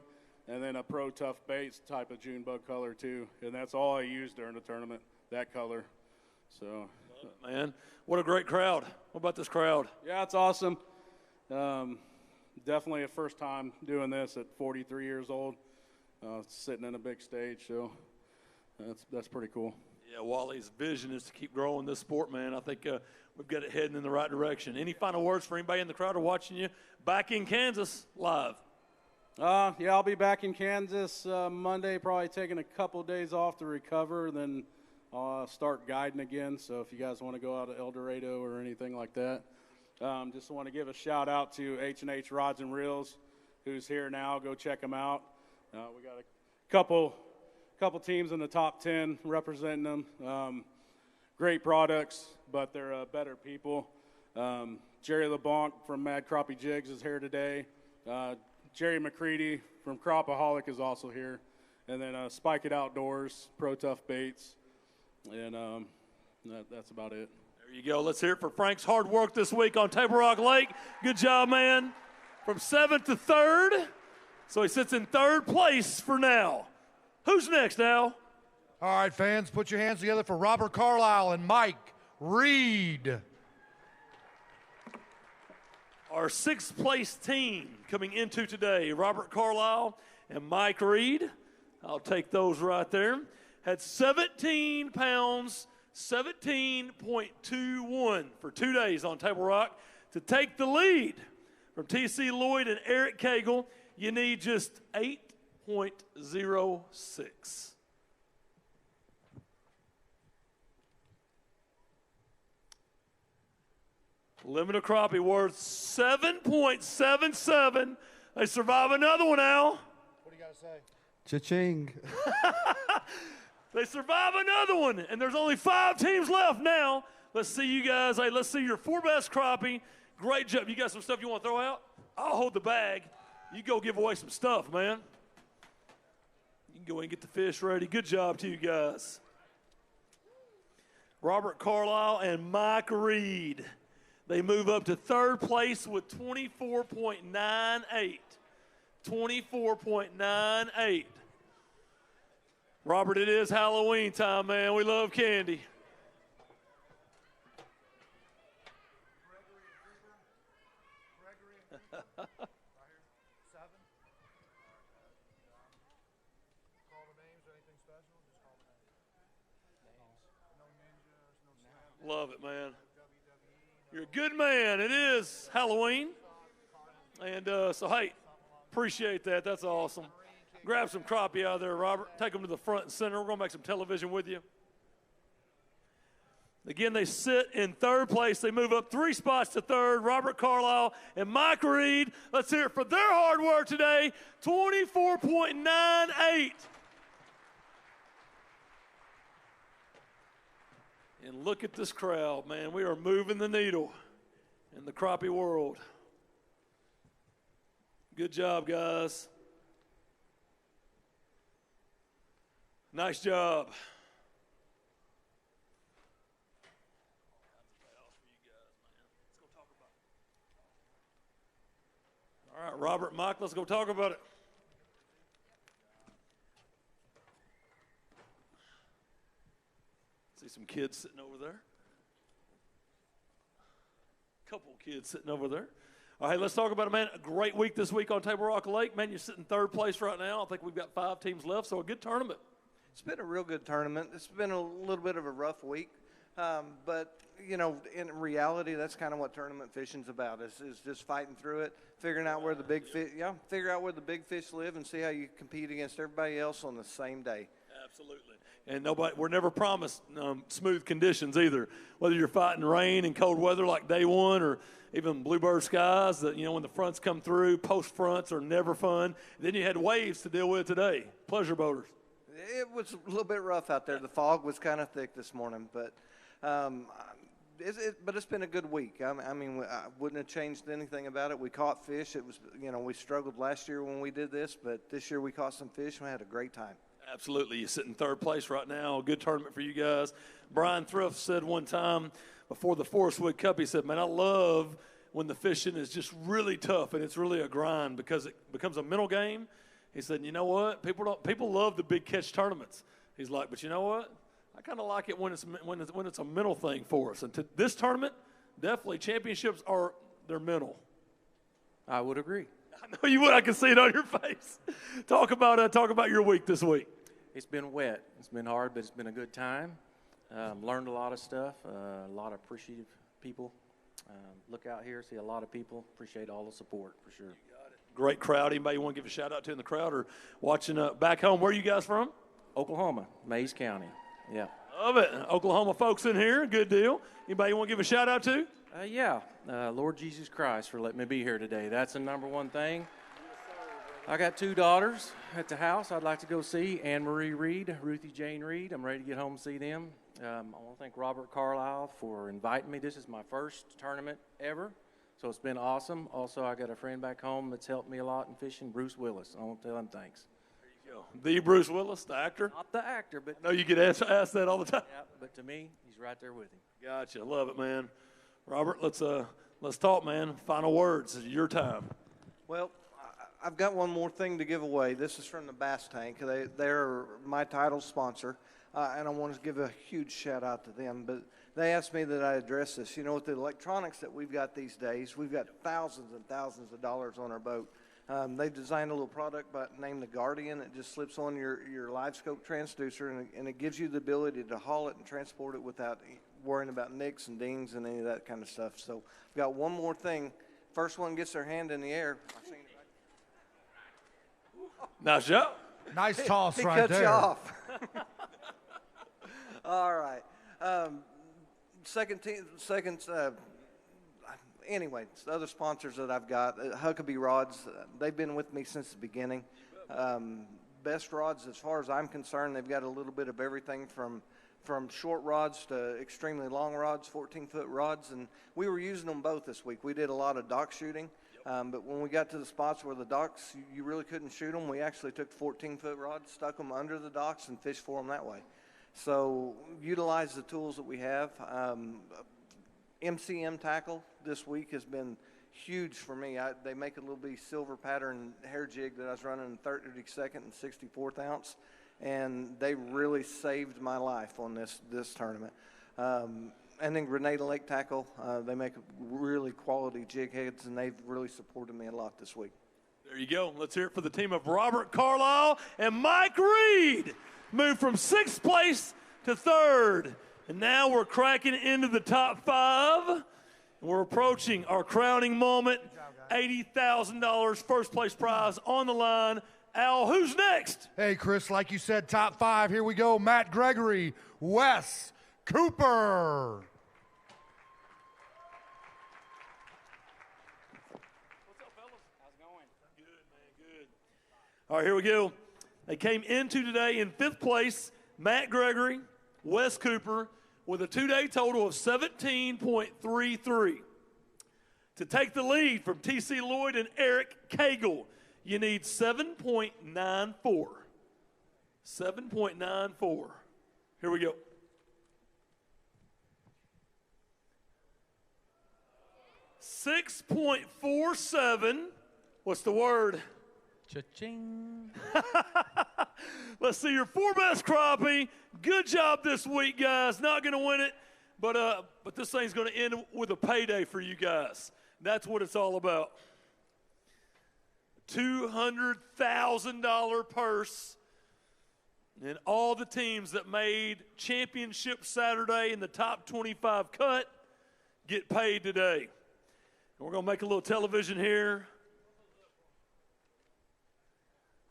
and then a Pro Tough Baits type of June bug color too. And that's all I used during the tournament, that color. So, man, what a great crowd. What about this crowd? Yeah, it's awesome. Definitely a first time doing this at 43 years old. sitting in a big stage. So that's pretty cool. Yeah, Wally's vision is to keep growing this sport, man. I think we've got it heading in the right direction. Any final words for anybody in the crowd or watching you back in Kansas live? Yeah, I'll be back in Kansas Monday, probably taking a couple days off to recover, then I'll start guiding again. So if you guys want to go out to El Dorado or anything like that, just want to give a shout out to H&H Rods and Reels, who's here now. Go check them out. We got a couple teams in the top 10 representing them. Great products, but they're better people. Jerry LeBlanc from Mad Crappie Jigs is here today. Jerry McCready from Cropaholic is also here. And then Spike It Outdoors, Pro Tough Baits. And that's about it. There you go. Let's hear it for Frank's hard work this week on Table Rock Lake. Good job, man. From 7th to 3rd. So he sits in 3rd place for now. Who's next, Al? All right, fans, put your hands together for Robert Carlisle and Mike Reed. Our 6th place team coming into today, Robert Carlisle and Mike Reed. I'll take those right there. Had 17 pounds, 17.21 for 2 days on Table Rock. To take the lead from T.C. Lloyd and Eric Cagle, you need just 8.06. Limit of crappie worth 7.77. They survive another one, Al. What do you got to say? Cha-ching. They survive another one, and there's only 5 teams left now. Let's see you guys. Hey, let's see your 4 best crappie. Great job. You got some stuff you want to throw out? I'll hold the bag. You go give away some stuff, man. You can go in and get the fish ready. Good job to you guys. Robert Carlisle and Mike Reed. They move up to 3rd place with 24.98. 24.98. Robert, it is Halloween time, man. We love candy. Love it, man. You're a good man. It is Halloween. And so, hey, appreciate that. That's awesome. Grab some crappie out of there, Robert. Take them to the front and center. We're going to make some television with you. Again, they sit in 3rd place. They move up 3 spots to 3rd. Robert Carlisle and Mike Reed. Let's hear it for their hard work today. 24.98. And look at this crowd, man. We are moving the needle in the crappie world. Good job, guys. Nice job. All right, Robert and Mike, let's go talk about it. See some kids sitting over there. Couple kids sitting over there. All right, let's talk about it, man. A great week this week on Table Rock Lake. Man, you're sitting 3rd place right now. I think we've got 5 teams left, so a good tournament. It's been a real good tournament. It's been a little bit of a rough week. But, you know, in reality, that's kind of what tournament fishing's about, is just fighting through it, figuring out where the big fish, figure out where the big fish live and see how you compete against everybody else on the same day. Absolutely. And we're never promised smooth conditions either. Whether you're fighting rain and cold weather like day one, or even bluebird skies, that, you know, when the fronts come through, post fronts are never fun. Then you had waves to deal with today. Pleasure boaters. It was a little bit rough out there. The fog was kind of thick this morning, but it's been a good week. I mean, I wouldn't have changed anything about it. We caught fish. It was, you know, we struggled last year when we did this, but this year we caught some fish and we had a great time. Absolutely. You sit in 3rd place right now. A good tournament for you guys. Brian Thrift said one time before the Forest Wood Cup, he said, man, I love when the fishing is just really tough and it's really a grind because it becomes a mental game. He said, you know what? People love the big catch tournaments. He's like, but you know what? I kind of like it when it's a mental thing for us. And this tournament, definitely championships they're mental. I would agree. I know you would. I can see it on your face. Talk about your week this week. It's been wet. It's been hard, but it's been a good time. Learned a lot of stuff. A lot of appreciative people. Look out here, see a lot of people. Appreciate all the support for sure. Great crowd. Anybody you want to give a shout out to in the crowd or watching back home? Where are you guys from? Oklahoma, Mays County. Yeah. Love it. Oklahoma folks in here. Good deal. Anybody you want to give a shout out to? Yeah. Lord Jesus Christ for letting me be here today. That's the number one thing. I got 2 daughters at the house I'd like to go see. Anne Marie Reed, Ruthie Jane Reed. I'm ready to get home and see them. I want to thank Robert Carlisle for inviting me. This is my first tournament ever, so it's been awesome. Also, I got a friend back home that's helped me a lot in fishing, Bruce Willis. I want to tell him thanks. There you go. The Bruce Willis, the actor? Not the actor, but... I know you get asked that all the time. Yeah, but to me, he's right there with him. Gotcha. Love it, man. Robert, let's talk, man. Final words. This is your time. Well, I've got one more thing to give away. This is from the Bass Tank. They're my title sponsor, and I want to give a huge shout out to them. But they asked me that I address this. You know, with the electronics that we've got these days, we've got thousands and thousands of dollars on our boat. They designed a little product named the Guardian. It just slips on your live scope transducer, and it gives you the ability to haul it and transport it without worrying about nicks and dings and any of that kind of stuff. So I've got one more thing. First one gets their hand in the air. Nice job. Nice toss he right cuts there. You off. All right. Anyway, the other sponsors that I've got, Huckabee Rods, they've been with me since the beginning. Best rods, as far as I'm concerned, they've got a little bit of everything from short rods to extremely long rods, 14-foot rods, and we were using them both this week. We did a lot of dock shooting, but when we got to the spots where the docks, you really couldn't shoot them, we actually took 14-foot rods, stuck them under the docks, and fished for them that way. So utilize the tools that we have. MCM tackle this week has been huge for me. They make a little bitty silver pattern hair jig that I was running in 32nd and 64th ounce, and they really saved my life on this tournament. And then Grenada Lake Tackle, they make really quality jig heads, and they've really supported me a lot this week. There you go. Let's hear it for the team of Robert Carlisle and Mike Reed. Moved from 6th place to 3rd. And now we're cracking into the top 5. And we're approaching our crowning moment. $80,000 first place prize on the line. Al, who's next? Hey, Chris, like you said, top 5. Here we go. Matt Gregory, Wes Cooper. What's up, fellas? How's it going? Good, man, good. All right, here we go. They came into today in 5th place, Matt Gregory, Wes Cooper, with a 2-day total of 17.33. To take the lead from T.C. Lloyd and Eric Cagle, you need 7.94. 7.94. Here we go. 6.47. What's the word? Cha-ching. Let's see your 4 best crappie. Good job this week, guys. Not going to win it, but this thing's going to end with a payday for you guys. That's what it's all about. $200,000 purse. And all the teams that made Championship Saturday in the top 25 cut get paid today. And we're going to make a little television here.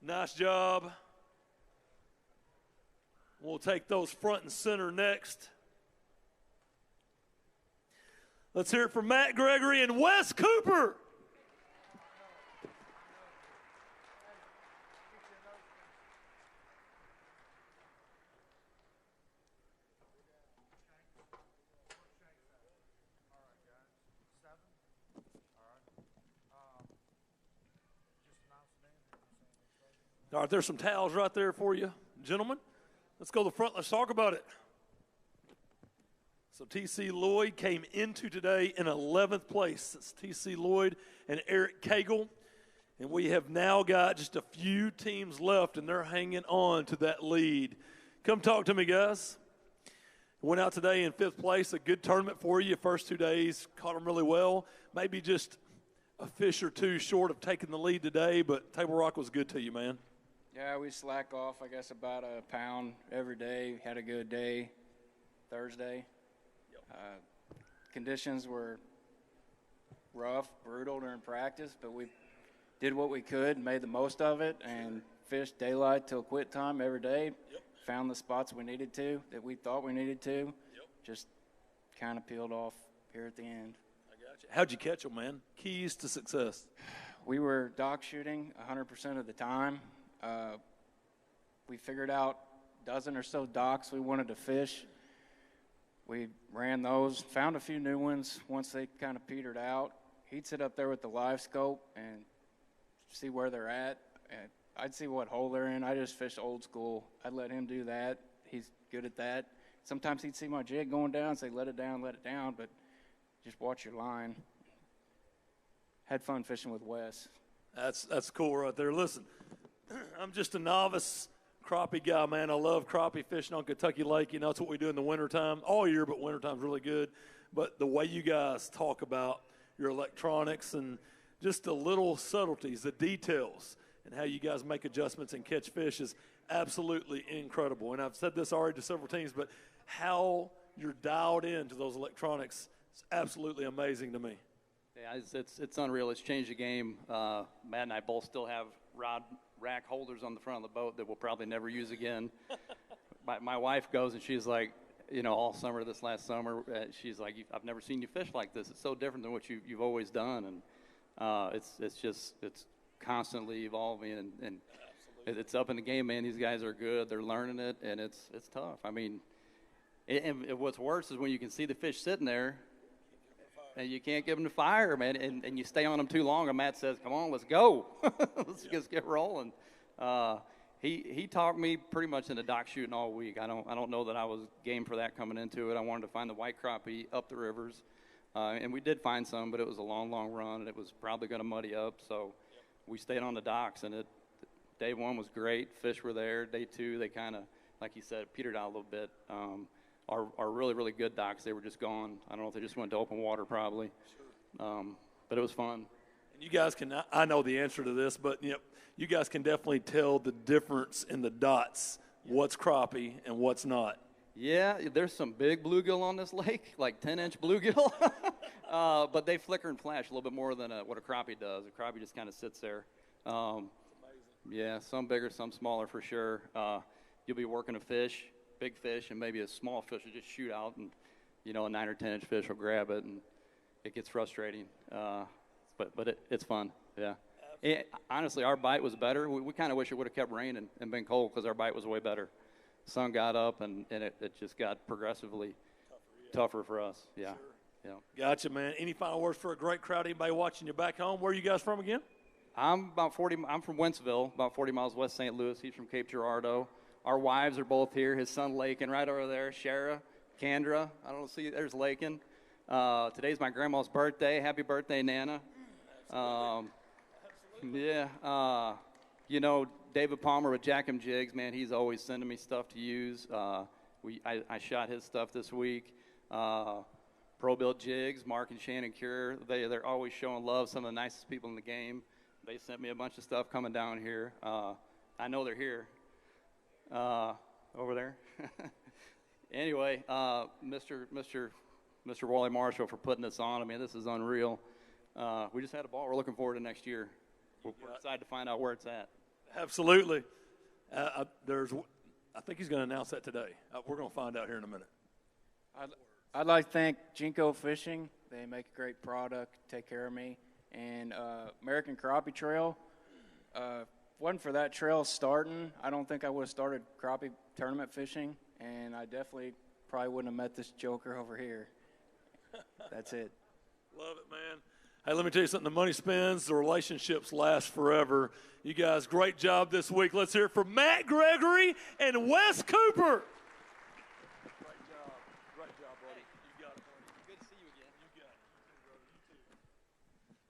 Nice job. We'll take those front and center next. Let's hear it from Matt Gregory and Wes Cooper. All right, there's some towels right there for you, gentlemen. Let's go to the front. Let's talk about it. So T.C. Lloyd came into today in 11th place. It's T.C. Lloyd and Eric Cagle. And we have now got just a few teams left, and they're hanging on to that lead. Come talk to me, guys. Went out today in 5th place. A good tournament for you. First 2 days, caught them really well. Maybe just a fish or two short of taking the lead today, but Table Rock was good to you, man. Yeah, we slack off, I guess, about a pound every day. Had a good day Thursday. Conditions were rough, brutal during practice, but we did what we could, made the most of it, and fished daylight till quit time every day. Found the spots we needed to, that we thought we needed to. Just kind of peeled off here at the end. I got you. How'd you catch them, man? Keys to success. We were dock shooting 100% of the time. We figured out a dozen or so docks we wanted to fish. We ran those, found a few new ones once they kind of petered out. He'd sit up there with the live scope and see where they're at. And I'd see what hole they're in. I just fish old school. I'd let him do that. He's good at that. Sometimes he'd see my jig going down, say, let it down, but just watch your line. Had fun fishing with Wes. That's cool right there. Listen, I'm just a novice crappie guy, man. I love crappie fishing on Kentucky Lake. You know, that's what we do in the wintertime. All year, but wintertime's really good. But the way you guys talk about your electronics and just the little subtleties, the details, and how you guys make adjustments and catch fish is absolutely incredible. And I've said this already to several teams, but how you're dialed into those electronics is absolutely amazing to me. Yeah, it's unreal. It's changed the game. Matt and I both still have rod rack holders on the front of the boat that we'll probably never use again. My wife goes and she's like, you know, all summer this last summer, she's like, I've never seen you fish like this. It's so different than what you've always done, and it's constantly evolving, and it's up in the game, man. These guys are good. They're learning it, and it's tough. I mean, and what's worse is when you can see the fish sitting there, and you can't give them the fire, man, and you stay on them too long, and Matt says, come on, let's go. Let's just get rolling. He talked me pretty much into dock shooting all week. I don't know that I was game for that coming into it. I wanted to find the white crappie up the rivers, and we did find some, but it was a long run, and it was probably going to muddy up, so we stayed on the docks, and day one was great. Fish were there. Day two, they kind of, like you said, petered out a little bit. Our really, really good docks, they were just gone. I don't know if they just went to open water probably. But it was fun. And you guys I know the answer to this, but you guys can definitely tell the difference in the dots, what's crappie and what's not. Yeah, there's some big bluegill on this lake, like 10-inch bluegill. But they flicker and flash a little bit more than what a crappie does. A crappie just kind of sits there. Yeah, some bigger, some smaller for sure. You'll be working a fish, big fish, and maybe a small fish will just shoot out, and a 9 or 10-inch fish will grab it, and it gets frustrating. But it's fun. Yeah. Honestly, our bite was better. We kind of wish it would have kept raining and been cold because our bite was way better. Sun got up, and it just got progressively tougher for us. Yeah. Sure. Yeah. Gotcha, man. Any final words for a great crowd? Anybody watching you back home? Where are you guys from again? I'm from Wentzville, about 40 miles west St. Louis. He's from Cape Girardeau. Our wives are both here. His son, Lakin, right over there. Shara, Kendra. I don't see. There's Lakin. Today's my grandma's birthday. Happy birthday, Nana. Yeah. David Palmer with Jackham Jigs, man, he's always sending me stuff to use. I shot his stuff this week. Pro Built Jigs, Mark and Shannon Cure, they're always showing love. Some of the nicest people in the game. They sent me a bunch of stuff coming down here. I know they're here. Over there. Anyway, Mr. Wally Marshall for putting this on. I mean, this is unreal. We just had a ball. We're looking forward to next year. We're excited to find out where it's at. Absolutely. I think he's going to announce that today. We're going to find out here in a minute. I'd like to thank Jinko Fishing. They make a great product, take care of me. And American Crappie Trail. Wasn't for that trail starting, I don't think I would have started crappie tournament fishing, and I definitely probably wouldn't have met this joker over here. That's it. Love it, man. Hey, let me tell you something. The money spins, the relationships last forever. You guys, great job this week. Let's hear it for Matt Gregory and Wes Cooper.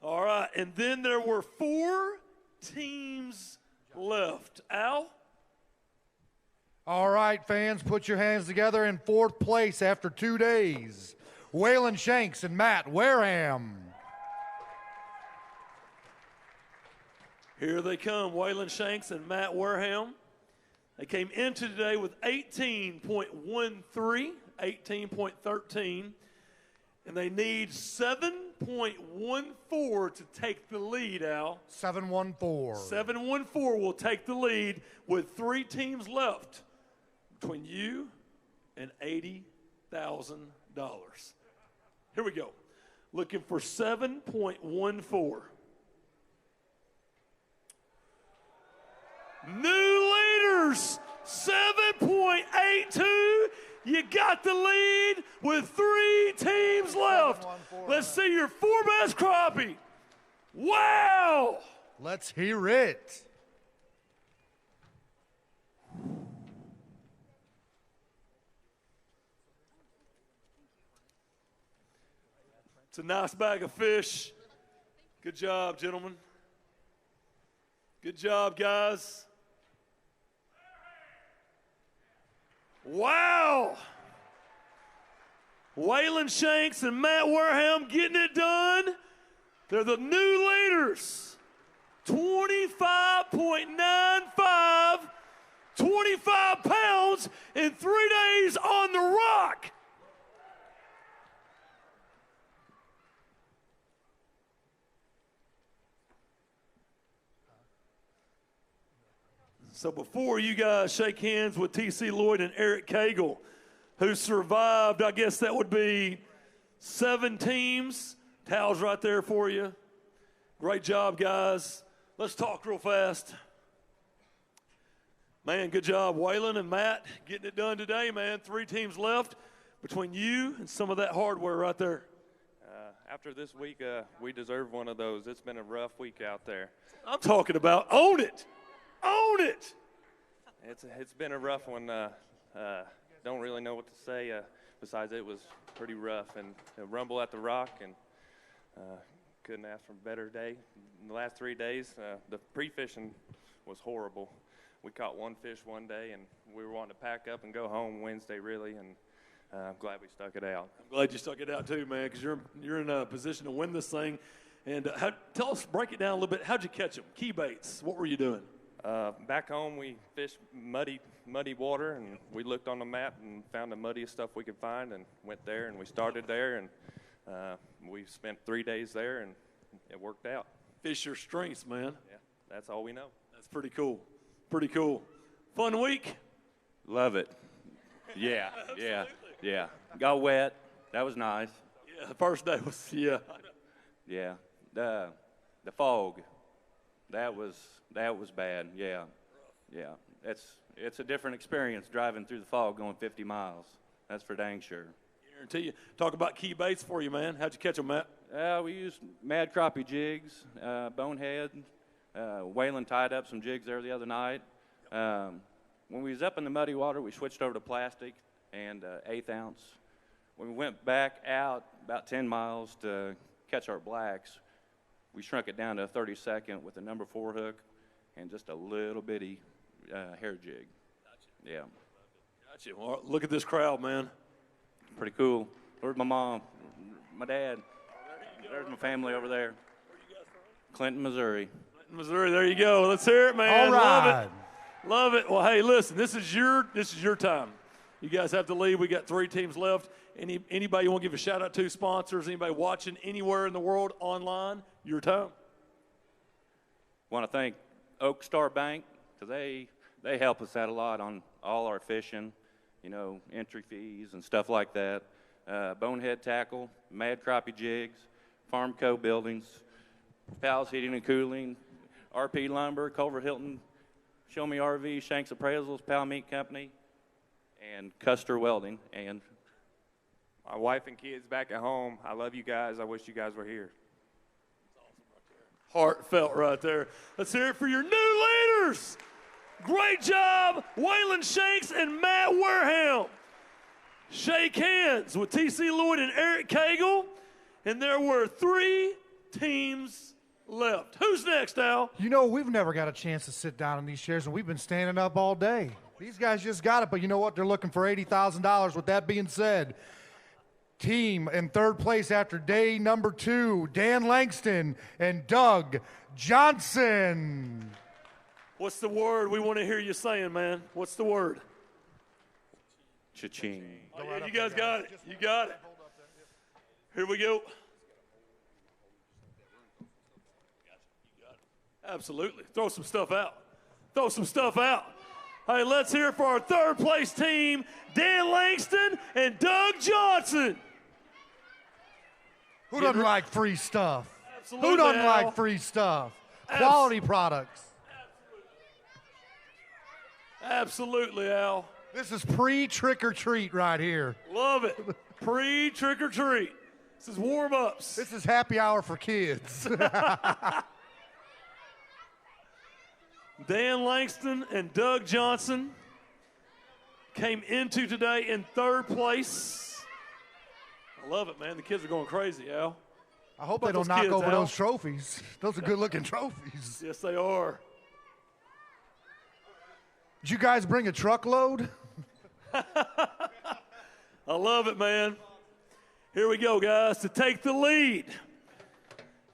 All right, and then there were 4 teams left. Al? All right, fans, put your hands together. In 4th place after 2 days, Waylon Shanks and Matt Wareham. Here they come, Waylon Shanks and Matt Wareham. They came into today with 18.13, 18.13, and they need 7.14 to take the lead, Al. 714. 714 will take the lead with 3 teams left between you and $80,000. Here we go. Looking for 7.14. New leaders, 7.82. You got the lead with 3 teams left. Let's see your 4 best crappie. Wow. Let's hear it. It's a nice bag of fish. Good job, gentlemen. Good job, guys. Wow. Waylon Shanks and Matt Wareham getting it done. They're the new leaders. 25.95, 25 pounds in 3 days on the rock. So before you guys shake hands with T.C. Lloyd and Eric Cagle, who survived, I guess that would be 7 teams. Towels right there for you. Great job, guys. Let's talk real fast. Man, good job, Waylon and Matt, getting it done today, man. 3 teams left between you and some of that hardware right there. After this week, we deserve one of those. It's been a rough week out there. I'm talking about own it. Own it. It's been a rough one. Don't really know what to say. Besides, it was pretty rough and a rumble at the rock, and couldn't ask for a better day. In the last 3 days, the pre-fishing was horrible. We caught 1 fish one day, and we were wanting to pack up and go home Wednesday, really, and I'm glad we stuck it out. I'm glad you stuck it out too, man, because you're in a position to win this thing. And tell us, break it down a little bit. How'd you catch them? Key baits. What were you doing? Back home, we fished muddy water, and we looked on the map and found the muddiest stuff we could find, and went there, and we started there, and we spent 3 days there, and it worked out. Fish your strengths, man. Yeah, that's all we know. That's pretty cool. Pretty cool. Fun week. Love it. Yeah, yeah. Got wet. That was nice. Yeah, the first day was, yeah. Yeah. The fog. That was bad. Yeah. Yeah. It's a different experience driving through the fog going 50 miles. That's for dang sure. Guarantee you. Talk about key baits for you, man. How'd you catch them, Matt? We used mad crappie jigs, bonehead. Waylon tied up some jigs there the other night. When we was up in the muddy water, we switched over to plastic and 1/8 ounce. When we went back out about 10 miles to catch our blacks, we shrunk it down to a 32nd with a number 4 hook and just a little bitty hair jig. Gotcha. Yeah. Gotcha. Well, look at this crowd, man. Pretty cool. Where's my mom? My dad. There's my family over there. Where you guys from? Clinton, Missouri. Clinton, Missouri. There you go. Let's hear it, man. All right. Love it. Love it. Well, hey, listen, this is your time. You guys have to leave. We got 3 teams left. Anybody you want to give a shout out to, sponsors, anybody watching anywhere in the world online, your time. Want to thank Oak Star Bank because they help us out a lot on all our fishing, entry fees and stuff like that. Bonehead Tackle, Mad Crappie Jigs, Farmco Buildings, Pals Heating and Cooling, RP Lumber, Culver Hilton, Show Me RV, Shanks Appraisals, Pal Meat Company, and Custer Welding, and My wife and kids back at home, I love you guys. I wish you guys were here. Heartfelt right there. Let's hear it for your new leaders. Great job, Waylon Shanks and Matt Wareham. Shake hands with T.C. Lloyd and Eric Cagle. And there were 3 teams left. Who's next, Al? We've never got a chance to sit down in these chairs, and we've been standing up all day. These guys just got it, but you know what? They're looking for $80,000. With that being said, team in third place after day number 2, Dan Langston and Doug Johnson. What's the word we want to hear you saying, man? What's the word? Cha-ching. Oh, yeah, you guys got it. You got it. Here we go. Absolutely. Throw some stuff out. Throw some stuff out. Hey, let's hear it for our third place team, Dan Langston and Doug Johnson. Who doesn't like free stuff? Absolutely, Who doesn't Al. like free stuff? Quality products. Absolutely, Al. This is pre-trick or treat right here. Love it. Pre-trick or treat. This is warm-ups. This is happy hour for kids. Dan Langston and Doug Johnson came into today in third place. I love it, man. The kids are going crazy, Al. I hope How they about don't knock kids, over Al? those trophies. Those are good-looking trophies. Yes, they are. Did you guys bring a truckload? I love it, man. Here we go, guys. To take the lead,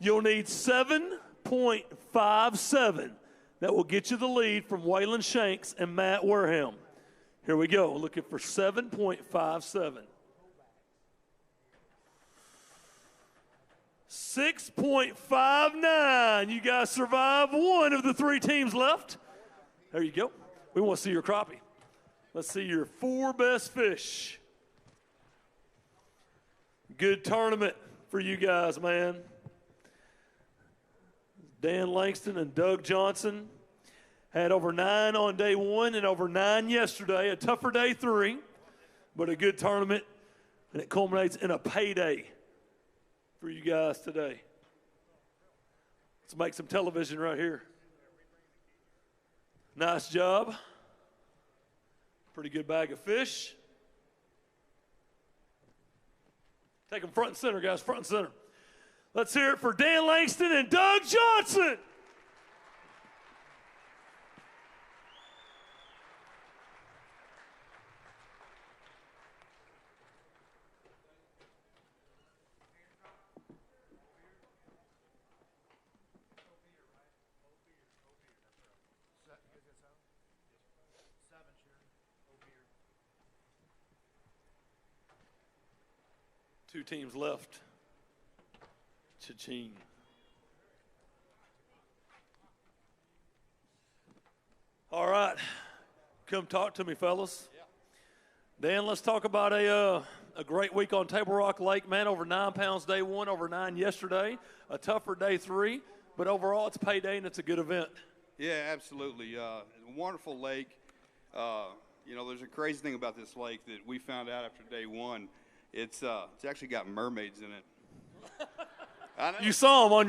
you'll need 7.57. That will get you the lead from Waylon Shanks and Matt Wareham. Here we go. Looking for 7.57. 6.59. You guys survive one of the 3 teams left. There you go. We want to see your crappie. Let's see your 4 best fish. Good tournament for you guys, man. Dan Langston and Doug Johnson had over 9 on day 1 and over 9 yesterday. A tougher day 3, but a good tournament, and it culminates in a payday for you guys today. Let's make some television right here. Nice job. Pretty good bag of fish. Take them front and center, guys, front and center. Let's hear it for Dan Langston and Doug Johnson. Two teams left. Cha-ching. All right. Come talk to me, fellas. Dan, let's talk about a great week on Table Rock Lake, man. Over 9 pounds day 1, over 9 yesterday. A tougher day 3, but overall it's payday and it's a good event. Yeah, absolutely. A wonderful lake. You know, there's a crazy thing about this lake that we found out after day 1. It's actually got mermaids in it. I know. You saw them on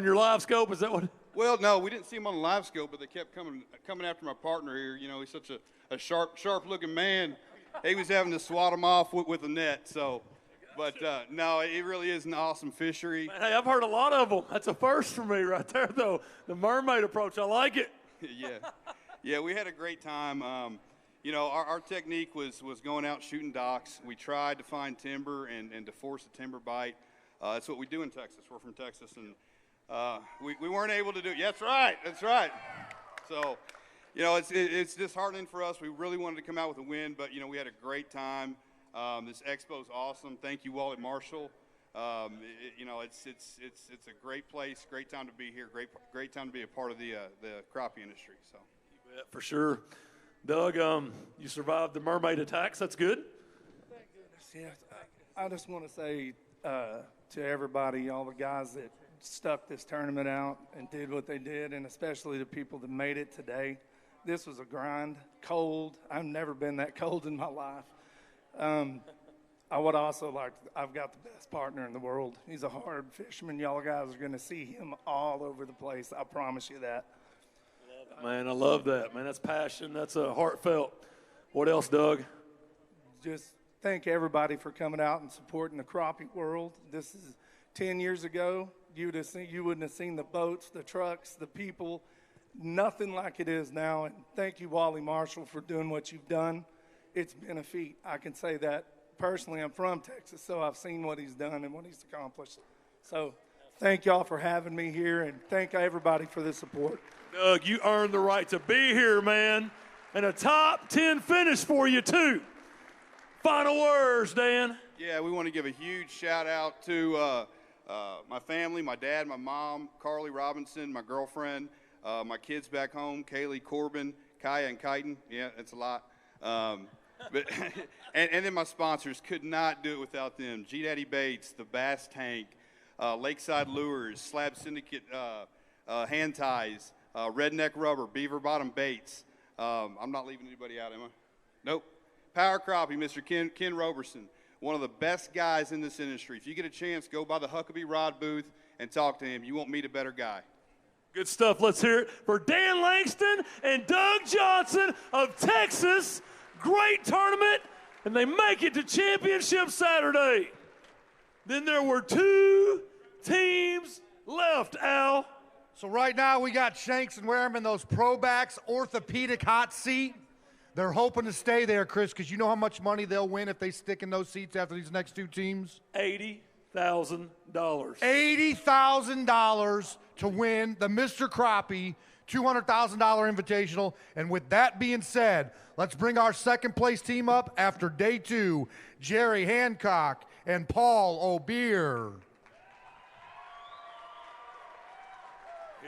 your live scope, is that what? Well, no, we didn't see them on the live scope, but they kept coming after my partner here. You know, he's such a sharp-looking man. He was having to swat them off with a net. So, but no, it really is an awesome fishery. Hey, I've heard a lot of them. That's a first for me right there, though. The mermaid approach, I like it. Yeah, we had a great time. You know, our technique was going out shooting docks. We tried to find timber and to force a timber bite. That's what we do in Texas. We're from Texas, and we weren't able to do it. Yeah, that's right. So, you know, it's disheartening for us. We really wanted to come out with a win, but, you know, we had a great time. This expo's awesome. Thank you, Wally Marshall. You know, it's a great place, great time to be here, great time to be a part of the crappie industry. So, Yeah, for sure. Doug, you survived the mermaid attacks. That's good. Thank goodness. Yes. I just want to say to everybody, all the guys that stuck this tournament out and did what they did, and especially the people that made it today. This was a grind, cold. I've never been that cold in my life. I would also I've got the best partner in the world. He's a hard fisherman. Y'all guys are going to see him all over the place. I promise you that. Man, I love that. Man, that's passion. That's heartfelt. What else, Doug? Just thank everybody for coming out and supporting the crappie world. This is 10 years ago. You wouldn't have seen the boats, the trucks, the people, nothing like it is now. And thank you, Wally Marshall, for doing what you've done. It's been a feat. I can say that personally, I'm from Texas, so I've seen what he's done and what he's accomplished. So thank y'all for having me here, and thank everybody for the support. Doug, you earned the right to be here, man. And a top 10 finish for you, too. Final words, Dan. Yeah, we want to give a huge shout out to my family, my dad, my mom, Carly Robinson, my girlfriend, my kids back home, Kaylee, Corbin, Kaya, and Kyton. Yeah, that's a lot. But and then my sponsors, could not do it without them. G Daddy Baits, the Bass Tank, Lakeside Lures, Slab Syndicate Hand Ties, Redneck Rubber, Beaver Bottom Baits. I'm not leaving anybody out, am I? Nope. Power Crappie, Mr. Ken Roberson, one of the best guys in this industry. If you get a chance, go by the Huckabee Rod booth and talk to him. You won't meet a better guy. Good stuff. Let's hear it for Dan Langston and Doug Johnson of Texas. Great tournament, and they make it to championship Saturday. Then there were 2 teams left, Al. So right now we got Shanks and Wareham in those Pro-Backs orthopedic hot seat. They're hoping to stay there, Chris, because you know how much money they'll win if they stick in those seats after these next 2 teams? $80,000. $80,000 to win the Mr. Crappie $200,000 Invitational. And with that being said, let's bring our second place team up after day 2, Jerry Hancock and Paul O'Beer.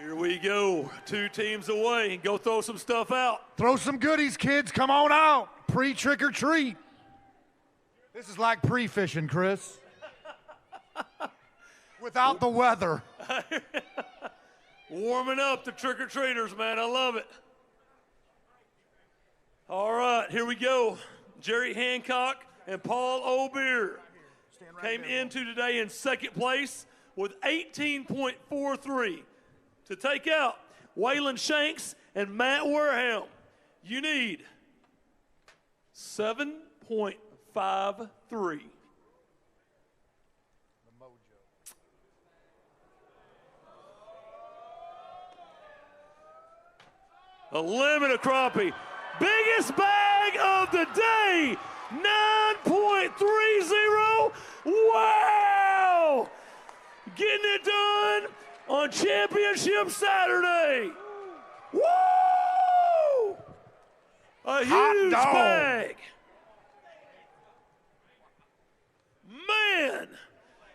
Here we go. 2 teams away. Go throw some stuff out. Throw some goodies, kids. Come on out. Pre-trick or treat. This is like pre-fishing, Chris. Without the weather. Warming up the trick-or-treaters, man. I love it. All right, here we go. Jerry Hancock and Paul O'Beer came into today in second place with 18.43. To take out Waylon Shanks and Matt Wareham, you need 7.53. A limit of crappie. Biggest bag of the day, 9.30. Wow! Getting it done on Championship Saturday. Woo! A huge bag. Man,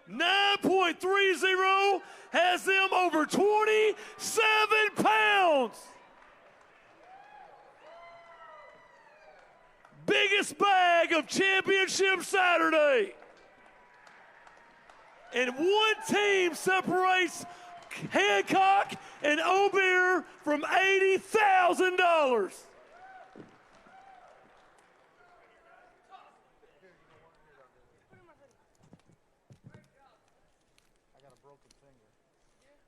9.30 has them over 27 pounds. Biggest bag of Championship Saturday. And one team separates Hancock and O'Beer from $80,000.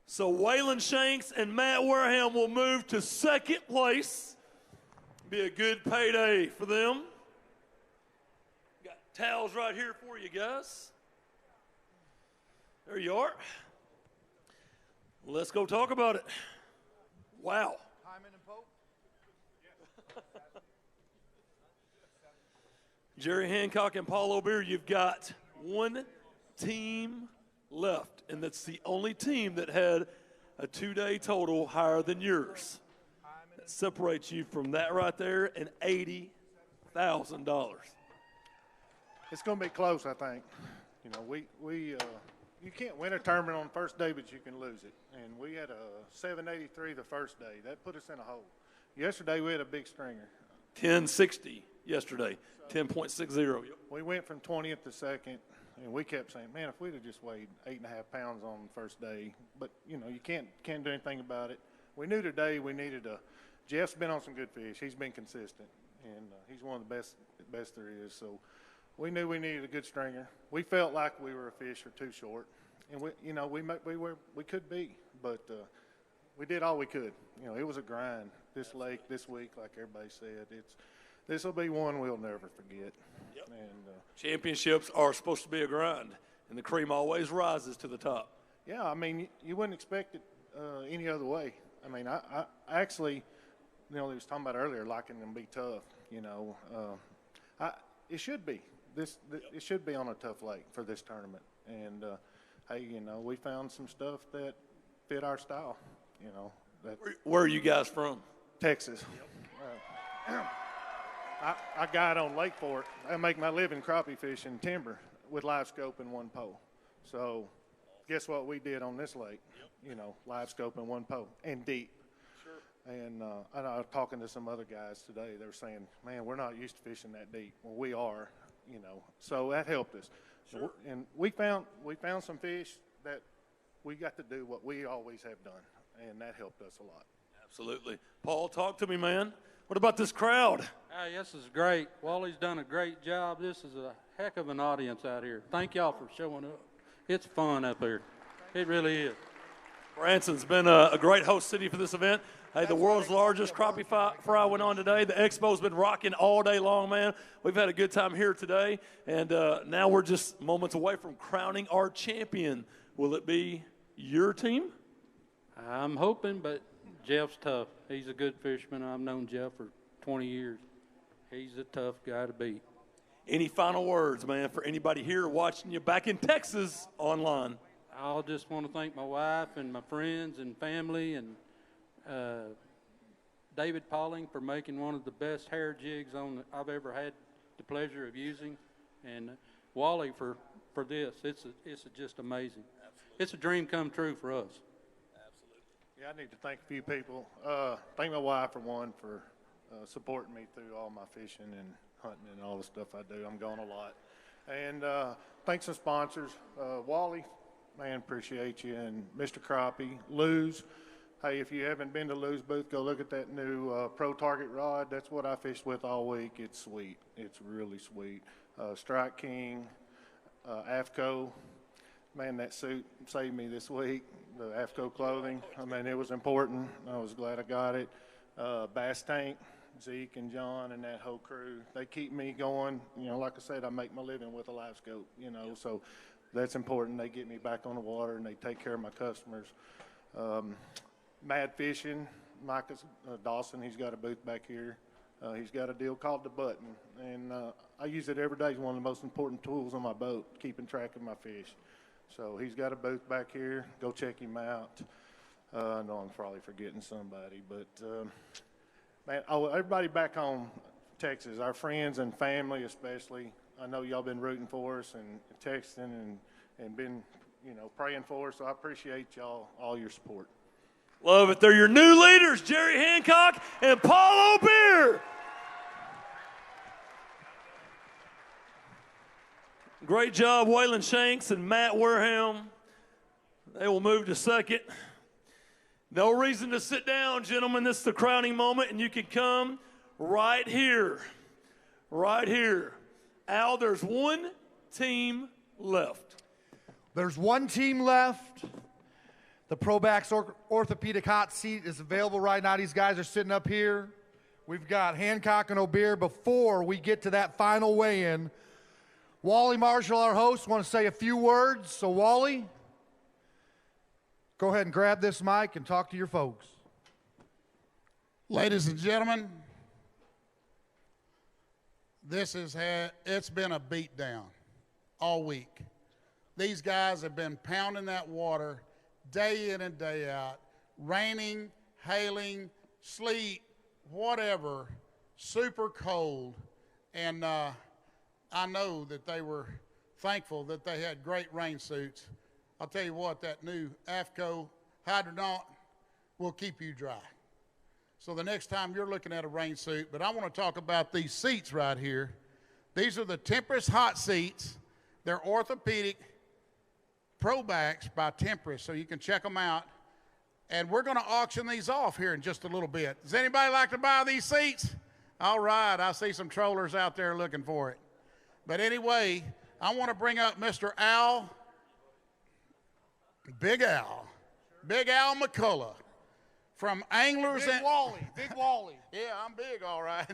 So Waylon Shanks and Matt Wareham will move to second place. Be a good payday for them. Got towels right here for you guys. There you are. Let's go talk about it. Wow. Jerry Hancock and Paul O'Beer, you've got one team left, and that's the only team that had a 2-day total higher than yours. That separates you from that right there and $80,000. It's going to be close, I think. You know, you can't win a tournament on the first day, but you can lose it. And we had a 783 the first day. That put us in a hole. Yesterday we had a big stringer. 1060 yesterday, 10.60. We went from 20th to second, and we kept saying, man, if we'd have just weighed 8.5 pounds on the first day. But, you know, you can't do anything about it. We knew today we needed Jeff's been on some good fish. He's been consistent, and he's one of the best there is. So we knew we needed a good stringer. We felt like we were a fish or 2 short, and we could be, but we did all we could. You know, it was a grind this lake this week, like everybody said. This will be one we'll never forget. Yep. And championships are supposed to be a grind, and the cream always rises to the top. Yeah, I mean, you wouldn't expect it any other way. I mean, I actually, you know, they was talking about earlier, liking them to be tough. You know, it should be. it should be on a tough lake for this tournament. And hey, you know, we found some stuff that fit our style. You know, Where are you guys from? Texas. I guide on Lake Fork. I make my living crappie fishing timber with live scope and one pole. So guess what we did on this lake? You know, live scope and one pole and deep. Sure. And I was talking to some other guys today. They were saying, man, we're not used to fishing that deep. Well, we are, you know. So that helped us. Sure. And we found some fish that we got to do what we always have done, and that helped us a lot. Absolutely. Paul, talk to me, man. What about this crowd? This is great. Wally's done a great job. This is a heck of an audience out here. Thank y'all for showing up. It's fun up here. It really is. Branson's been a great host city for this event. Hey, the world's largest crappie fry went on today. The expo's been rocking all day long, man. We've had a good time here today, and now we're just moments away from crowning our champion. Will it be your team? I'm hoping, but Jeff's tough. He's a good fisherman. I've known Jeff for 20 years. He's a tough guy to beat. Any final words, man, for anybody here watching you back in Texas online? I just want to thank my wife and my friends and family and David Pauling for making one of the best hair jigs I've ever had the pleasure of using, and Wally for this. It's just amazing. Absolutely. It's a dream come true for us. Yeah, I need to thank a few people. Thank my wife, for one, for supporting me through all my fishing and hunting and all the stuff I do. I'm going a lot. And thanks to sponsors. Wally, man, appreciate you. And Mr. Crappie, Lou's. Hey, if you haven't been to Lou's booth, go look at that new Pro Target rod. That's what I fished with all week. It's sweet. It's really sweet. Strike King, AFCO. Man, that suit saved me this week. The AFCO clothing, I mean, it was important. I was glad I got it. Bass Tank, Zeke and John and that whole crew, they keep me going. You know, like I said, I make my living with a live scope, you know, so that's important. They get me back on the water and they take care of my customers. Mad Fishing, Mike Dawson, he's got a booth back here. He's got a deal called the Button, and I use it every day. It's one of the most important tools on my boat, keeping track of my fish. So he's got a booth back here. Go check him out. I know I'm probably forgetting somebody, but man, everybody back home, Texas, our friends and family especially. I know y'all been rooting for us and texting and been, you know, praying for us. So I appreciate y'all, all your support. Love it. They're your new leaders, Jerry Hancock and Paul O'Beer. Great job, Waylon Shanks and Matt Wareham. They will move to second. No reason to sit down, gentlemen. This is the crowning moment, and you can come right here. Right here. Al, there's one team left. There's one team left. The ProBax Orthopedic Hot Seat is available right now. These guys are sitting up here. We've got Hancock and O'Beer. Before we get to that final weigh-in, Wally Marshall, our host, want to say a few words. So, Wally, go ahead and grab this mic and talk to your folks. Ladies and gentlemen, it's been a beatdown all week. These guys have been pounding that water day in and day out, raining, hailing, sleet, whatever, super cold, and I know that they were thankful that they had great rain suits. I'll tell you what, that new AFCO Hydronaut will keep you dry. So the next time you're looking at a rain suit, but I want to talk about these seats right here. These are the Tempest Hot Seats. They're orthopedic ProBax by Tempest, so you can check them out. And we're going to auction these off here in just a little bit. Does anybody like to buy these seats? All right, I see some trollers out there looking for it. But anyway, I want to bring up Mr. Big Al McCullough from Anglers Big Wally. Yeah, I'm big, all right.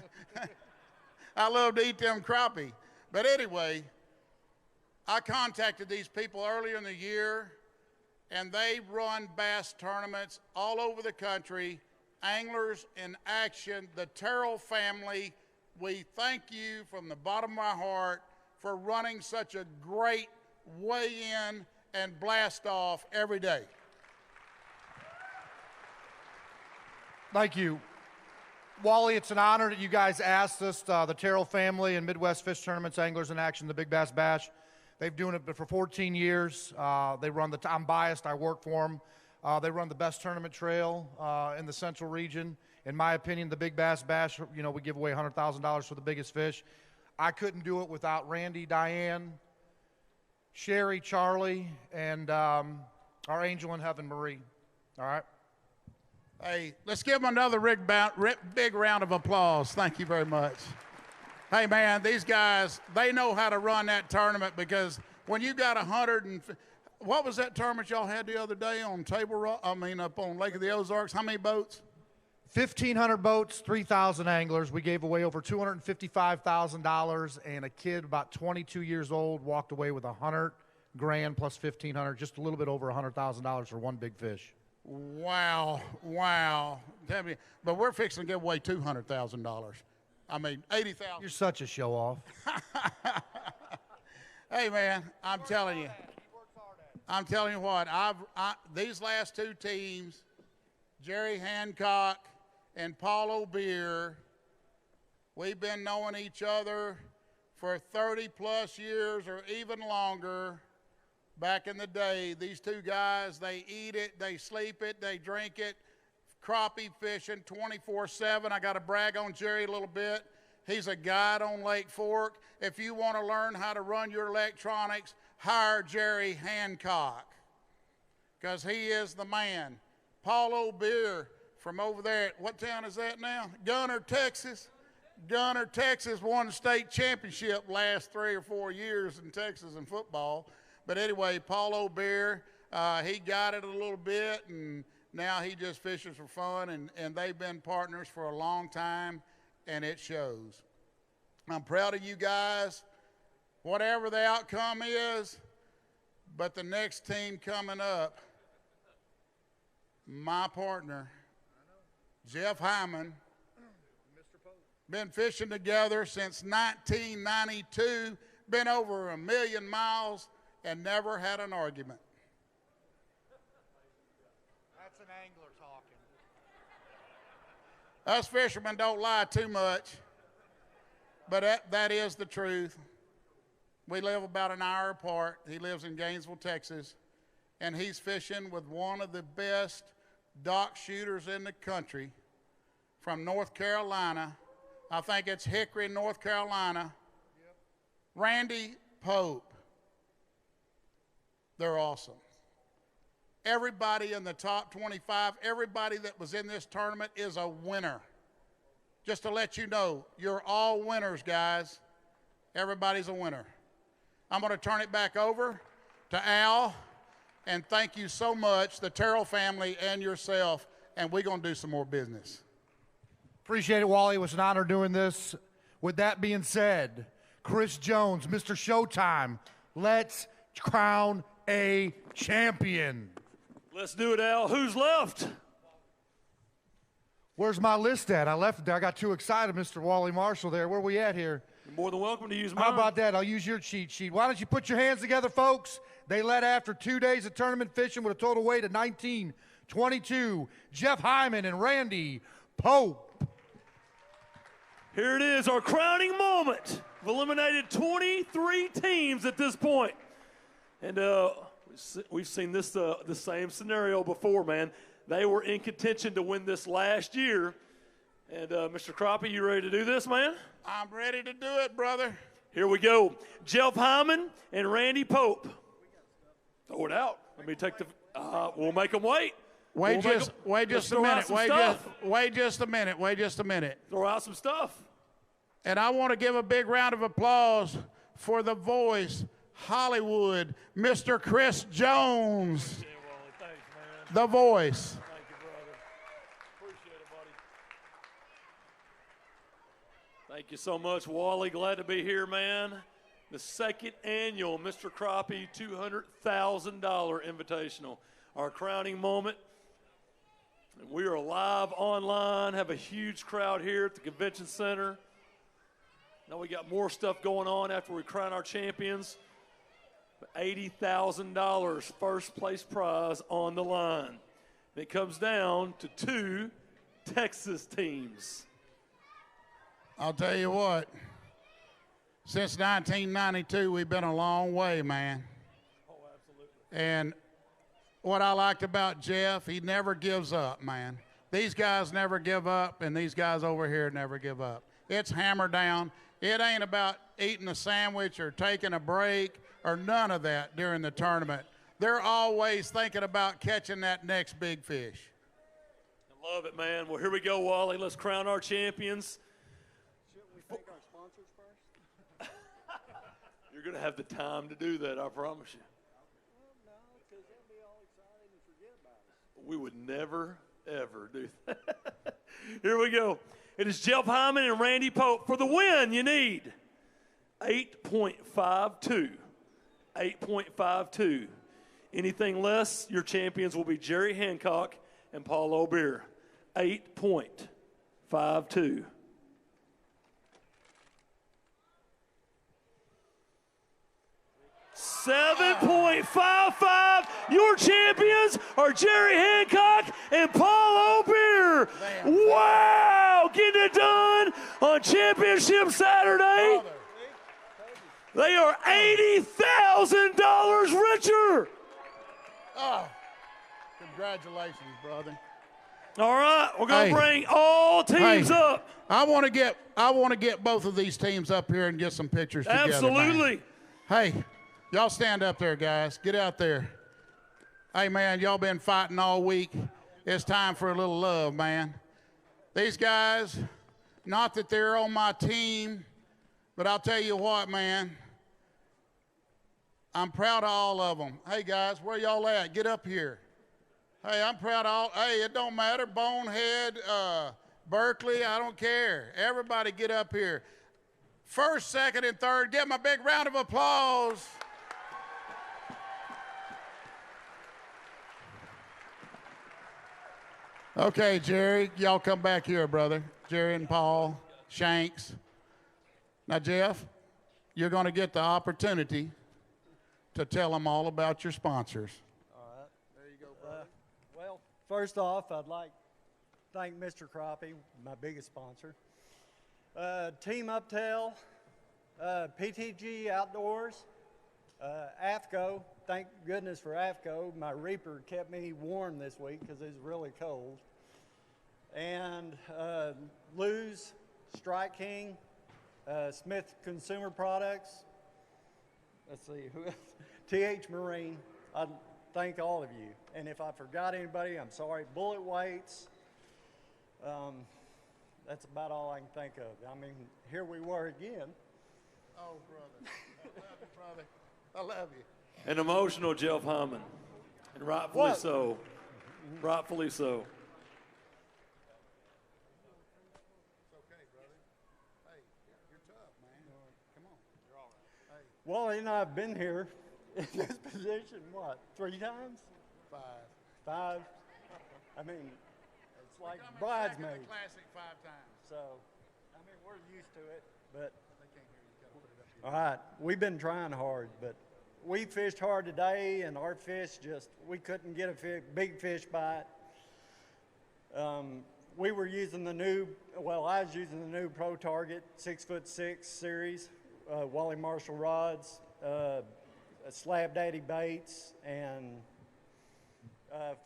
I love to eat them crappie. But anyway, I contacted these people earlier in the year, and they run bass tournaments all over the country. Anglers in Action, the Terrell family, we thank you from the bottom of my heart for running such a great weigh-in and blast-off every day. Thank you. Wally, it's an honor that you guys asked us, the Terrell family and Midwest Fish Tournaments, Anglers in Action, the Big Bass Bash. They've been doing it for 14 years. They run I'm biased, I work for them. They run the best tournament trail in the central region. In my opinion, the Big Bass Bash, you know, we give away $100,000 for the biggest fish. I couldn't do it without Randy, Diane, Sherry, Charlie, and our angel in heaven, Marie. All right? Hey, let's give them another big round of applause. Thank you very much. Hey, man, these guys, they know how to run that tournament because when you got 100 and what was that tournament y'all had the other day on Table Rock? Up on Lake of the Ozarks. How many boats? 1,500 boats, 3,000 anglers. We gave away over $255,000, and a kid about 22 years old walked away with $100,000 plus $1,500, just a little bit over $100,000 for one big fish. Wow. But we're fixing to give away $200,000. I mean, $80,000. You're such a show-off. Hey, man, I'm telling you what. These last two teams, Jerry Hancock and Paul O'Beer, we've been knowing each other for 30-plus years or even longer. Back in the day, these two guys, they eat it, they sleep it, they drink it, crappie fishing 24/7. I got to brag on Jerry a little bit. He's a guide on Lake Fork. If you want to learn how to run your electronics, hire Jerry Hancock because he is the man. Paul O'Beer from over there, what town is that now? Gunner, Texas. Gunner, Texas won the state championship last 3 or 4 years in Texas in football. But anyway, Paul O'Beer, he got it a little bit, and now he just fishes for fun, and they've been partners for a long time, and it shows. I'm proud of you guys, whatever the outcome is, but the next team coming up, my partner, Jeff Hyman, been fishing together since 1992, been over 1 million miles, and never had an argument. That's an angler talking. Us fishermen don't lie too much, but that is the truth. We live about an hour apart. He lives in Gainesville, Texas, and he's fishing with one of the best dock shooters in the country from North Carolina. I think it's Hickory, North Carolina. Yep. Randy Pope. They're awesome. Everybody in the top 25, everybody that was in this tournament is a winner. Just to let you know, you're all winners, guys. Everybody's a winner. I'm going to turn it back over to Al, and thank you so much, the Terrell family and yourself, and we're going to do some more business. Appreciate it, Wally. It was an honor doing this. With that being said, Chris Jones, Mr. Showtime, let's crown a champion. Let's do it, Al. Who's left? Where's my list at? I left it there. I got too excited, Mr. Wally Marshall there. Where we at here? You're more than welcome to use mine. How about that? I'll use your cheat sheet. Why don't you put your hands together, folks? They led after 2 days of tournament fishing with a total weight of 1922. Jeff Hyman and Randy Pope. Here it is, our crowning moment. We've eliminated 23 teams at this point. And we've seen this the same scenario before, man. They were in contention to win this last year. And Mr. Crappie, you ready to do this, man? I'm ready to do it, brother. Here we go. Jeff Hyman and Randy Pope. Throw it out. Let me take the. We'll make them wait. Wait just a minute. Wait just a minute. Throw out some stuff. And I want to give a big round of applause for the voice, Hollywood, Mr. Chris Jones. Yeah, Wally, thanks, man. The voice. Thank you, brother. Appreciate it, buddy. Thank you so much, Wally. Glad to be here, man. The second annual Mr. Crappie $200,000 Invitational. Our crowning moment. We are live online, have a huge crowd here at the convention center. Now we got more stuff going on after we crown our champions. $80,000 first place prize on the line. It comes down to 2 Texas teams. I'll tell you what, since 1992, we've been a long way, man. Oh, absolutely. And what I liked about Jeff, he never gives up, man. These guys never give up, and these guys over here never give up. It's hammer down. It ain't about eating a sandwich or taking a break or none of that during the tournament. They're always thinking about catching that next big fish. I love it, man. Well, here we go, Wally. Let's crown our champions. Shouldn't we thank our sponsors first? You're going to have the time to do that, I promise you. No, because they'll be all excited and forget about us. We would never, ever do that. Here we go. It is Jeff Hyman and Randy Pope. For the win, you need 8.52. 8.52. Anything less, your champions will be Jerry Hancock and Paul O'Beer. 8.52. $7.55. Your champions are Jerry Hancock and Paul O'Beer. Wow, getting it done on Championship Saturday. They are $80,000 richer. Oh, congratulations, brother. All right, we're going to bring all teams up. I want to get both of these teams up here and get some pictures together. Absolutely. Man. Hey, y'all stand up there, guys. Get out there. Hey, man, y'all been fighting all week. It's time for a little love, man. These guys, not that they're on my team, but I'll tell you what, man. I'm proud of all of them. Hey, guys, where y'all at? Get up here. Hey, I'm proud of all. Hey, it don't matter. Bonehead, Berkeley, I don't care. Everybody get up here. First, second, and third. Give them a big round of applause. Okay, Jerry, y'all come back here, brother. Jerry and Paul, Shanks. Now, Jeff, you're going to get the opportunity to tell them all about your sponsors. All right. There you go, brother. Well, first off, I'd like to thank Mr. Crappie, my biggest sponsor. Team Uptail, PTG Outdoors, AFCO. Thank goodness for AFCO. My Reaper kept me warm this week because it was really cold. And Lou's, Strike King, Smith Consumer Products. Let's see, who else? TH Marine. I thank all of you. And if I forgot anybody, I'm sorry. Bullet Weights. That's about all I can think of. I mean, here we were again. Oh, brother. I love you, brother. I love you. An emotional Jeff Hyman. And rightfully so. Rightfully so. Wally and I have been here in this position, what, 3 times? 5. 5. I mean, it's like bridesmaids. Classic 5 times. So, I mean, we're used to it, but. All right, we've been trying hard, but we fished hard today, and our fish we couldn't get a big fish bite. We were using I was using the new Pro Target 6'6" series. Wally Marshall rods, Slab Daddy baits, and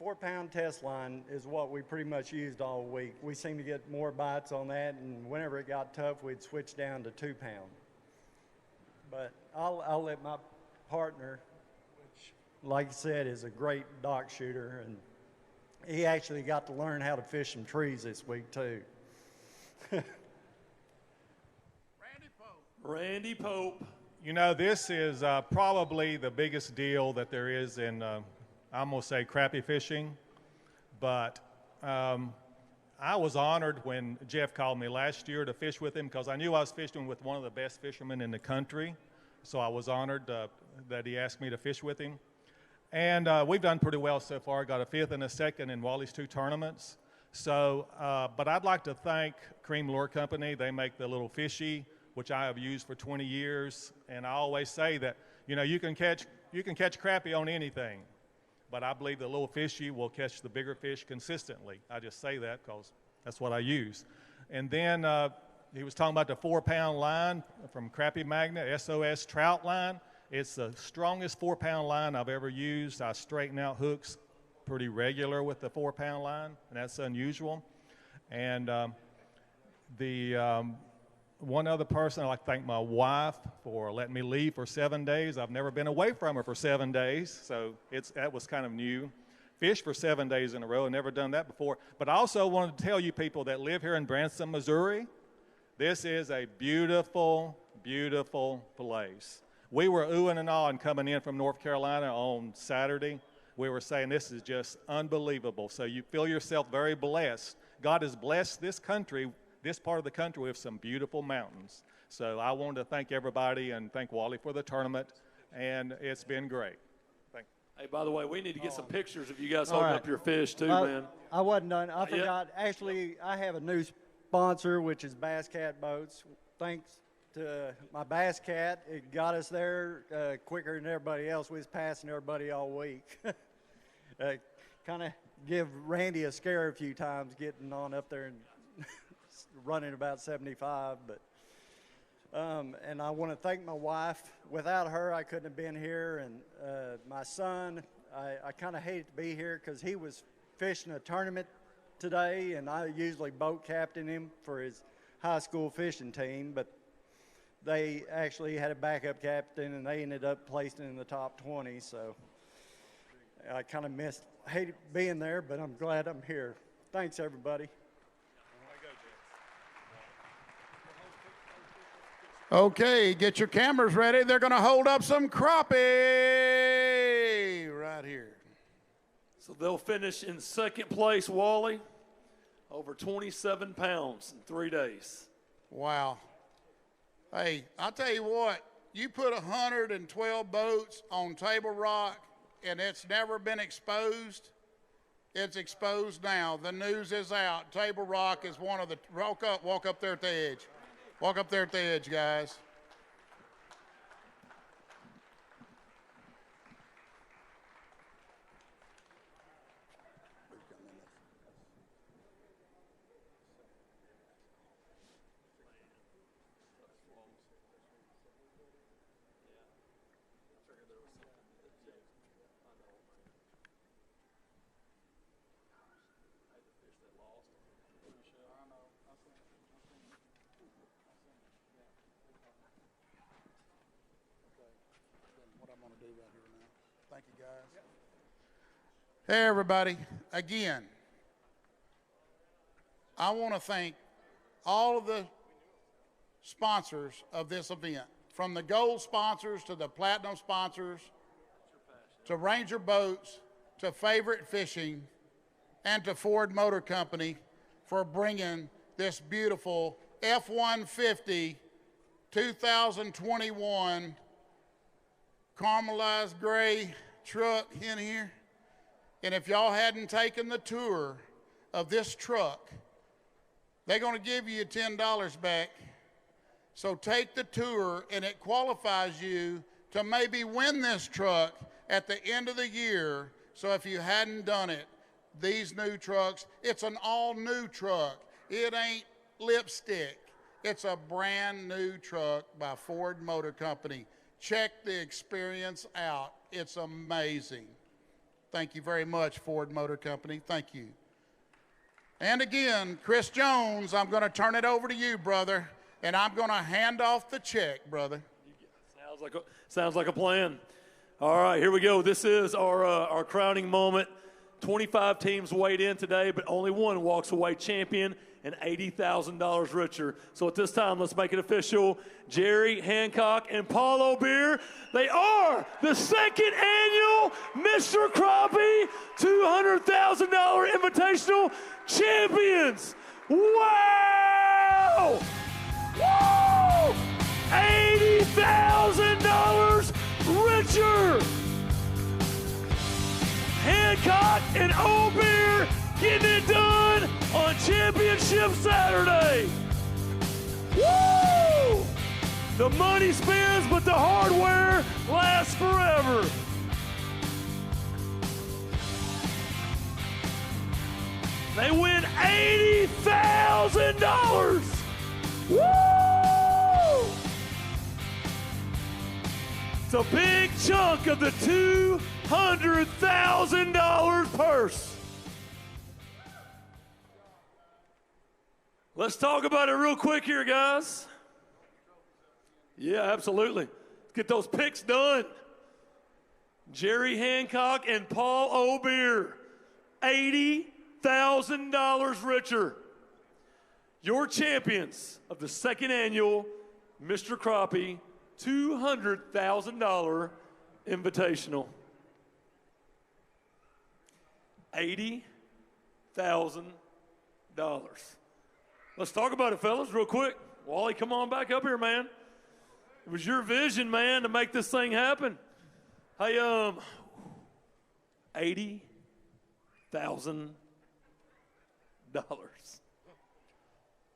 4-pound test line is what we pretty much used all week. We seemed to get more bites on that, and whenever it got tough, we'd switch down to 2-pound. But I'll let my partner, which, like I said, is a great dock shooter, and he actually got to learn how to fish some trees this week too. Randy Pope. You know, this is probably the biggest deal that there is in, I'm going to say, crappie fishing. But I was honored when Jeff called me last year to fish with him because I knew I was fishing with one of the best fishermen in the country. So I was honored that he asked me to fish with him. And we've done pretty well so far. Got a 5th and a 2nd in Wally's 2 tournaments. So, but I'd like to thank Cream Lure Company. They make the little fishy which I have used for 20 years. And I always say that, you know, you can catch crappie on anything, but I believe the little fishy will catch the bigger fish consistently. I just say that because that's what I use. And then he was talking about the 4-pound line from Crappie Magnet, SOS trout line. It's the strongest 4-pound line I've ever used. I straighten out hooks pretty regular with the 4-pound line, and that's unusual. And one other person, I'd like to thank my wife for letting me leave for 7 days. I've never been away from her for 7 days, so that was kind of new. Fish for 7 days in a row, I've never done that before. But I also wanted to tell you people that live here in Branson, Missouri, this is a beautiful, beautiful place. We were oohing and ahhing coming in from North Carolina on Saturday. We were saying this is just unbelievable. So you feel yourself very blessed. God has blessed this country, this part of the country, with some beautiful mountains. So I wanted to thank everybody and thank Wally for the tournament, and it's been great. Thank you. Hey, by the way, we need to get some pictures of you guys holding up your fish too, man. I wasn't done. I forgot. Actually, I have a new sponsor, which is Bass Cat Boats. Thanks to my Bass Cat, it got us there quicker than everybody else. We was passing everybody all week. Kind of give Randy a scare a few times getting on up there and running about 75. But and I want to thank my wife. Without her, I couldn't have been here. And my son, I kind of hate to be here because he was fishing a tournament today, and I usually boat captain him for his high school fishing team, but they actually had a backup captain, and they ended up placing in the top 20, so I kind of hated being there, but I'm glad I'm here. Thanks, everybody. Okay, get your cameras ready. They're going to hold up some crappie right here. So they'll finish in second place, Wally, over 27 pounds in 3 days. Wow. Hey, I'll tell you what, you put 112 boats on Table Rock and it's never been exposed, it's exposed now. The news is out. Table Rock is one of the, walk up there at the edge. Walk up there at the edge, guys. Thank you, guys. Hey, everybody. Again, I want to thank all of the sponsors of this event, from the gold sponsors to the platinum sponsors, to Ranger Boats, to Favorite Fishing, and to Ford Motor Company for bringing this beautiful F-150 2021 caramelized gray truck in here. And if y'all hadn't taken the tour of this truck, they're going to give you $10 back. So take the tour, and it qualifies you to maybe win this truck at the end of the year. So if you hadn't done it, these new trucks, it's an all-new truck. It ain't lipstick. It's a brand new truck by Ford Motor Company. Check the experience out. It's amazing. Thank you very much, Ford Motor Company. Thank you. And again, Chris Jones, I'm going to turn it over to you, brother, and I'm going to hand off the check, brother. Sounds like a plan. All right, here we go. This is our crowning moment. 25 teams weighed in today, but only one walks away champion and $80,000 richer. So at this time, let's make it official. Jerry Hancock and Paul O'Beer, they are the second annual Mr. Crappie $200,000 Invitational champions. Wow! Woo! $80,000 richer. Hancock and O'Beer getting it done on Championship Saturday. Woo! The money spins, but the hardware lasts forever. They win $80,000. Woo! It's a big chunk of the $200,000 purse. Let's talk about it real quick here, guys. Yeah, absolutely. Get those picks done. Jerry Hancock and Paul O'Beer, $80,000 richer. Your champions of the second annual Mr. Crappie $200,000 Invitational. $80,000. Let's talk about it, fellas, real quick. Wally, come on back up here, man. It was your vision, man, to make this thing happen. Hey, $80,000.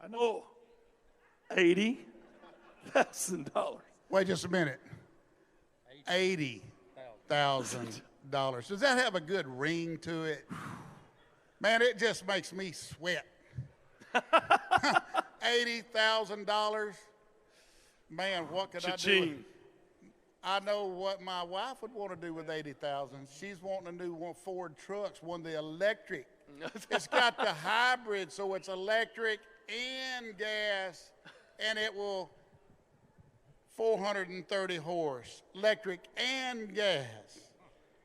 I know. $80,000. Wait just a minute. $80,000. Does that have a good ring to it? Man, it just makes me sweat. $80,000. Man, what could I do? With, I know what my wife would want to do with $80,000. She's wanting a new Ford trucks, one of the electric. It's got the hybrid, so it's electric and gas, and it will 430 horse, electric and gas.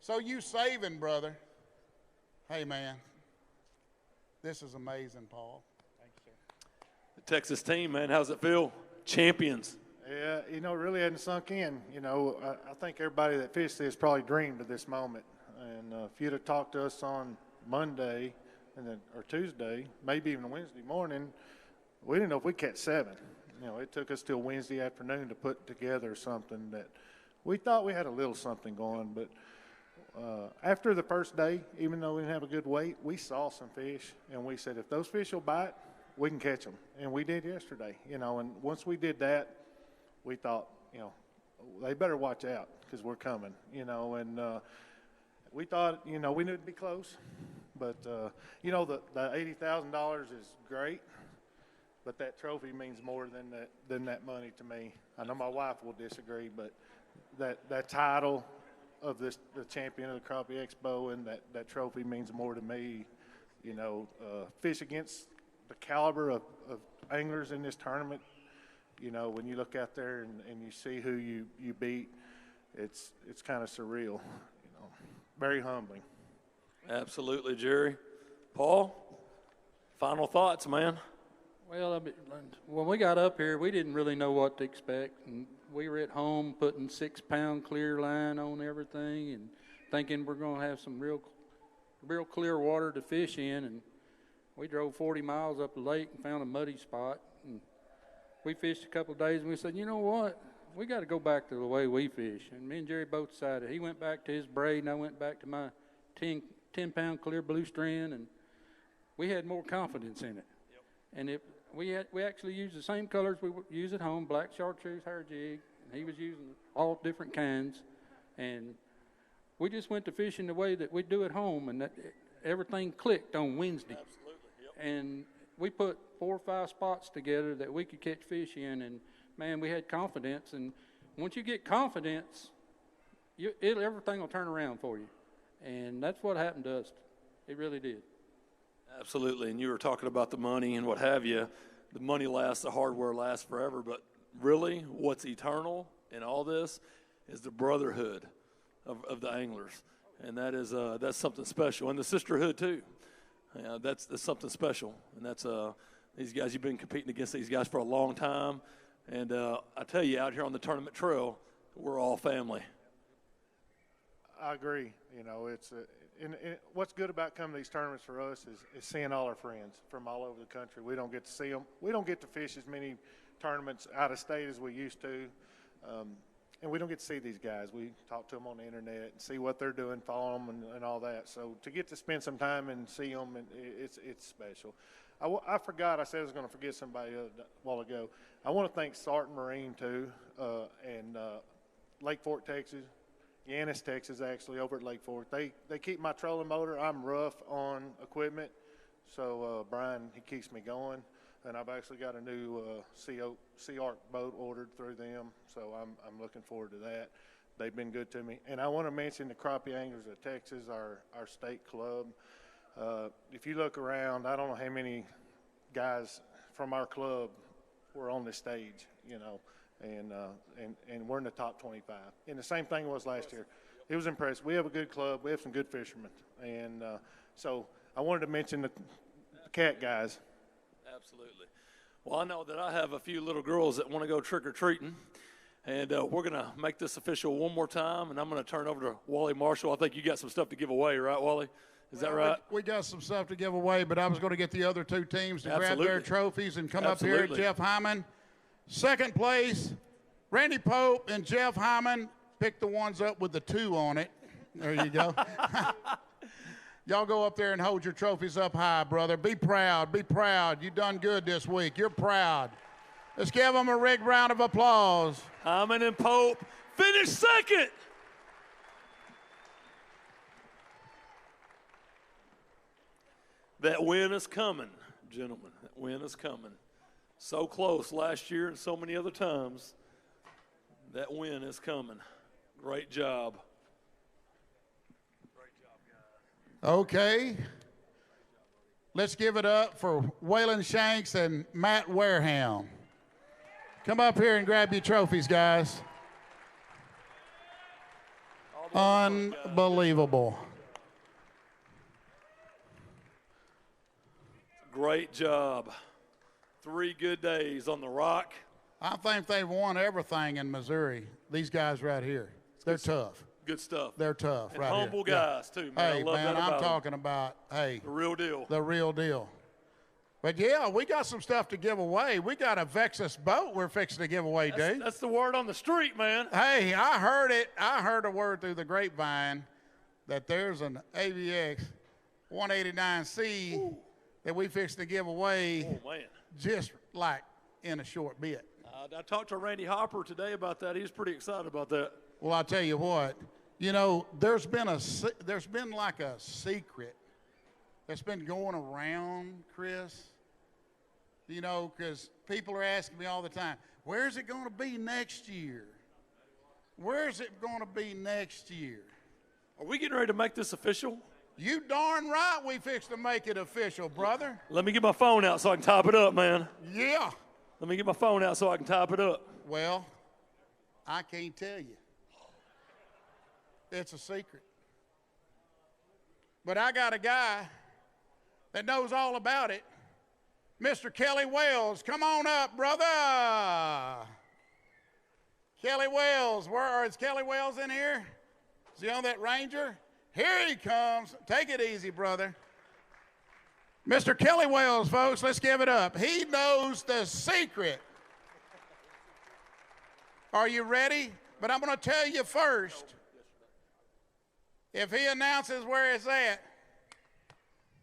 So you saving, brother. Hey, man, this is amazing, Paul. Thank you, sir. The Texas team, man, how's it feel? Champions. Yeah, it really hadn't sunk in. I think everybody that fished this probably dreamed of this moment. And if you'd have talked to us on Monday or Tuesday, maybe even Wednesday morning, we didn't know if we'd catch 7. It took us till Wednesday afternoon to put together something that we thought we had a little something going. But after the first day, even though we didn't have a good weight, we saw some fish, and we said, if those fish will bite, we can catch them. And we did yesterday, and once we did that, we thought, they better watch out because we're coming, and we thought, we knew it'd be close. But, the $80,000 is great, but that trophy means more than that money to me. I know my wife will disagree, but that title of the champion of the Crappie Expo and that trophy means more to me. Fish against the caliber of anglers in this tournament. When you look out there and you see who you beat, it's kind of surreal, very humbling. Absolutely, Jerry. Paul, final thoughts, man. Well, when we got up here, we didn't really know what to expect. And we were at home putting 6-pound clear line on everything and thinking we're going to have some real clear water to fish in. And we drove 40 miles up the lake and found a muddy spot. And we fished a couple of days, and we said, you know what? We got to go back to the way we fish. And me and Jerry both decided. He went back to his braid, and I went back to my 10-pound clear blue strand, and we had more confidence in it. Yep. And we actually used the same colors we use at home, black chartreuse hair jig, and he was using all different kinds. And we just went to fishing the way that we do at home, and everything clicked on Wednesday. Absolutely, yep. And we put 4 or 5 spots together that we could catch fish in, and, man, we had confidence. And once you get confidence, everything will turn around for you. And that's what happened to us. It really did. Absolutely, and you were talking about the money and what have you. The money lasts, the hardware lasts forever, but really what's eternal in all this is the brotherhood of the anglers, and that's something special, and the sisterhood too. That's something special, and that's these guys, you've been competing against these guys for a long time, and I tell you, out here on the tournament trail, we're all family. I agree. What's good about coming to these tournaments for us is seeing all our friends from all over the country. We don't get to see them. We don't get to fish as many tournaments out of state as we used to. and we don't get to see these guys. We talk to them on the internet and see what they're doing, follow them, and all that. So to get to spend some time and see them, and it's special. I forgot. I said I was going to forget somebody a while ago. I want to thank Sarton Marine too, and Lake Fork, Texas, Yanis, Texas, actually over at Lake Fork. They keep my trolling motor. I'm rough on equipment, so Brian, he keeps me going. And I've actually got a new Sea Arc boat ordered through them, so I'm looking forward to that. They've been good to me. And I want to mention the Crappie Anglers of Texas, our state club. If you look around, I don't know how many guys from our club were on this stage, you know, and we're in the top 25. And the same thing was last year. It was impressive. We have a good club. We have some good fishermen. And so I wanted to mention the cat guys. Absolutely. Well, I know that I have a few little girls that want to go trick-or-treating, and we're going to make this official one more time, and I'm going to turn over to Wally Marshall. I think you got some stuff to give away, right, Wally? Is that right? We got some stuff to give away, but I was going to get the other two teams to grab their trophies and come up here. Jeff Hyman, second place. Randy Pope and Jeff Hyman picked the ones up with the 2 on it. There you go. Y'all go up there and hold your trophies up high, brother. Be proud. Be proud. You done good this week. You're proud. Let's give them a big round of applause. Hyman and Pope finished second. That win is coming, gentlemen. That win is coming. So close last year and so many other times. That win is coming. Great job. Okay. Let's give it up for Waylon Shanks and Matt Wareham. Come up here and grab your trophies, guys. Unbelievable. Great job. 3 good days on the rock. I think they've won everything in Missouri. These guys right here. They're tough. Good stuff. They're tough, and right humble here. guys, too, man. Hey, I love man, that about I'm them. talking about, hey. The real deal. The real deal. But, yeah, we got some stuff to give away. We got a Vexus boat we're fixing to give away, dude. That's the word on the street, man. Hey, I heard it. I heard a word through the grapevine that there's an AVX 189C that we fixed to give away just like in a short bit. I talked to Randy Hopper today about that. He was pretty excited about that. Well, I'll tell you what. You know, there's been like a secret that's been going around, Chris. You know, because people are asking me all the time, where's it going to be next year? Where's it going to be next year? Are we getting ready to make this official? You darn right we fixed to make it official, brother. Let me get my phone out so I can type it up, man. Yeah. Let me get my phone out so I can type it up. Well, I can't tell you. It's a secret. But I got a guy that knows all about it. Mr. Kelly Wells, come on up, brother. Kelly Wells, is Kelly Wells in here? Is he on that Ranger? Here he comes. Take it easy, brother. Mr. Kelly Wells, folks, let's give it up. He knows the secret. Are you ready? But I'm going to tell you first. If he announces where it's at,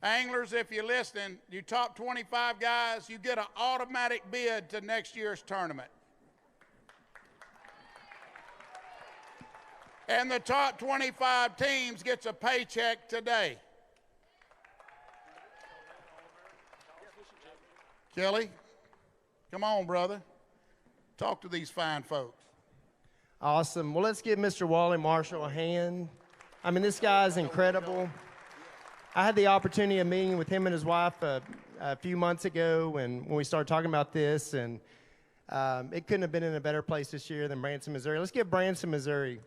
anglers, if you're listening, you top 25 guys, you get an automatic bid to next year's tournament. And the top 25 teams gets a paycheck today. Kelly, come on, brother. Talk to these fine folks. Awesome. Well, let's give Mr. Wally Marshall a hand. I mean, this guy's incredible. I had the opportunity of meeting with him and his wife a few months ago when we started talking about this, and it couldn't have been in a better place this year than Branson, Missouri. Let's give Branson, Missouri.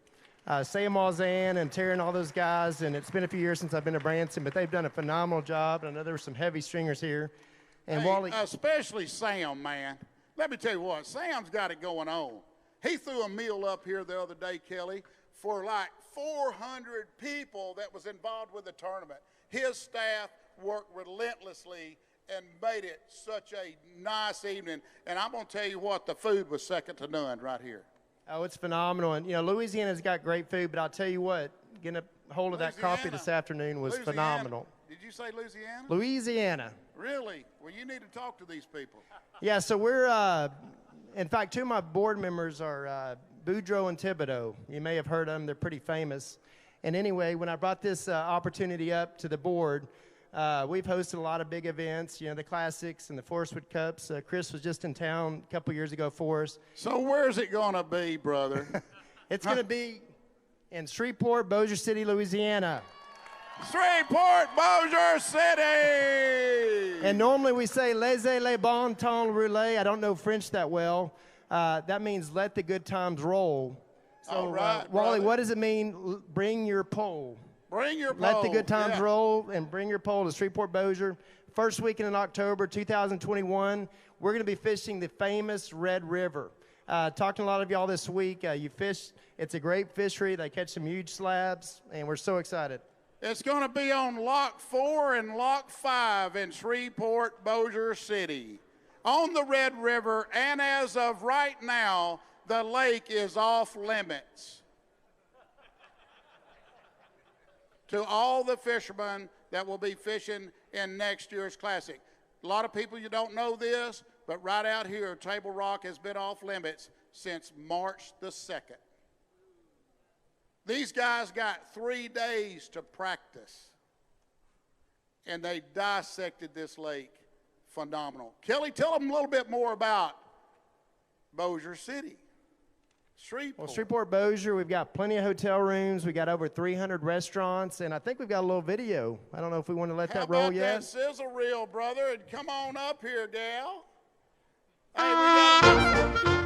Sam Walzan and Terry and all those guys, and it's been a few years since I've been to Branson, but they've done a phenomenal job, and I know there were some heavy stringers here. And hey, Wally, especially Sam, man. Let me tell you what, Sam's got it going on. He threw a meal up here the other day, Kelly, for like 400 people that was involved with the tournament. His staff worked relentlessly and made it such a nice evening. And I'm going to tell you what, the food was second to none right here. Oh, it's phenomenal. And, you know, Louisiana's got great food, but I'll tell you what, getting a hold of that crappie this afternoon was phenomenal. Did you say Louisiana? Louisiana. Really? Well, you need to talk to these people. Yeah, so we're, in fact, two of my board members are Boudreaux and Thibodeau. You may have heard of them. They're pretty famous. And anyway, when I brought this opportunity up to the board, we've hosted a lot of big events, you know, the Classics and the Forestwood Cups. Chris was just in town a couple years ago for us. So where's it going to be, brother? It's going to be in Shreveport, Bossier City, Louisiana. Shreveport, Bossier City! And normally we say, laissez les bon temps rouler. I don't know French that well. That means let the good times roll. So, all right, Wally, brother. what does it mean, bring your pole? Bring your Let the pole, good times yeah. roll and bring your pole to Shreveport Bossier. First weekend in October 2021, we're going to be fishing the famous Red River. Talking to a lot of y'all this week. You fish, it's a great fishery. They catch some huge slabs, and we're so excited. It's going to be on Lock 4 and Lock 5 in Shreveport, Bossier City, on the Red River, and as of right now, the lake is off limits to all the fishermen that will be fishing in next year's Classic. A lot of people, you don't know this, but right out here, Table Rock has been off limits since March the 2nd. These guys got 3 days to practice, and they dissected this lake. Phenomenal. Kelly, tell them a little bit more about Bossier City. Shreveport. Well, Shreveport Bossier, we've got plenty of hotel rooms. We got over 300 restaurants, and I think we've got a little video. I don't know if we want to let that roll yet. How about that sizzle reel, brother? And come on up here, gal. Hey, we got